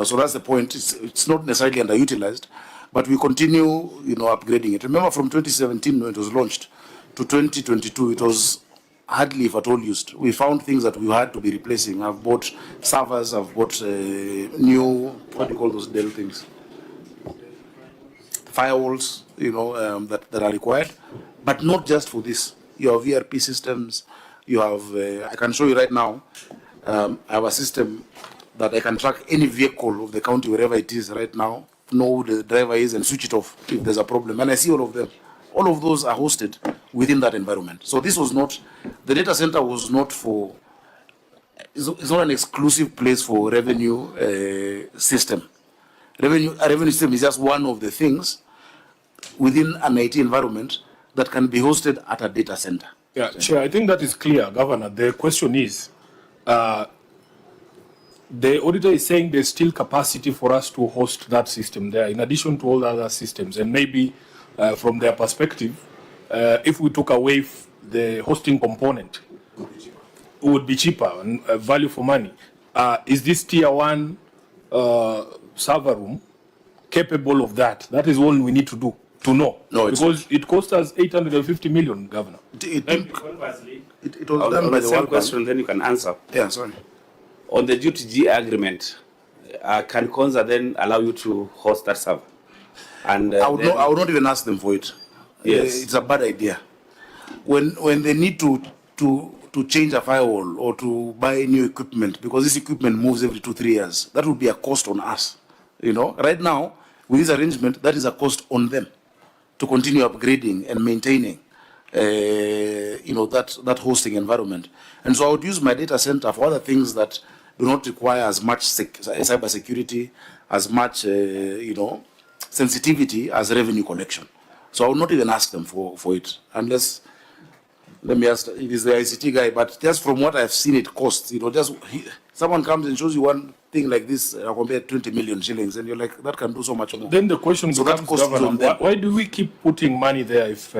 So that's the point. It's not necessarily underutilized, but we continue, upgrading it. Remember, from 2017 when it was launched to 2022, it was hardly, if at all, used. We found things that we had to be replacing. I've bought servers, I've bought new, what do you call those Dell things? Firewalls, that are required, but not just for this. You have ERP systems, you have, I can show you right now, I have a system that I can track any vehicle of the county wherever it is right now, know who the driver is and switch it off if there's a problem. And I see all of them. All of those are hosted within that environment. So this was not, the data center was not for, it's not an exclusive place for revenue system. A revenue system is just one of the things within an IT environment that can be hosted at a data center. Yeah, Chair, I think that is clear, Governor. The question is, the auditor is saying there's still capacity for us to host that system there, in addition to all the other systems. And maybe from their perspective, if we took away the hosting component, it would be cheaper and value for money. Is this tier 1 server room capable of that? That is all we need to do, to know. No, because it cost us 850 million, Governor. It was done on by the the same World question, Bank. then you can answer. Yeah, sorry. On the duty agreement, can Konza then allow you to host that server? And I would not even ask them for it. Yes. It's a bad idea. When they need to change a firewall or to buy new equipment, because this equipment moves every 2-3 years, that would be a cost on us. You know, right now with this arrangement, that is a cost on them to continue upgrading and maintaining, that hosting environment. And so I would use my data center for other things that do not require as much cyber security, as much, sensitivity as revenue collection. So I would not even ask them for it, unless, let me ask, it is the ICT guy, but just from what I've seen it costs, someone comes and shows you one thing like this, compare 20 million shillings, and you're like, that can do so much more. Then the question so becomes, that costs on Governor, them. why do we keep putting money there if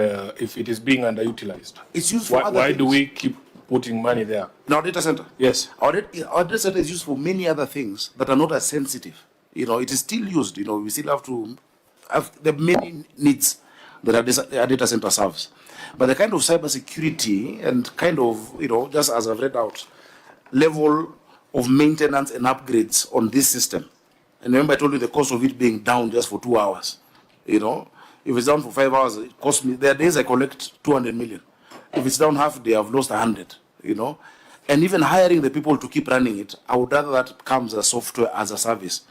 it is being underutilized? It's used for other Why things. do we keep putting money there? In our data center? Yes. Our data center is used for many other things that are not as sensitive. It is still used. We still have to have the many needs that our data center serves. But the kind of cybersecurity and kind of, just as I've read out, level of maintenance and upgrades on this system. And remember I told you the cost of it being down just for 2 hours. If it's down for 5 hours, it costs me, there are days I collect 200 million. If it's down half a day, I've lost 100, And even hiring the people to keep running it, I would rather that comes as software as a service.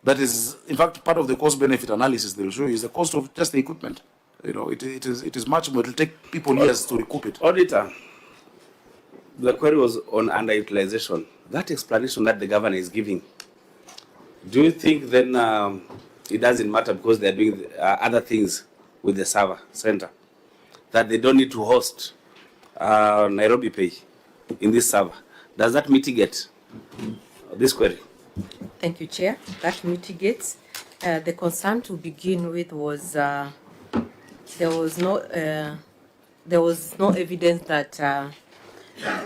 That is, in fact, part of the cost-benefit analysis they'll show you is the cost of just the equipment. It is much more. It will take people years to recoup it. Auditor, the query was on underutilization. That explanation that the governor is giving, do you think then it doesn't matter because they're doing other things with the server center, that they don't need to host Nairobi Pay in this server? Does that mitigate this query? Thank you, Chair. That mitigates. The concern to begin with was there was no evidence that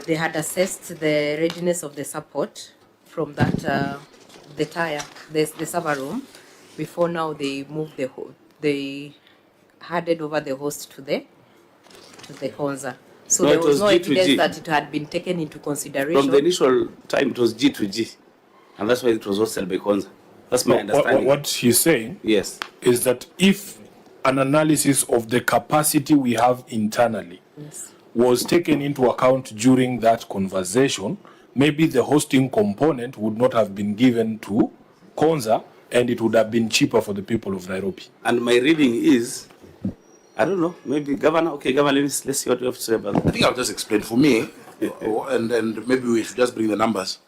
they had assessed the readiness of the support from that the server room before now they moved they handed over the host to the Konza. So No, there it was was no G2G. evidence that it had been taken into consideration. From the initial time, it was G2G, and that's why it was hosted by Konza. That's my understanding. What he's saying is that if an analysis of the capacity we have internally was taken into account during that conversation, maybe the hosting component would not have been given to Konza, and it would have been cheaper for the people of Nairobi. And my reading is, I don't know, maybe Governor, okay, Governor, let's see what you have to say about that. I think I'll just explain for me, and maybe we should just bring the numbers.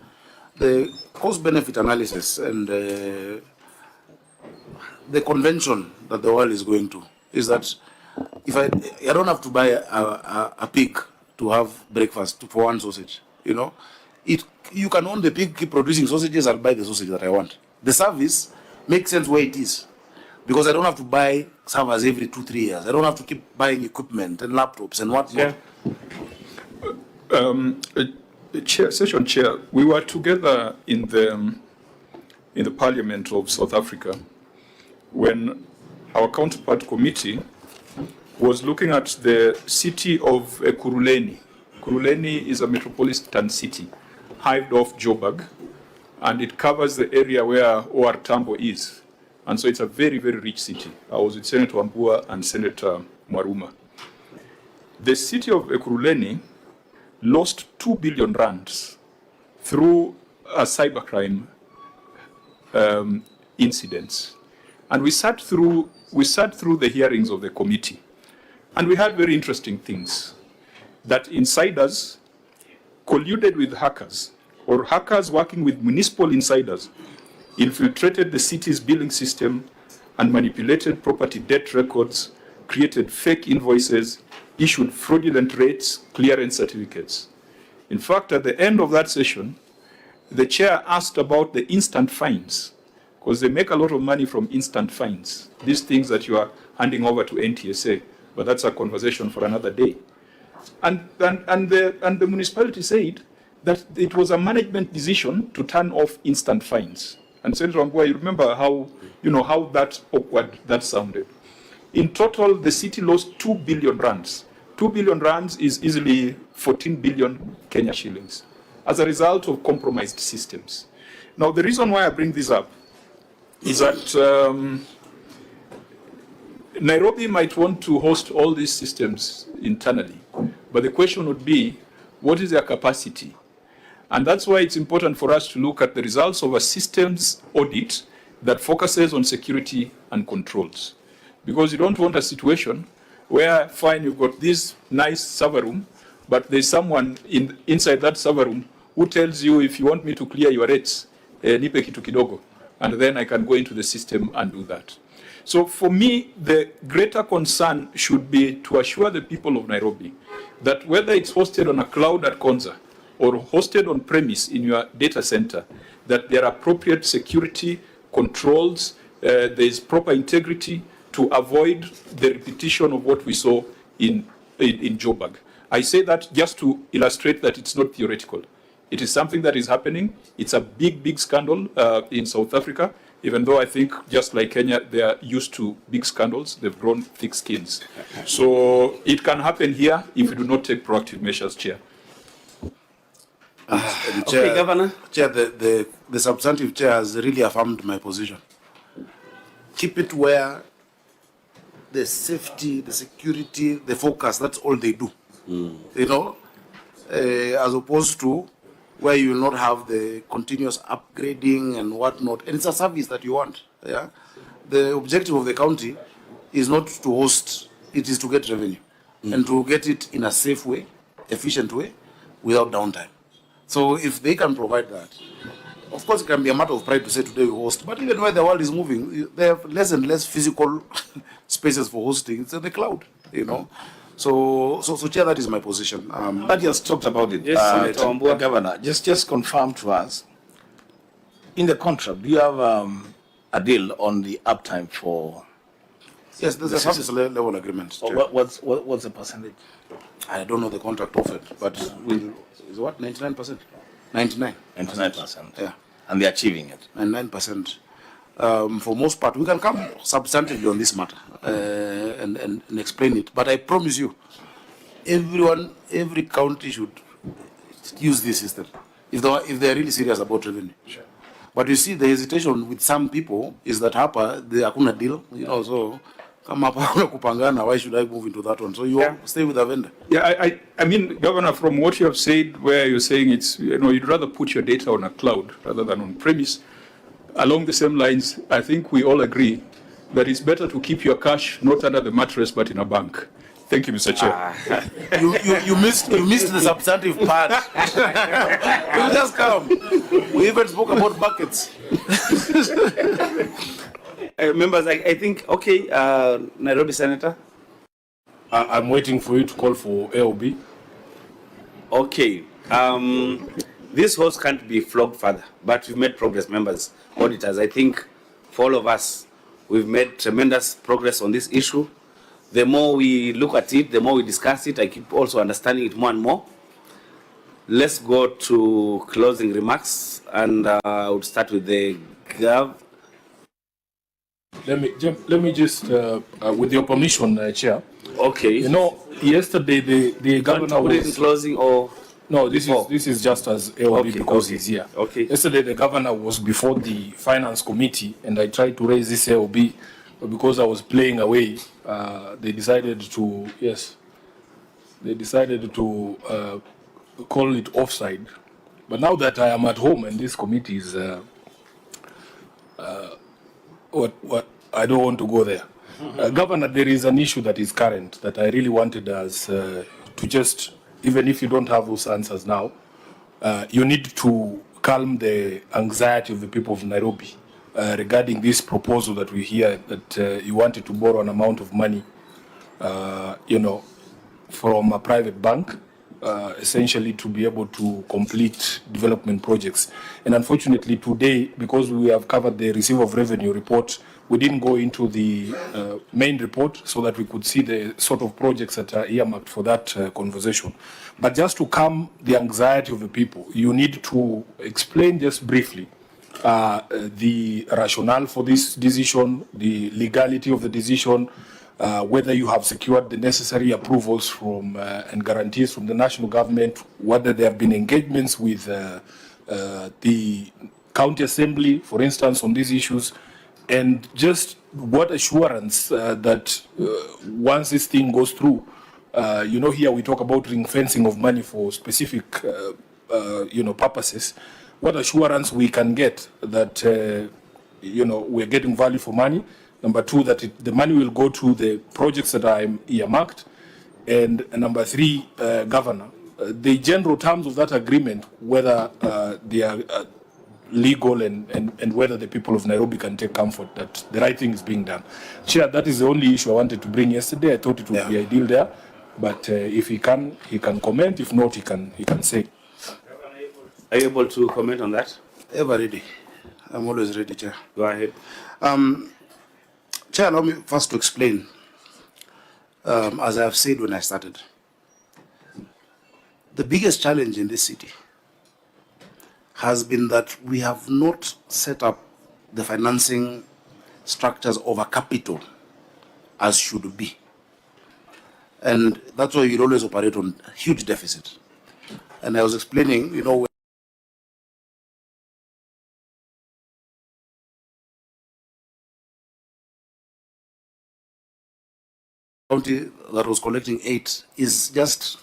The cost-benefit analysis and the convention that the world is going to is that if I don't have to buy a pig to have breakfast for one sausage, you can own the pig, keep producing sausages, I'll buy the sausage that I want. The service makes sense where it is, because I don't have to buy servers every 2-3 years. I don't have to keep buying equipment and laptops and whatnot. Session Chair, we were together in the Parliament of South Africa when our counterpart committee was looking at the city of Ekurhuleni. Ekurhuleni is a metropolitan city, hived off Joburg, and it covers the area where OR Tambo is. And so it's a very, very rich city. I was with Senator Wambua and Senator Mwaruma. The city of Ekurhuleni lost 2 billion rands through a cybercrime incidents. And we sat through the hearings of the committee, and we had very interesting things. That insiders colluded with hackers, or hackers working with municipal insiders, infiltrated the city's billing system and manipulated property debt records, created fake invoices, issued fraudulent rates, clearance certificates. In fact, at the end of that session, the chair asked about the instant fines, because they make a lot of money from instant fines, these things that you are handing over to NTSA, but that's a conversation for another day. And the municipality said that it was a management decision to turn off instant fines. And Senator Wambua, you remember how that awkward that sounded. In total, the city lost 2 billion rands. 2 billion rands is easily 14 billion Kenya shillings as a result of compromised systems. Now, the reason why I bring this up is that Nairobi might want to host all these systems internally, but the question would be, what is their capacity? And that's why it's important for us to look at the results of a systems audit that focuses on security and controls. Because you don't want a situation where, fine, you've got this nice server room, but there's someone inside that server room who tells you, if you want me to clear your rates, nipe kitu kidogo, and then I can go into the system and do that. So for me, the greater concern should be to assure the people of Nairobi that whether it's hosted on a cloud at Konza or hosted on premise in your data center, that there are appropriate security controls, there is proper integrity to avoid the repetition of what we saw in Joburg. I say that just to illustrate that it's not theoretical. It is something that is happening. It's a big, big scandal in South Africa, even though I think, just like Kenya, they are used to big scandals. They've grown thick skins. So it can happen here if we do not take proactive measures, Chair. Chair, Okay, Governor. Chair, the substantive chair has really affirmed my position. Keep it where the safety, the security, the focus, that's all they do. You know, as opposed to where you will not have the continuous upgrading and whatnot. And it's a service that you want. Yeah. The objective of the county is not to host, it is to get revenue and to get it in a safe way, efficient way, without downtime. So if they can provide that, of course it can be a matter of pride to say today we host, but even where the world is moving, they have less and less physical spaces for hosting. It's in the cloud, you know. So Chair, that is my position. That just talked about it. Yes, Senator Governor, just confirm to us, in the contract, do you have a deal on the uptime for? Yes, there's a service level agreement. What's the percentage? I don't know the contract of it, but is what, 99%? 99%. Yeah. And they're achieving it. 99%. For most part, we can come substantively on this matter and explain it. But I promise you, every county should use this system if they are really serious about revenue. Sure. But you see, the hesitation with some people is that hapa they hakuna deal, you know. So come up kupangana. Why should I move into that one? So you stay with the vendor. Yeah, I mean, Governor, from what you have said, where you're saying it's, you know, you'd rather put your data on a cloud rather than on premise. Along the same lines, I think we all agree that it's better to keep your cash not under the mattress but in a bank. Thank you, Mr. Chair. You missed the substantive part. You just come. We even spoke about buckets. Members, I think, okay, Nairobi Senator. I'm waiting for you to call for AOB. Okay. This horse can't be flogged further, but we've made progress, members, auditors. I think for all of us, we've made tremendous progress on this issue. The more we look at it, the more we discuss it, I keep also understanding it more and more. Let's go to closing remarks, and I would start with the Gov. Let me just, with your permission, Chair. Okay. You know, yesterday the governor was in closing or. No, this is just as AOB because he's here. Okay. Yesterday the governor was before the finance committee, and I tried to raise this AOB, but because I was playing away, they decided to call it offside. But now that I am at home and this committee is what I don't want to go there. Governor, there is an issue that is current that I really wanted us to just, even if you don't have those answers now, you need to calm the anxiety of the people of Nairobi regarding this proposal that we hear that you wanted to borrow an amount of money, from a private bank, essentially to be able to complete development projects. And unfortunately today, because we have covered the receipt of revenue report, we didn't go into the main report so that we could see the sort of projects that are earmarked for that conversation. But just to calm the anxiety of the people, you need to explain just briefly the rationale for this decision, the legality of the decision, whether you have secured the necessary approvals from and guarantees from the national government, whether there have been engagements with the county assembly, for instance, on these issues, and just what assurance that once this thing goes through, here we talk about ring fencing of money for specific, purposes. What assurance we can get that, we're getting value for money. Number two, that the money will go to the projects that are earmarked. And number three, Governor, the general terms of that agreement, whether they are legal and whether the people of Nairobi can take comfort that the right thing is being done. Chair, that is the only issue I wanted to bring yesterday. I thought it would be ideal there. But if he can comment. If not, he can say. Are you able to comment on that? Ever ready. I'm always ready, Chair. Go ahead. Chair, allow me first to explain, as I have said when I started, the biggest challenge in this city has been that we have not set up the financing structures over capital as should be. And that's why you always operate on huge deficit. And I was explaining, county that was collecting 8 is just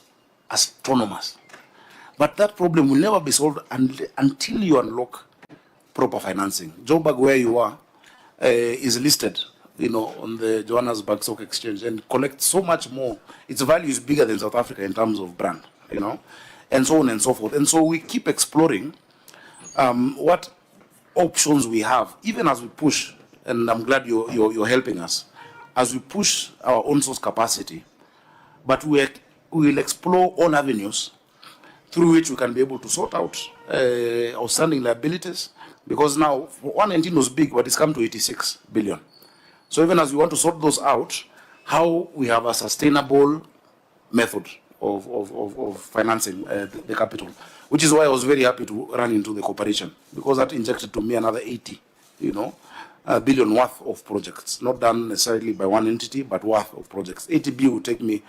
astronomous. But that problem will never be solved until you unlock proper financing. Joburg, where you are, is listed, on the Johannesburg Stock Exchange and collects so much more. Its value is bigger than South Africa in terms of brand, and so on and so forth. And so we keep exploring what options we have, even as we push, and I'm glad you're helping us, as we push our own source capacity, but we will explore all avenues through which we can be able to sort out outstanding liabilities, because now 119 was big, but it's come to 86 billion. So even as we want to sort those out, how we have a sustainable method of financing the capital, which is why I was very happy to run into the cooperation, because that injected to me another 80, billion worth of projects, not done necessarily by one entity, but worth of projects. 80B would take me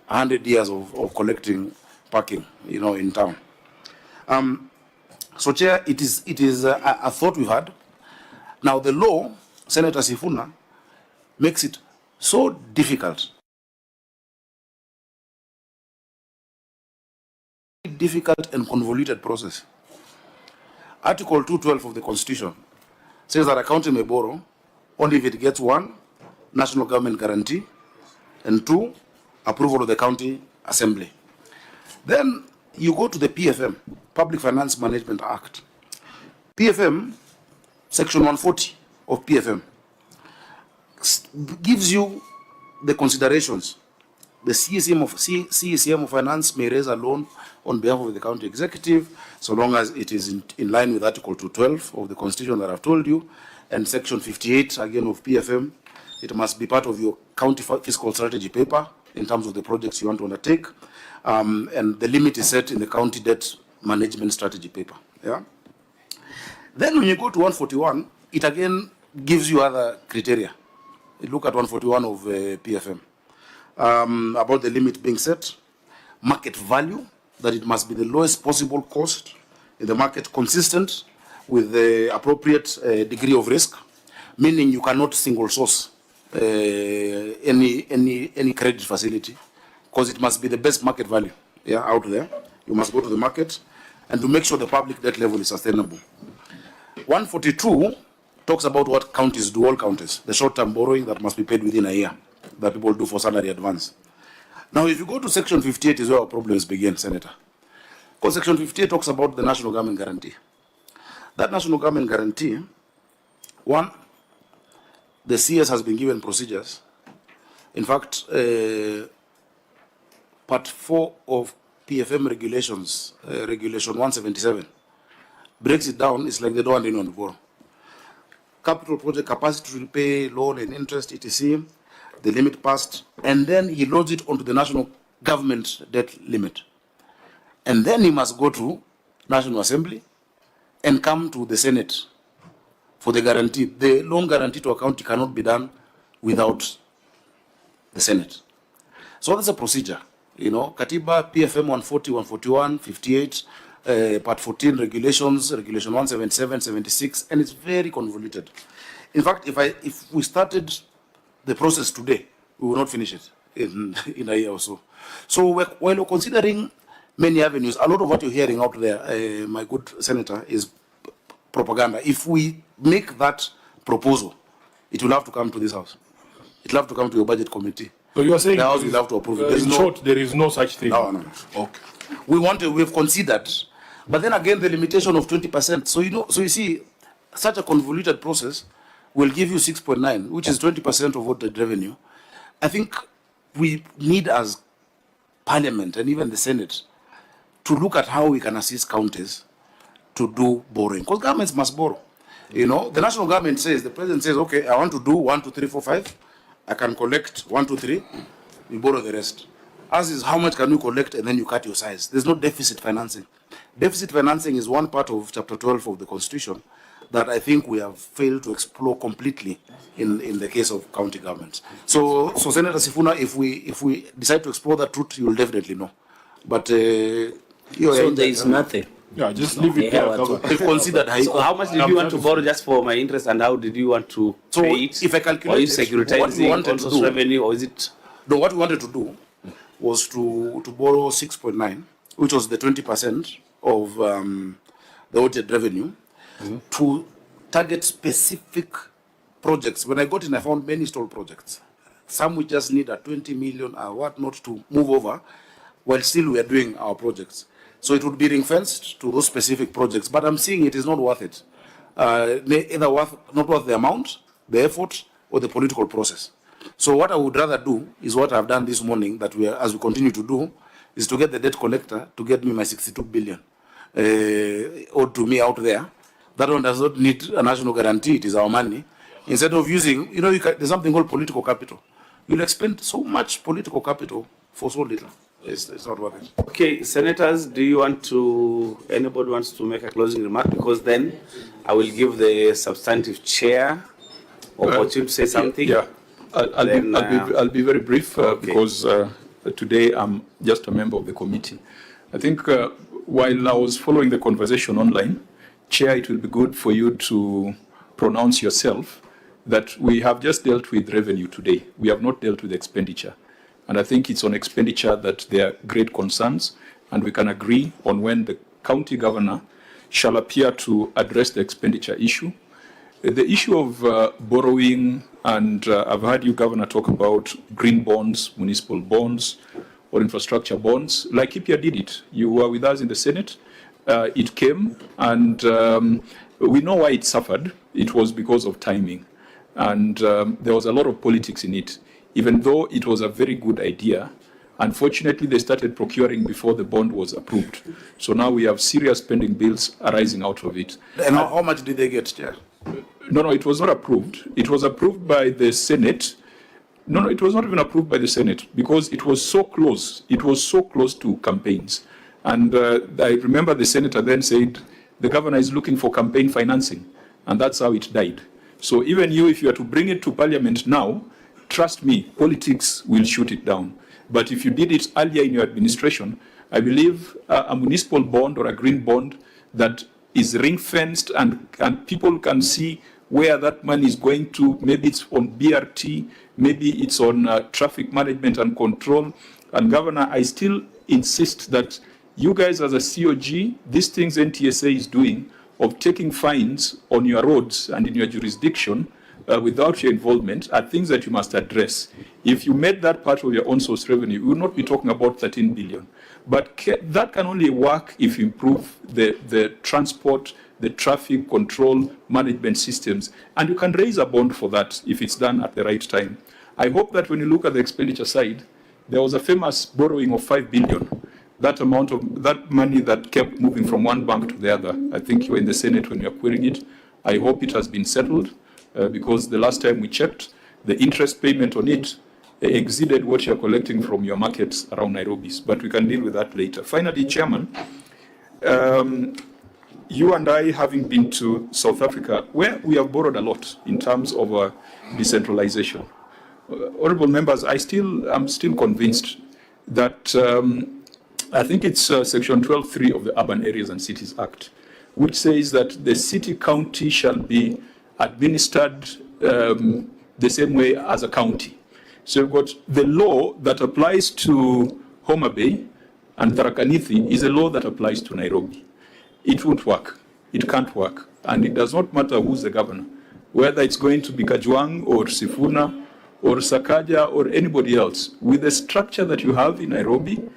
100 years of collecting parking, in town. So, Chair, it is a thought we had. Now, the law, Senator Sifuna, makes it so difficult and convoluted process. Article 212 of the Constitution says that a county may borrow only if it gets 1, national government guarantee, and 2, approval of the county assembly. Then you go to the PFM, Public Finance Management Act. PFM, Section 140 of PFM, gives you the considerations. The CECM of Finance may raise a loan on behalf of the county executive, so long as it is in line with Article 212 of the Constitution that I've told you, and Section 58, again, of PFM. It must be part of your county fiscal strategy paper in terms of the projects you want to undertake, and the limit is set in the county debt management strategy paper. Yeah. Then when you go to 141, it again gives you other criteria. You look at 141 of PFM. About the limit being set, market value, that it must be the lowest possible cost in the market, consistent with the appropriate degree of risk, meaning you cannot single source any credit facility, because it must be the best market value out there. You must go to the market and to make sure the public debt level is sustainable. 142 talks about what counties do, all counties, the short-term borrowing that must be paid within a year, that people do for salary advance. Now, if you go to section 58 is where our problems begin, Senator. Because section 58 talks about the national government guarantee. That national government guarantee, one, the CS has been given procedures. In fact, part 4 of PFM regulations, regulation 177, breaks it down. It's like they don't want anyone to borrow. Capital project capacity to repay loan and interest, etc., the limit passed, and then he loads it onto the national government debt limit. And then he must go to National Assembly and come to the Senate for the guarantee. The loan guarantee to a county cannot be done without the Senate. So that's a procedure. You know, Katiba, PFM 140, 141, 58, Part 14 regulations, Regulation 177, 76, and it's very convoluted. In fact, if we started the process today, we will not finish it in a year or so. So while we're considering many avenues, a lot of what you're hearing out there, my good Senator, is propaganda. If we make that proposal, it will have to come to this House. It will have to come to your budget committee. So you are saying the House will have to approve it. In short, there is no such thing. No. Okay. We've considered, but then again, the limitation of 20%. So you see, such a convoluted process will give you 6.9, which is 20% of voted revenue. I think we need, as Parliament and even the Senate, to look at how we can assist counties to do borrowing, because governments must borrow. You know, the national government says, the president says, okay, I want to do 1, 2, 3, 4, 5. I can collect 1, 2, 3. We borrow the rest. As is, how much can you collect, and then you cut your size. There's no deficit financing. Deficit financing is one part of Chapter 12 of the Constitution that I think we have failed to explore completely in the case of county governments. So Senator Sifuna, if we decide to explore that route, you will definitely know. But so there is nothing. Yeah, just leave it there. They've considered high. So how much did you want to borrow, just for my interest, and how did you want to pay it? If I calculate, or is securitizing also revenue, or is it? No, what we wanted to do was to borrow 6.9, which was the 20% of the audited revenue, to target specific projects. When I got in, I found many stall projects. Some we just need a 20 million or whatnot to move over, while still we are doing our projects. So it would be ring-fenced to those specific projects. But I'm seeing it is not worth it. Either not worth the amount, the effort, or the political process. So what I would rather do is what I've done this morning, that as we continue to do, is to get the debt collector to get me my 62 billion owed to me out there. That one does not need a national guarantee. It is our money. Instead of using, there's something called political capital. You'll expend so much political capital for so little. It's not worth it. Okay, senators, anybody wants to make a closing remark? Because then I will give the substantive chair opportunity to say something. Yeah, I'll be very brief because today I'm just a member of the committee. I think while I was following the conversation online, Chair, it will be good for you to pronounce yourself that we have just dealt with revenue today. We have not dealt with expenditure. And I think it's on expenditure that there are great concerns, and we can agree on when the county governor shall appear to address the expenditure issue. The issue of borrowing, and I've heard you, Governor, talk about green bonds, municipal bonds, or infrastructure bonds. Like Ipia did it. You were with us in the Senate. It came, and we know why it suffered. It was because of timing. And there was a lot of politics in it. Even though it was a very good idea, unfortunately, they started procuring before the bond was approved. So now we have serious spending bills arising out of it. And how much did they get, Chair? No, it was not approved. It was approved by the Senate. No, it was not even approved by the Senate because it was so close. It was so close to campaigns. And I remember the senator then said, the governor is looking for campaign financing. And that's how it died. So even you, if you are to bring it to Parliament now, trust me, politics will shoot it down. But if you did it earlier in your administration, I believe a municipal bond or a green bond that is ring-fenced and people can see where that money is going to. Maybe it's on BRT, maybe it's on traffic management and control. And Governor, I still insist that you guys as a COG, these things NTSA is doing of taking fines on your roads and in your jurisdiction without your involvement are things that you must address. If you made that part of your own source revenue, we would not be talking about 13 billion. But that can only work if you improve the transport, the traffic control management systems, and you can raise a bond for that if it's done at the right time. I hope that when you look at the expenditure side, there was a famous borrowing of 5 billion. That amount of that money that kept moving from one bank to the other. I think you were in the Senate when you were querying it. I hope it has been settled because the last time we checked, the interest payment on it exceeded what you're collecting from your markets around Nairobi. But we can deal with that later. Finally, Chairman, you and I, having been to South Africa, where we have borrowed a lot in terms of decentralization. Honorable members, I'm still convinced that I think it's section 12.3 of the Urban Areas and Cities Act, which says that the city-county shall be administered the same way as a county. So you've got the law that applies to Homa Bay and Tharaka Nithi is a law that applies to Nairobi. It won't work. It can't work. And it does not matter who's the governor, whether it's going to be Kajwang or Sifuna or Sakaja or anybody else. With the structure that you have in Nairobi,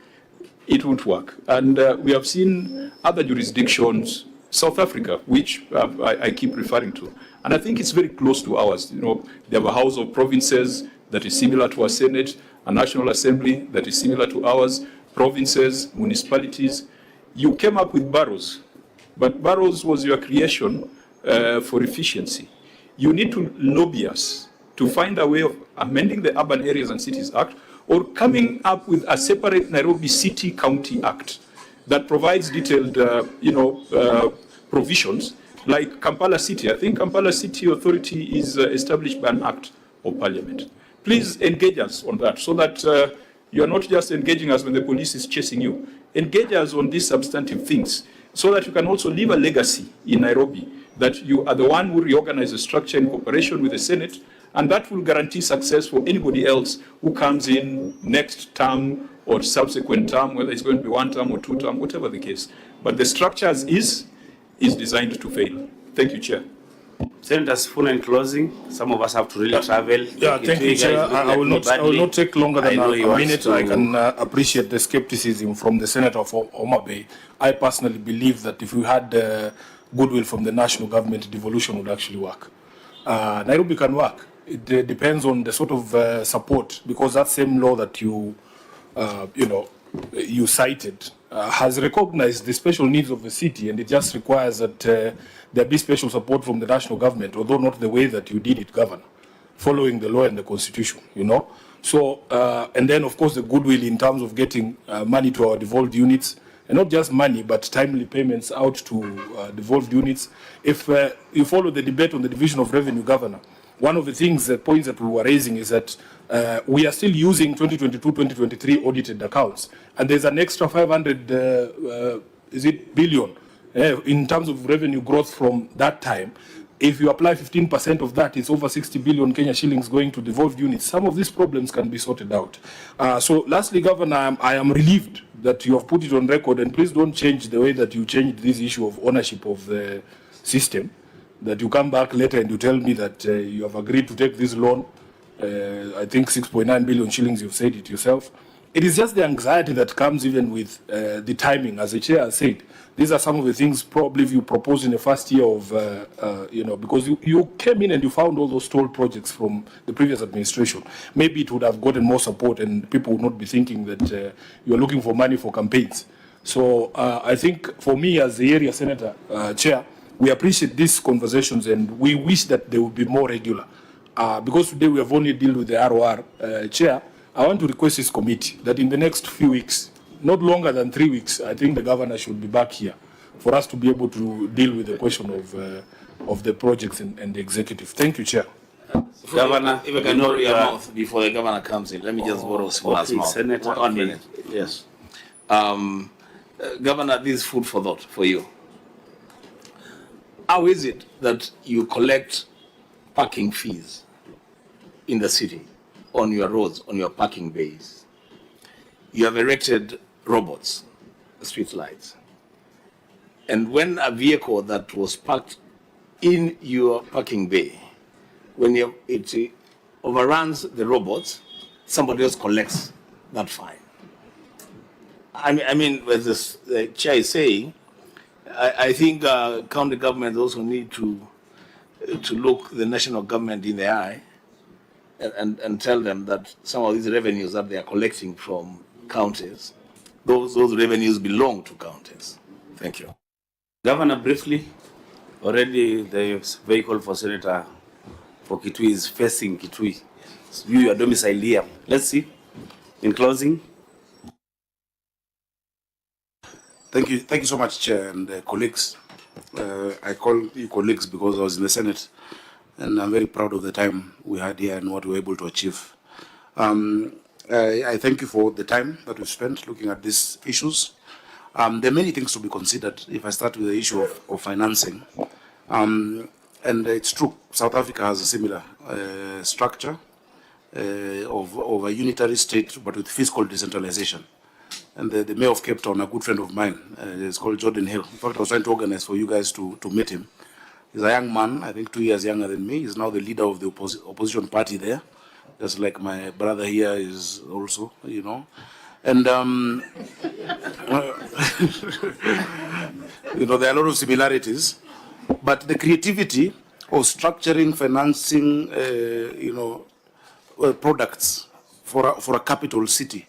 it won't work. And we have seen other jurisdictions, South Africa, which I keep referring to. And I think it's very close to ours. You know, they have a House of Provinces that is similar to our Senate, a National Assembly that is similar to ours, provinces, municipalities. You came up with boroughs, but boroughs was your creation for efficiency. You need to lobby us to find a way of amending the Urban Areas and Cities Act or coming up with a separate Nairobi City County Act that provides detailed, provisions like Kampala City. I think Kampala City Authority is established by an act of parliament. Please engage us on that so that you're not just engaging us when the police is chasing you. Engage us on these substantive things so that you can also leave a legacy in Nairobi that you are the one who reorganizes the structure in cooperation with the Senate, and that will guarantee success for anybody else who comes in next term or subsequent term, whether it's going to be 1 term or 2 term, whatever the case. But the structure as is designed to fail. Thank you, Chair. Senator Sifuna, in closing, some of us have to really travel. Yeah, thank you, Chair. I will not take longer than a minute. I can appreciate the skepticism from the Senator of Homa Bay. I personally believe that if we had goodwill from the national government, devolution would actually work. Nairobi can work. It depends on the sort of support, because that same law that you cited has recognized the special needs of the city, and it just requires that there be special support from the national government, although not the way that you did it, Governor, following the law and the constitution, So, and then, of course, the goodwill in terms of getting money to our devolved units, and not just money, but timely payments out to devolved units. If you follow the debate on the division of revenue, Governor, one of the things, the points that we were raising is that we are still using 2022-2023 audited accounts, and there's an extra 500 billion in terms of revenue growth from that time. If you apply 15% of that, it's over 60 billion Kenya shillings going to devolved units. Some of these problems can be sorted out. So lastly, Governor, I am relieved that you have put it on record, and please don't change the way that you changed this issue of ownership of the system, that you come back later and you tell me that you have agreed to take this loan, I think 6.9 billion shillings, you've said it yourself. It is just the anxiety that comes even with the timing, as the chair has said. These are some of the things probably if you propose in the first year of, because you came in and you found all those toll projects from the previous administration. Maybe it would have gotten more support and people would not be thinking that you're looking for money for campaigns. So I think for me as the area senator, chair, we appreciate these conversations and we wish that they would be more regular. Because today we have only dealt with the ROR, chair, I want to request this committee that in the next few weeks, not longer than 3 weeks, I think the governor should be back here for us to be able to deal with the question of the projects and the executive. Thank you, Chair. Governor, if I can borrow your mouth before the governor comes in, let me just borrow Sifuna's mouth. Senator, 1 minute. Yes. Governor, this is food for thought for you. How is it that you collect parking fees in the city on your roads, on your parking bays? You have erected robots, street lights. And when a vehicle that was parked in your parking bay, when it overruns the robots, somebody else collects that fine. I mean, as the chair is saying, I think county governments also need to look the national government in the eye and tell them that some of these revenues that they are collecting from counties, those revenues belong to counties. Thank you. Governor, briefly, already the vehicle for Senator for Kitui is facing Kitui. You, your domicile here. Let's see. In closing. Thank you so much, Chair and colleagues. I call you colleagues because I was in the Senate, and I'm very proud of the time we had here and what we were able to achieve. I thank you for the time that we've spent looking at these issues. There are many things to be considered. If I start with the issue of financing, and it's true, South Africa has a similar structure of a unitary state, but with fiscal decentralization. And the mayor of Cape Town, a good friend of mine, is called Jordan Hill. In fact, I was trying to organize for you guys to meet him. He's a young man, I think 2 years younger than me. He's now the leader of the opposition party there, just like my brother here is also, you know. And, you know, there are a lot of similarities. But the creativity of structuring, financing, you know, products for a capital city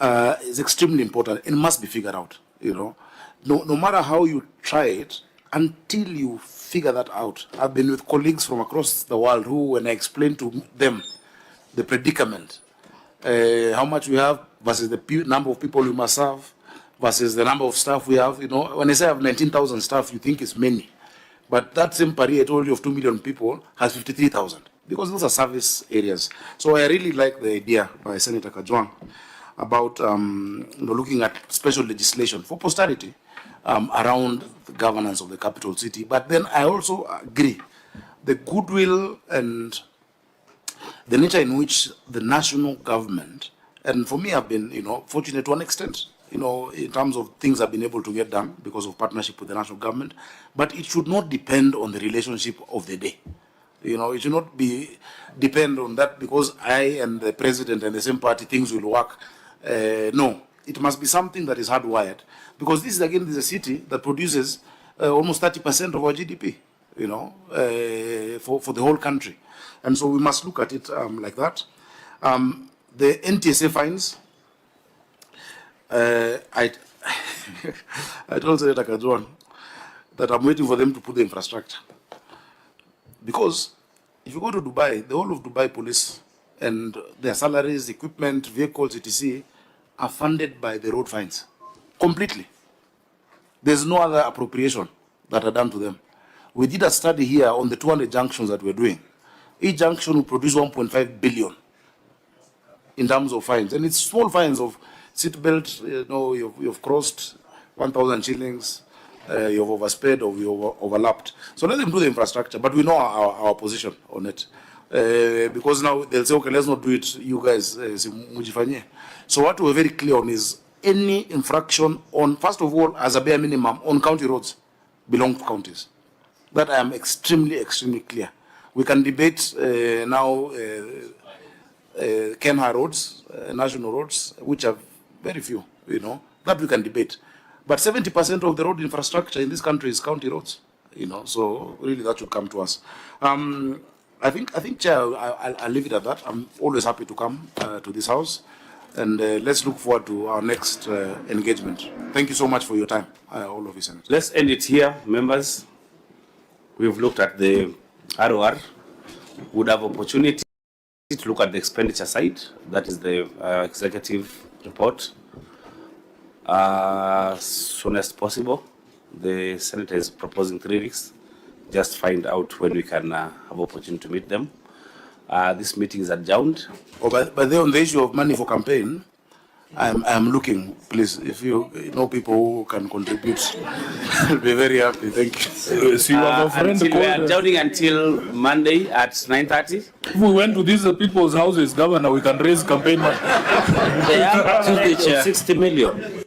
is extremely important. It must be figured out, you know. No matter how you try it, until you figure that out. I've been with colleagues from across the world who, when I explain to them the predicament, how much we have versus the number of people we must have versus the number of staff we have, you know, when I say I have 19,000 staff, you think it's many. But that same Paris I told you of 2 million people has 53,000 because those are service areas. So I really like the idea by Senator Kajwang about you know, looking at special legislation for posterity around the governance of the capital city. But then I also agree the goodwill and the nature in which the national government, and for me I've been, you know, fortunate to an extent, you know, in terms of things I've been able to get done because of partnership with the national government, but it should not depend on the relationship of the day. You know, it should not depend on that because I and the president and the same party, things will work. No, it must be something that is hardwired because this is a city that produces almost 30% of our GDP, you know, for the whole country. And so we must look at it like that. The NTSA fines, I told Senator Kajwang that I'm waiting for them to put the infrastructure. Because if you go to Dubai, the whole of Dubai police and their salaries, equipment, vehicles, etc. are funded by the road fines. Completely. There's no other appropriation that are done to them. We did a study here on the 200 junctions that we're doing. Each junction will produce 1.5 billion in terms of fines. And it's small fines of seatbelt, you know, you've crossed 1,000 shillings, you've oversped or you've overlapped. So let them do the infrastructure, but we know our position on it. Because now they'll say, okay, let's not do it, you guys, so what we're very clear on is any infraction on, first of all, as a bare minimum, on county roads belong to counties. That I am extremely, extremely clear. We can debate now KenLive roads, national roads, which are very few, you know, that we can debate. But 70% of the road infrastructure in this country is county roads, you know, so really that should come to us. I think, Chair, I'll leave it at that. I'm always happy to come to this house, and let's look forward to our next engagement. Thank you so much for your time, all of you, Senator. Let's end it here, members. We've looked at the ROR. We would have opportunity to look at the expenditure side. That is the executive report. As soon as possible. The Senator is proposing 3 weeks. Just find out when we can have opportunity to meet them. This meeting is adjourned. Oh, but then on the issue of money for campaign, I'm looking, please, if you know people who can contribute, I'll be very happy. Thank you. So you have a friend we are adjourning until Monday at 9:30. If we went to these people's houses, Governor, we can raise campaign money. They have 60 million.